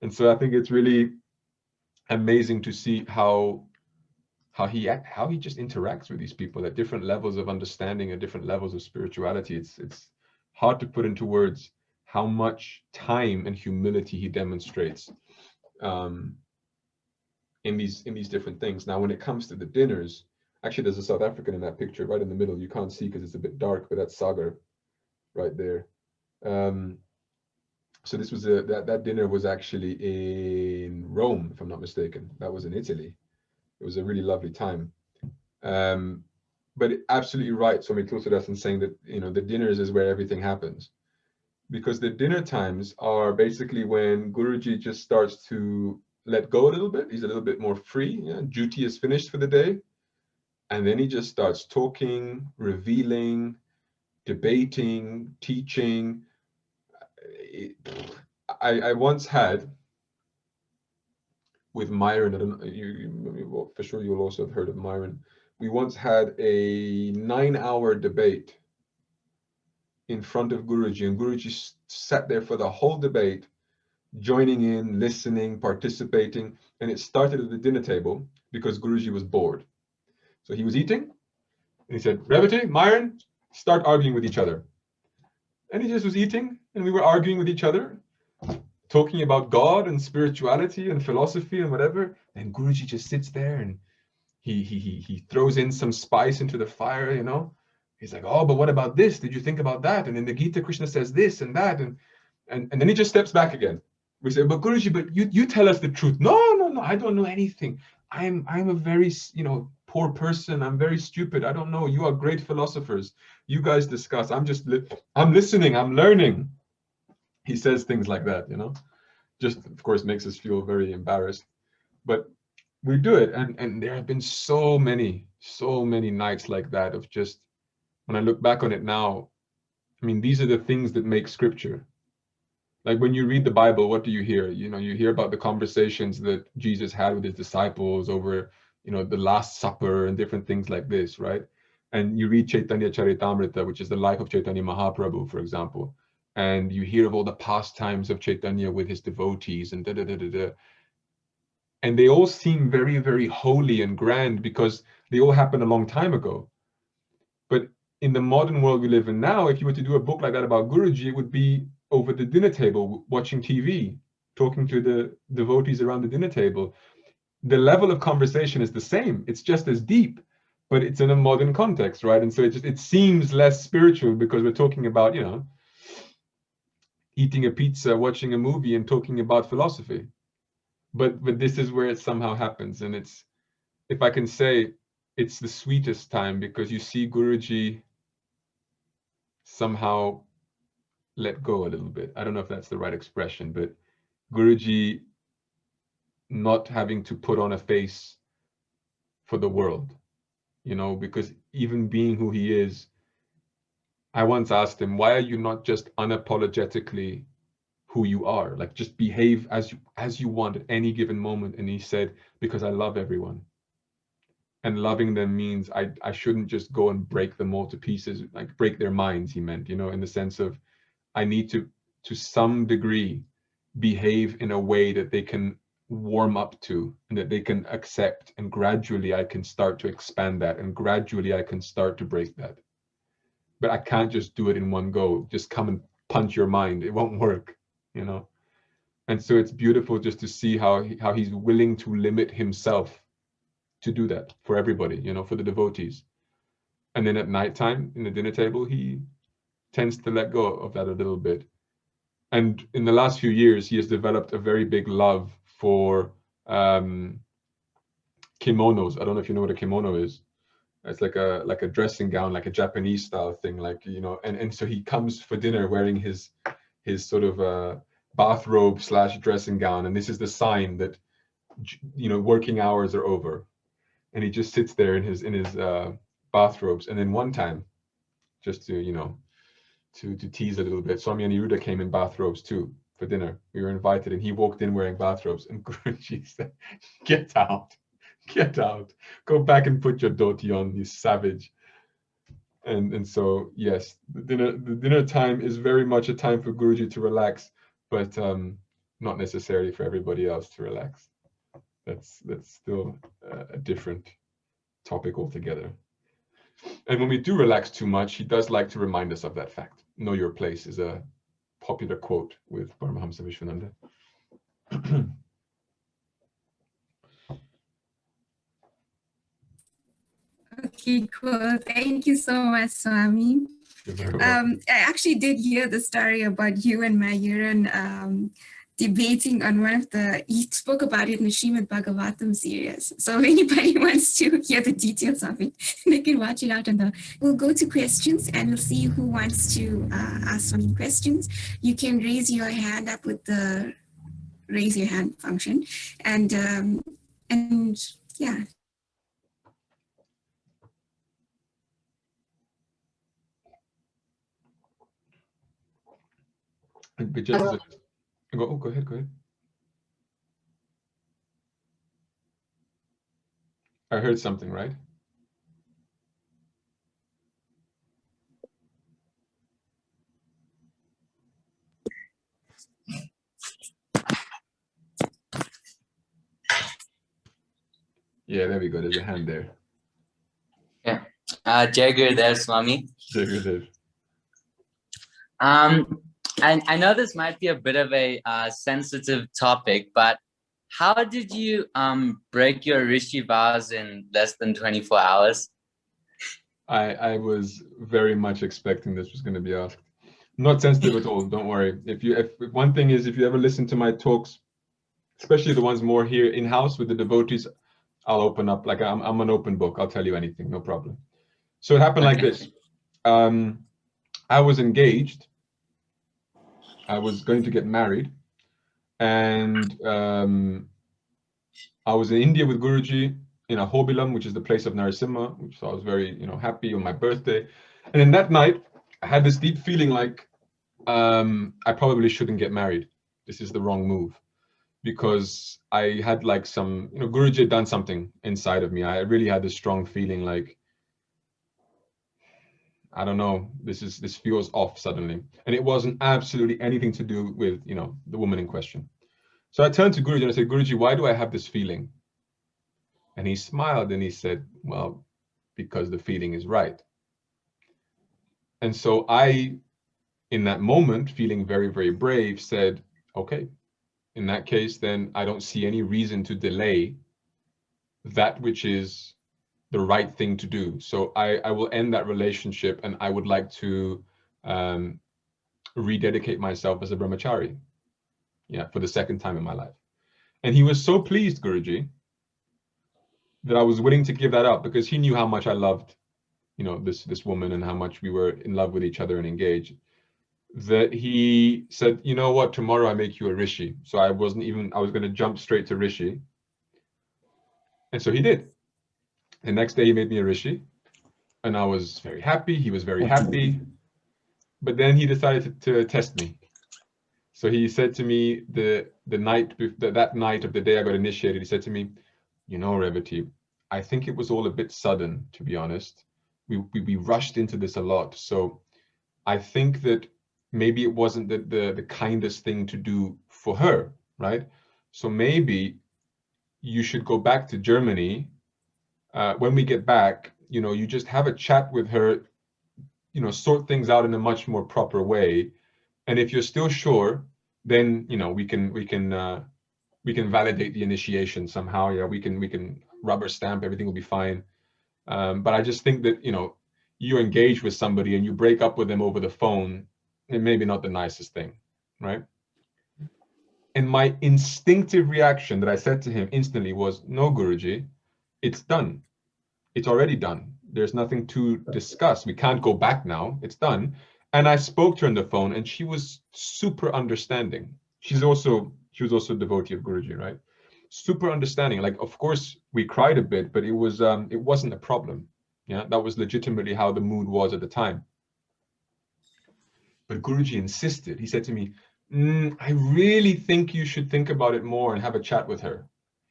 And so I think it's really amazing to see how he just interacts with these people at different levels of understanding, at different levels of spirituality. It's hard to put into words how much time and humility he demonstrates in these different things. Now, when it comes to the dinners, actually, there's a South African in that picture right in the middle. You can't see because it's a bit dark, but that's Sagar. right there. So this was that dinner was actually in Rome, if I'm not mistaken. That was in Italy. It was a really lovely time. But absolutely right, Swami Tulsidas, in saying that, you know, the dinners is where everything happens, because the dinner times are basically when Guruji just starts to let go a little bit. He's a little bit more free. Yeah? Duty is finished for the day, and then he just starts talking, revealing, debating, teaching. I once had with Myron, I don't know, well, for sure you'll also have heard of Myron. We once had a 9-hour debate in front of Guruji, and Guruji sat there for the whole debate, joining in, listening, participating, and it started at the dinner table because Guruji was bored. So he was eating, and he said, Revati, Myron, start arguing with each other. And he just was eating, and we were arguing with each other, talking about God and spirituality and philosophy and whatever. And Guruji just sits there and he throws in some spice into the fire, you know. He's like, oh, but what about this? Did you think about that? And in the Gita, Krishna says this and that. And then he just steps back again. We say, but Guruji, but you tell us the truth. No, I don't know anything. I'm a very, you know, poor person. I'm very stupid. I don't know. You are great philosophers. You guys discuss. I'm listening. I'm learning. He says things like that, you know, just of course makes us feel very embarrassed. But we do it, and there have been so many nights like that of just, when I look back on it now, I mean, these are the things that make scripture. Like when you read the Bible, what do you hear? You know, you hear about the conversations that Jesus had with his disciples over, you know, the Last Supper and different things like this, right? And you read Chaitanya Charitamrita, which is the life of Chaitanya Mahaprabhu, for example, and you hear of all the pastimes of Chaitanya with his devotees and da-da-da-da-da. And they all seem very, very holy and grand because they all happened a long time ago. But in the modern world we live in now, if you were to do a book like that about Guruji, it would be over the dinner table, watching TV, talking to the devotees around the dinner table. The level of conversation is the same. It's just as deep, but it's in a modern context, right? And so it seems less spiritual because we're talking about, you know, eating a pizza, watching a movie, and talking about philosophy. But this is where it somehow happens, and it's, if I can say, it's the sweetest time because you see Guruji somehow let go a little bit. I don't know if that's the right expression, but Guruji not having to put on a face for the world, you know, because even being who he is, I once asked him, why are you not just unapologetically who you are? Like, just behave as you want at any given moment. And he said, because I love everyone. And loving them means I shouldn't just go and break them all to pieces, like break their minds, he meant, you know, in the sense of I need to some degree, behave in a way that they can warm up to and that they can accept. And gradually I can start to expand that. And gradually I can start to break that. But I can't just do it in one go. Just come and punch your mind. It won't work, you know? And so it's beautiful just to see how he's willing to limit himself to do that for everybody, you know, for the devotees. And then at nighttime in the dinner table, he tends to let go of that a little bit. And in the last few years, he has developed a very big love for kimonos. I don't know if you know what a kimono is. It's like a dressing gown, like a Japanese style thing, like, you know, and so he comes for dinner wearing his sort of bathrobe / dressing gown. And this is the sign that, you know, working hours are over. And he just sits there in his bathrobes. And then one time, just to, you know, to tease a little bit, Swami Aniruddha came in bathrobes too for dinner. We were invited, and he walked in wearing bathrobes. And Guruji said, "Get out, go back and put your dhoti on, you savage." And so yes, the dinner time is very much a time for Guruji to relax, but not necessarily for everybody else to relax. That's still a different topic altogether. And when we do relax too much, he does like to remind us of that fact. Know your place is a popular quote with Paramahamsa Vishwananda. Okay, cool. Thank you so much, Swami. You're very welcome. I actually did hear the story about you and Mayuran debating on one of he spoke about it in the Srimad Bhagavatam series. So if anybody wants to hear the details of it, they can watch it out. We'll go to questions and we'll see who wants to ask some questions. You can raise your hand up with the raise your hand function. And yeah. But just go ahead. I heard something, right? Yeah, there we go. There's a hand there. Yeah. Jai Gurudev, Swami. Jai Gurudev. And I know this might be a bit of a sensitive topic, but how did you break your Rishi vows in less than 24 hours? I was very much expecting this was going to be asked. Not sensitive at all. Don't worry. If one thing is, if you ever listen to my talks, especially the ones more here in house with the devotees, I'll open up like I'm an open book. I'll tell you anything, no problem. So it happened like this. I was engaged. I was going to get married, and I was in India with Guruji in Ahobilam, which is the place of Narasimha, which I was very, happy on my birthday. And then that night, I had this deep feeling like I probably shouldn't get married. This is the wrong move, because I had like some, Guruji had done something inside of me. I really had this strong feeling like, I don't know, this feels off suddenly. And it wasn't absolutely anything to do with, the woman in question. So I turned to Guruji and I said, Guruji, why do I have this feeling? And he smiled and he said, well, because the feeling is right. And so I, in that moment, feeling very, very brave, said, okay, in that case, then I don't see any reason to delay that which is the right thing to do. So I will end that relationship, and I would like to rededicate myself as a brahmachari, for the second time in my life. And he was so pleased, Guruji, that I was willing to give that up, because he knew how much I loved, this woman, and how much we were in love with each other and engaged, that he said, you know what, tomorrow I make you a rishi. So I was going to jump straight to rishi. And so he did. The next day he made me a rishi, and I was very happy. He was very happy. But then he decided to test me. So he said to me that night of the day I got initiated, he said to me, Revati, I think it was all a bit sudden, to be honest. We rushed into this a lot. So I think that maybe it wasn't the kindest thing to do for her, right? So maybe you should go back to Germany. When we get back, you just have a chat with her, sort things out in a much more proper way. And if you're still sure, then, we can validate the initiation somehow. Yeah, we can rubber stamp, everything will be fine. But I just think that, you engage with somebody and you break up with them over the phone, it may be not the nicest thing, right? And my instinctive reaction that I said to him instantly was, no, Guruji, it's done. It's already done. There's nothing to discuss. We can't go back now. It's done. And I spoke to her on the phone, and she was super understanding. She was also a devotee of Guruji, right? Super understanding. Like, of course, we cried a bit, but it wasn't a problem. Yeah, that was legitimately how the mood was at the time. But Guruji insisted. He said to me, I really think you should think about it more and have a chat with her.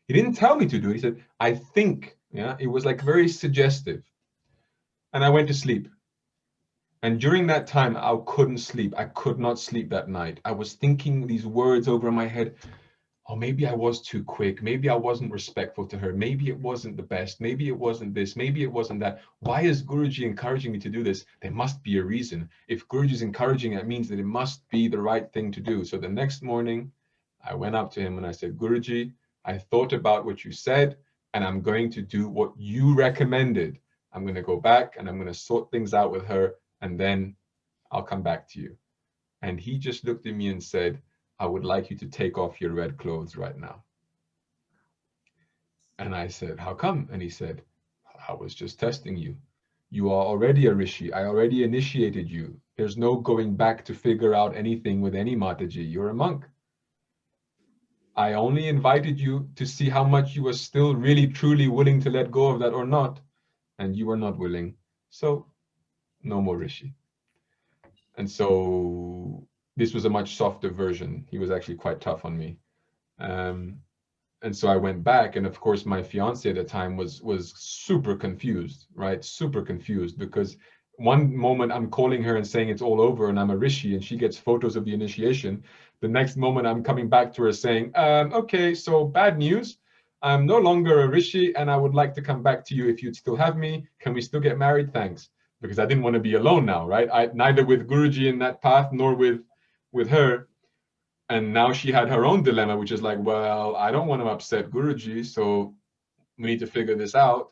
He didn't tell me to do it. He said, I think. Yeah, it was like very suggestive. And I went to sleep. And during that time, I couldn't sleep. I could not sleep that night. I was thinking these words over in my head. Oh, maybe I was too quick. Maybe I wasn't respectful to her. Maybe it wasn't the best. Maybe it wasn't this. Maybe it wasn't that. Why is Guruji encouraging me to do this? There must be a reason. If Guruji is encouraging it, means that it must be the right thing to do. So the next morning, I went up to him and I said, Guruji, I thought about what you said, and I'm going to do what you recommended. I'm going to go back and I'm going to sort things out with her, and then I'll come back to you. And he just looked at me and said, I would like you to take off your red clothes right now. And I said, how come? And he said, I was just testing you. You are already a rishi. I already initiated you. There's no going back to figure out anything with any Mataji. You're a monk. I only invited you to see how much you were still really, truly willing to let go of that or not. And you were not willing. So no more rishi. And so this was a much softer version. He was actually quite tough on me. And so I went back, and of course my fiance at the time was super confused, right? Super confused, because one moment I'm calling her and saying it's all over and I'm a rishi, and she gets photos of the initiation. The next moment I'm coming back to her saying, okay, so bad news. I'm no longer a rishi and I would like to come back to you if you'd still have me. Can we still get married? Thanks. Because I didn't want to be alone now, right? Neither with Guruji in that path nor with her. And now she had her own dilemma, which is like, well, I don't want to upset Guruji, so we need to figure this out.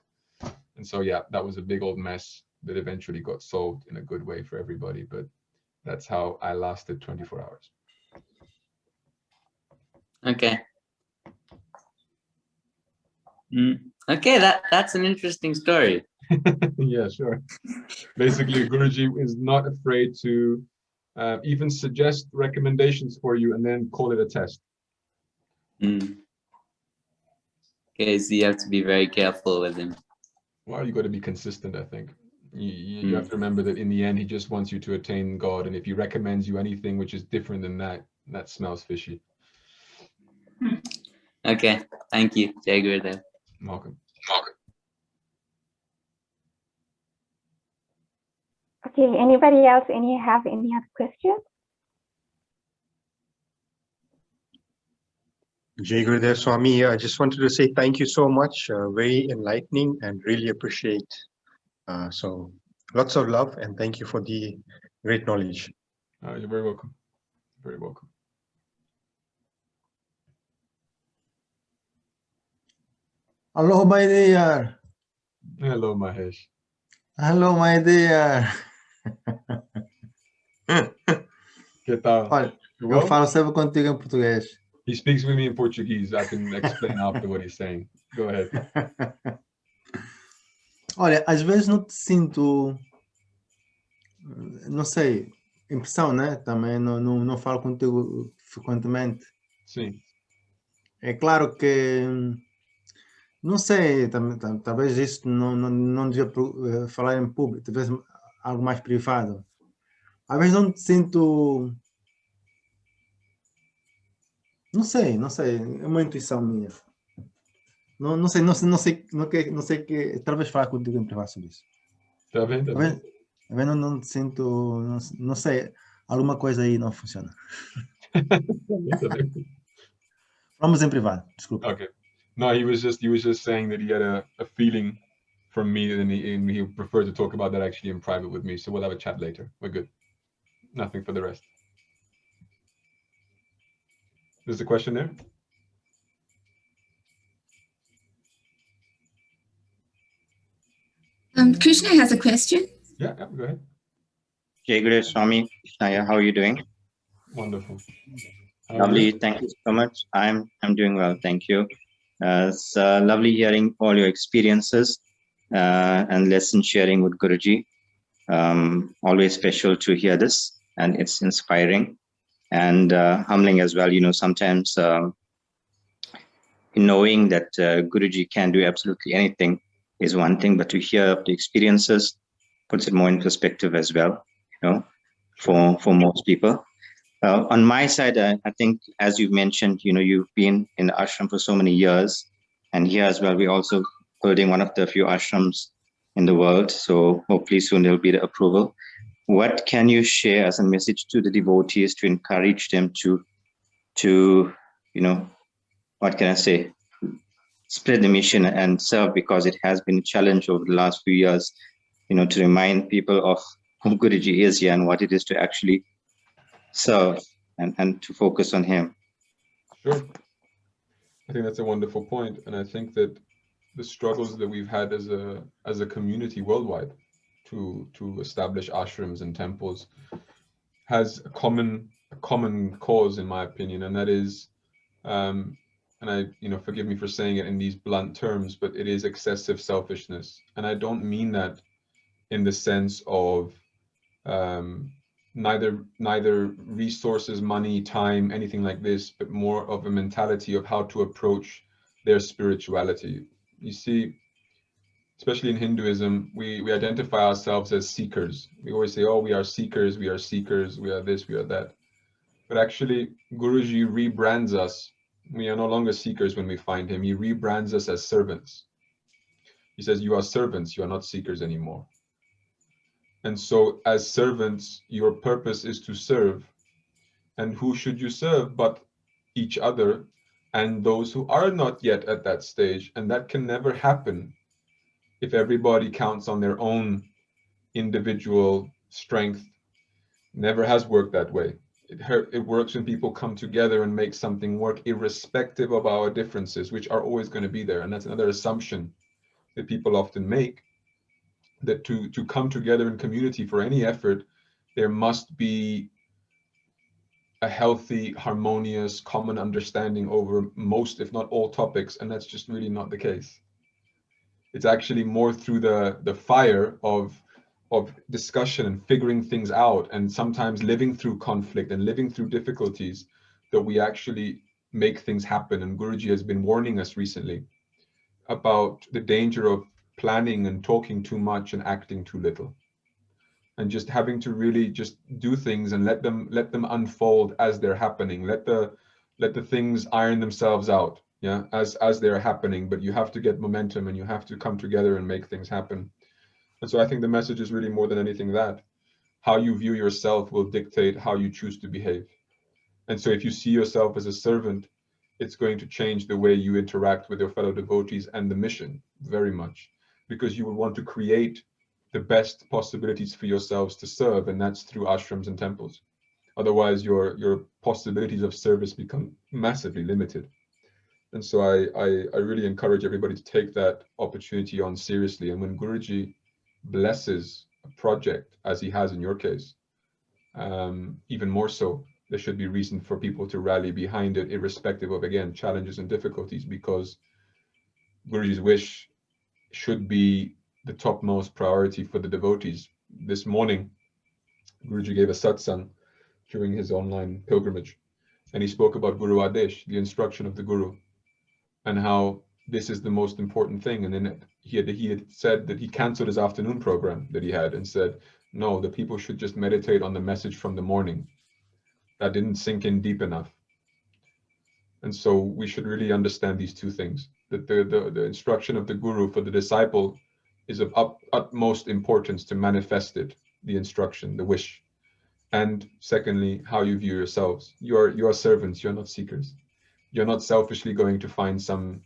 And so, yeah, that was a big old mess that eventually got solved in a good way for everybody. But that's how I lasted 24 hours. Okay. Okay, that's an interesting story. Yeah, sure. Basically, Guruji is not afraid to even suggest recommendations for you and then call it a test. Okay, so you have to be very careful with him. Well, you got to be consistent, I think. You have to remember that in the end, he just wants you to attain God. And if he recommends you anything which is different than that, that smells fishy. Okay, thank you, Jai Gurudev. Welcome. Okay, anybody else have any other questions? Jai Gurudev Swami, I just wanted to say thank you so much. Very enlightening and really appreciate. So lots of love and thank you for the great knowledge. You're very welcome. Very welcome. Hello, my dear. Hello, Mahesh. Hello, my dear. Que tal? Olha, eu vou falar sempre contigo em português. He speaks with me in Portuguese. I can explain after what he's saying. Go ahead. Olha, às vezes não te sinto, não sei, impressão, né? Também não falo contigo frequentemente. Sim. É claro que, não sei, talvez isso não devia falar em público, talvez algo mais privado. Às vezes não te sinto, não sei, é uma intuição minha. Não sei que, talvez falar contigo em privado sobre isso. Tá vendo? Talvez não te sinto, não sei, alguma coisa aí não funciona. Vamos em privado, desculpa. Okay. No, he was just saying that he had a feeling from me, and he preferred to talk about that actually in private with me. So we'll have a chat later. We're good. Nothing for the rest. There's a question there? Krishna has a question. Yeah, go ahead. Jai Gurudev Swami, how are you doing? Wonderful. Lovely, thank you so much. I'm doing well, thank you. It's lovely hearing all your experiences and lesson sharing with Guruji. Always special to hear this, and it's inspiring and humbling as well. You know, sometimes knowing that Guruji can do absolutely anything is one thing, but to hear the experiences puts it more in perspective as well, you know, for most people. On my side, I think, as you mentioned, you know, you've been in the ashram for so many years, and here as well, we're also building one of the few ashrams in the world. So hopefully soon there'll be the approval. What can you share as a message to the devotees to encourage them to you know, what can I say, spread the mission and serve, because it has been a challenge over the last few years, you know, to remind people of who Guruji is here and what it is to actually serve and to focus on him. Sure. I think that's a wonderful point. And I think that the struggles that we've had as a community worldwide, to establish ashrams and temples has a common cause, in my opinion, and that is, and I, forgive me for saying it in these blunt terms, but it is excessive selfishness. And I don't mean that in the sense of neither resources, money, time, anything like this, but more of a mentality of how to approach their spirituality. You see, especially in Hinduism, we identify ourselves as seekers. We always say, oh, we are seekers, we are seekers, we are this, we are that. But actually, Guruji rebrands us. We are no longer seekers when we find him. He rebrands us as servants. He says, you are servants, you are not seekers anymore. And so as servants, your purpose is to serve. And who should you serve but each other and those who are not yet at that stage? And that can never happen if everybody counts on their own individual strength. Never has worked that way. It works when people come together and make something work, irrespective of our differences, which are always going to be there. And that's another assumption that people often make, that to come together in community for any effort, there must be a healthy, harmonious, common understanding over most, if not all, topics. And that's just really not the case. It's actually more through the fire of discussion and figuring things out, and sometimes living through conflict and living through difficulties, that we actually make things happen. And Guruji has been warning us recently about the danger of planning and talking too much and acting too little, and just having to really just do things and let them unfold as they're happening. Let the things iron themselves out, yeah, as they're happening. But you have to get momentum and you have to come together and make things happen. And so I think the message is really more than anything that how you view yourself will dictate how you choose to behave. And so if you see yourself as a servant, it's going to change the way you interact with your fellow devotees and the mission very much, because you will want to create the best possibilities for yourselves to serve, and that's through ashrams and temples. Otherwise, your possibilities of service become massively limited. And so I really encourage everybody to take that opportunity on seriously. And when Guruji blesses a project, as he has in your case, even more so, there should be reason for people to rally behind it, irrespective of, again, challenges and difficulties, because Guruji's wish should be the topmost priority for the devotees. This morning, Guruji gave a satsang during his online pilgrimage, and he spoke about Guru Adesh, the instruction of the Guru, and how this is the most important thing. And then he had said that he canceled his afternoon program that he had and said, no, the people should just meditate on the message from the morning. That didn't sink in deep enough. And so we should really understand these two things, that the instruction of the Guru for the disciple is of utmost importance to manifest it, the instruction, the wish. And secondly, how you view yourselves. You are servants, you're not seekers. You're not selfishly going to find some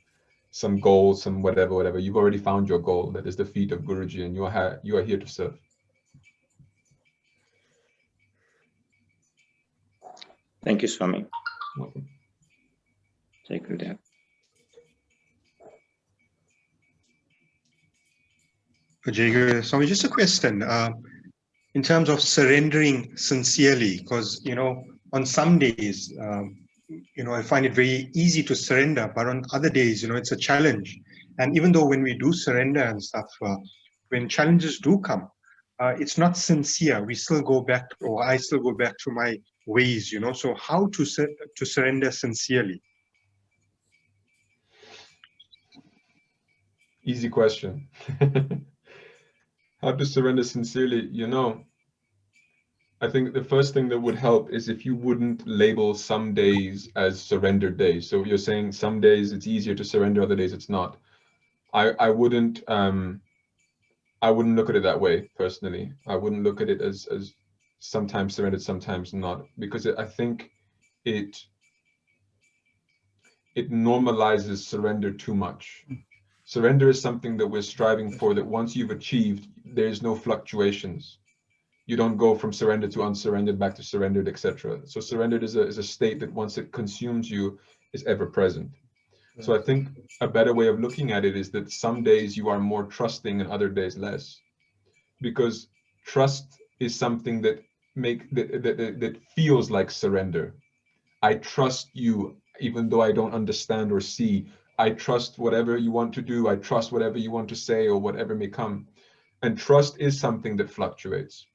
goal, some whatever. You've already found your goal, that is the feet of Guruji, and you are here to serve. Thank you, Swami. Welcome. Jai Gurudev. Jai Guru. Swami, just a question. In terms of surrendering sincerely, because, on some days, I find it very easy to surrender, but on other days, it's a challenge. And even though when we do surrender and stuff, when challenges do come, it's not sincere. We still go back, or I still go back to my ways, So how to surrender sincerely? Easy question. How to surrender sincerely? I think the first thing that would help is if you wouldn't label some days as surrender days. So you're saying some days it's easier to surrender, other days it's not. I wouldn't look at it that way personally. I wouldn't look at it as sometimes surrendered, sometimes not, because I think it normalizes surrender too much. Surrender is something that we're striving for, that once you've achieved, there's no fluctuations. You don't go from surrendered to unsurrendered, back to surrendered, etc. So surrendered is a state that once it consumes you, is ever present. So I think a better way of looking at it is that some days you are more trusting and other days less. because trust is something that that feels like surrender. I trust you even though I don't understand or see. I trust whatever you want to do. I trust whatever you want to say or whatever may come. And trust is something that fluctuates.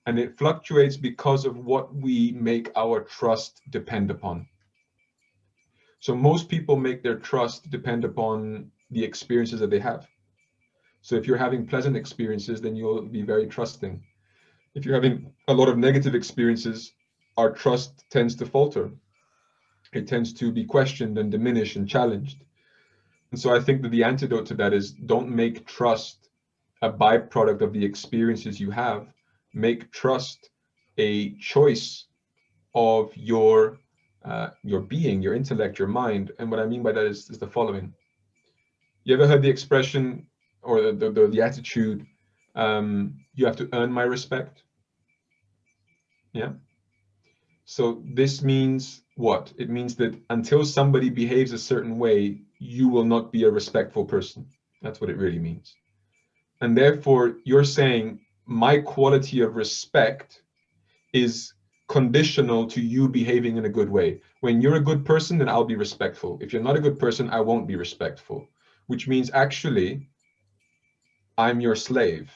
And it fluctuates because of what we make our trust depend upon. So most people make their trust depend upon the experiences that they have. So if you're having pleasant experiences, then you'll be very trusting. If you're having a lot of negative experiences, our trust tends to falter. It tends to be questioned and diminished and challenged. And so I think that the antidote to that is don't make trust a byproduct of the experiences you have. Make trust a choice of your being, your intellect, your mind. And what I mean by that is the following. You ever heard the expression or the attitude, you have to earn my respect? Yeah. So this means what? It means that until somebody behaves a certain way, you will not be a respectful person. That's what it really means. And therefore, you're saying my quality of respect is conditional to you behaving in a good way. When you're a good person, then I'll be respectful. If you're not a good person, I won't be respectful, which means actually, I'm your slave.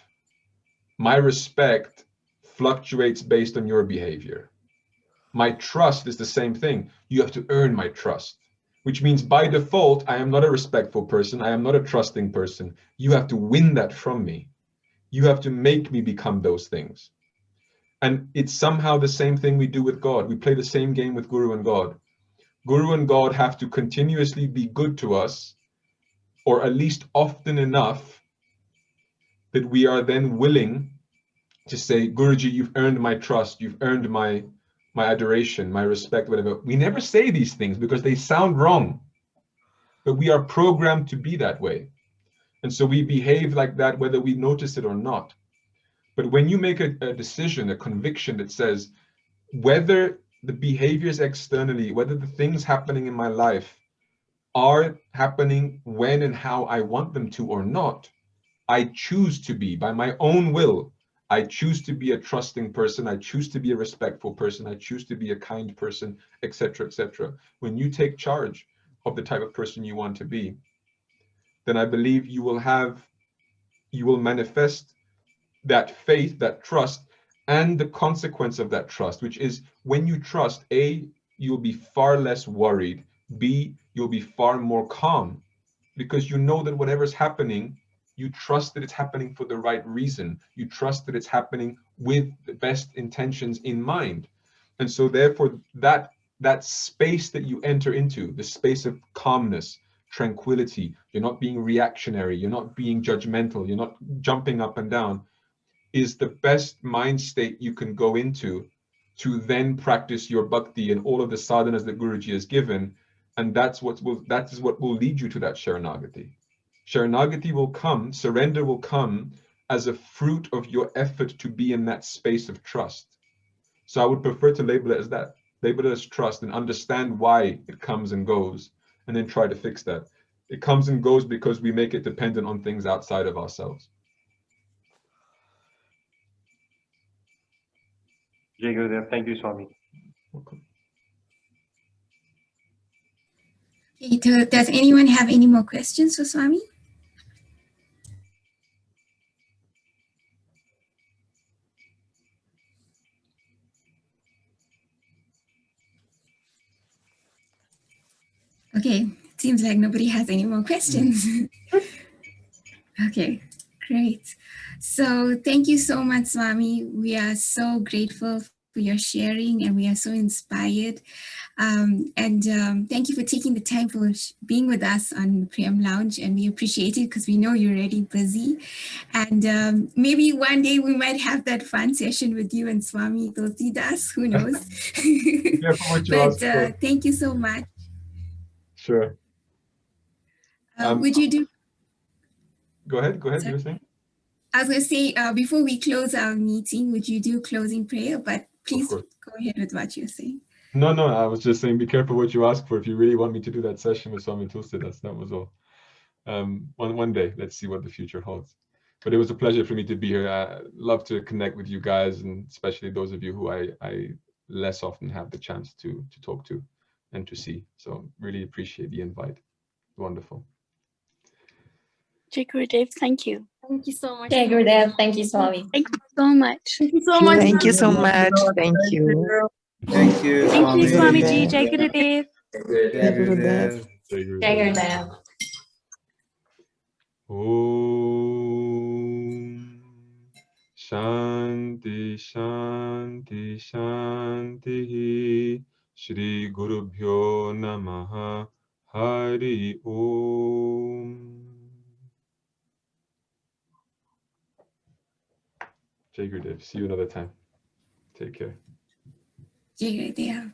My respect fluctuates based on your behavior. My trust is the same thing. You have to earn my trust, which means by default, I am not a respectful person. I am not a trusting person. You have to win that from me. You have to make me become those things. And it's somehow the same thing we do with God. We play the same game with Guru and God. Guru and God have to continuously be good to us, or at least often enough that we are then willing to say, Guruji, you've earned my trust. You've earned my adoration, my respect, whatever. We never say these things because they sound wrong, but we are programmed to be that way. And so we behave like that, whether we notice it or not. But when you make a decision, a conviction that says, whether the behaviors externally, whether the things happening in my life are happening when and how I want them to or not, I choose to be, by my own will, I choose to be a trusting person, I choose to be a respectful person, I choose to be a kind person, etc., etc. When you take charge of the type of person you want to be, then I believe you will manifest that faith, that trust, and the consequence of that trust, which is when you trust, A, you'll be far less worried, B, you'll be far more calm, because you know that whatever's happening, you trust that it's happening for the right reason. You trust that it's happening with the best intentions in mind. And so therefore, that space that you enter into, the space of calmness, tranquility, you're not being reactionary, you're not being judgmental, you're not jumping up and down, is the best mind state you can go into to then practice your bhakti and all of the sadhanas that Guruji has given. And that is what will lead you to that Sharanagati. Sharanagati will come, surrender will come as a fruit of your effort to be in that space of trust. So I would prefer to label it as that. Label it as trust and understand why it comes and goes, and then try to fix that. It comes and goes because we make it dependent on things outside of ourselves. Jai Gurudev. Thank you, Swami. Welcome. Okay, does anyone have any more questions for Swami? Okay, seems like nobody has any more questions. Okay, great. So thank you so much, Swami. We are so grateful for your sharing and we are so inspired. Thank you for taking the time for being with us on Prem Lounge, and we appreciate it because we know you're already busy. And maybe one day we might have that fun session with you and Swami Tulsidas, who knows? But thank you so much. Sure. Would you do? Go ahead. Sorry. You were saying? I was going to say, before we close our meeting, would you do closing prayer? But please go ahead with what you're saying. No, I was just saying, be careful what you ask for. If you really want me to do that session with Swami Tulsidas, that was all. One day, let's see what the future holds. But it was a pleasure for me to be here. I love to connect with you guys, and especially those of you who I less often have the chance to talk to and to see. So really appreciate the invite. Wonderful. Jai Gurudev, thank you. Thank you so much. Jai Gurudev. Thank you, Swami. Thank you so much. Thank you so much. Thank you so much. Thank you. Thank you, Thank you, Swami. Swamiji. Jai Gurudev. Jai Gurudev. Jai Gurudev. Om Shanti Shanti Shanti Shri Guru Bhyo Namaha Hari Om. Jai Gurudev. See you another time. Take care. Jai Gurudev.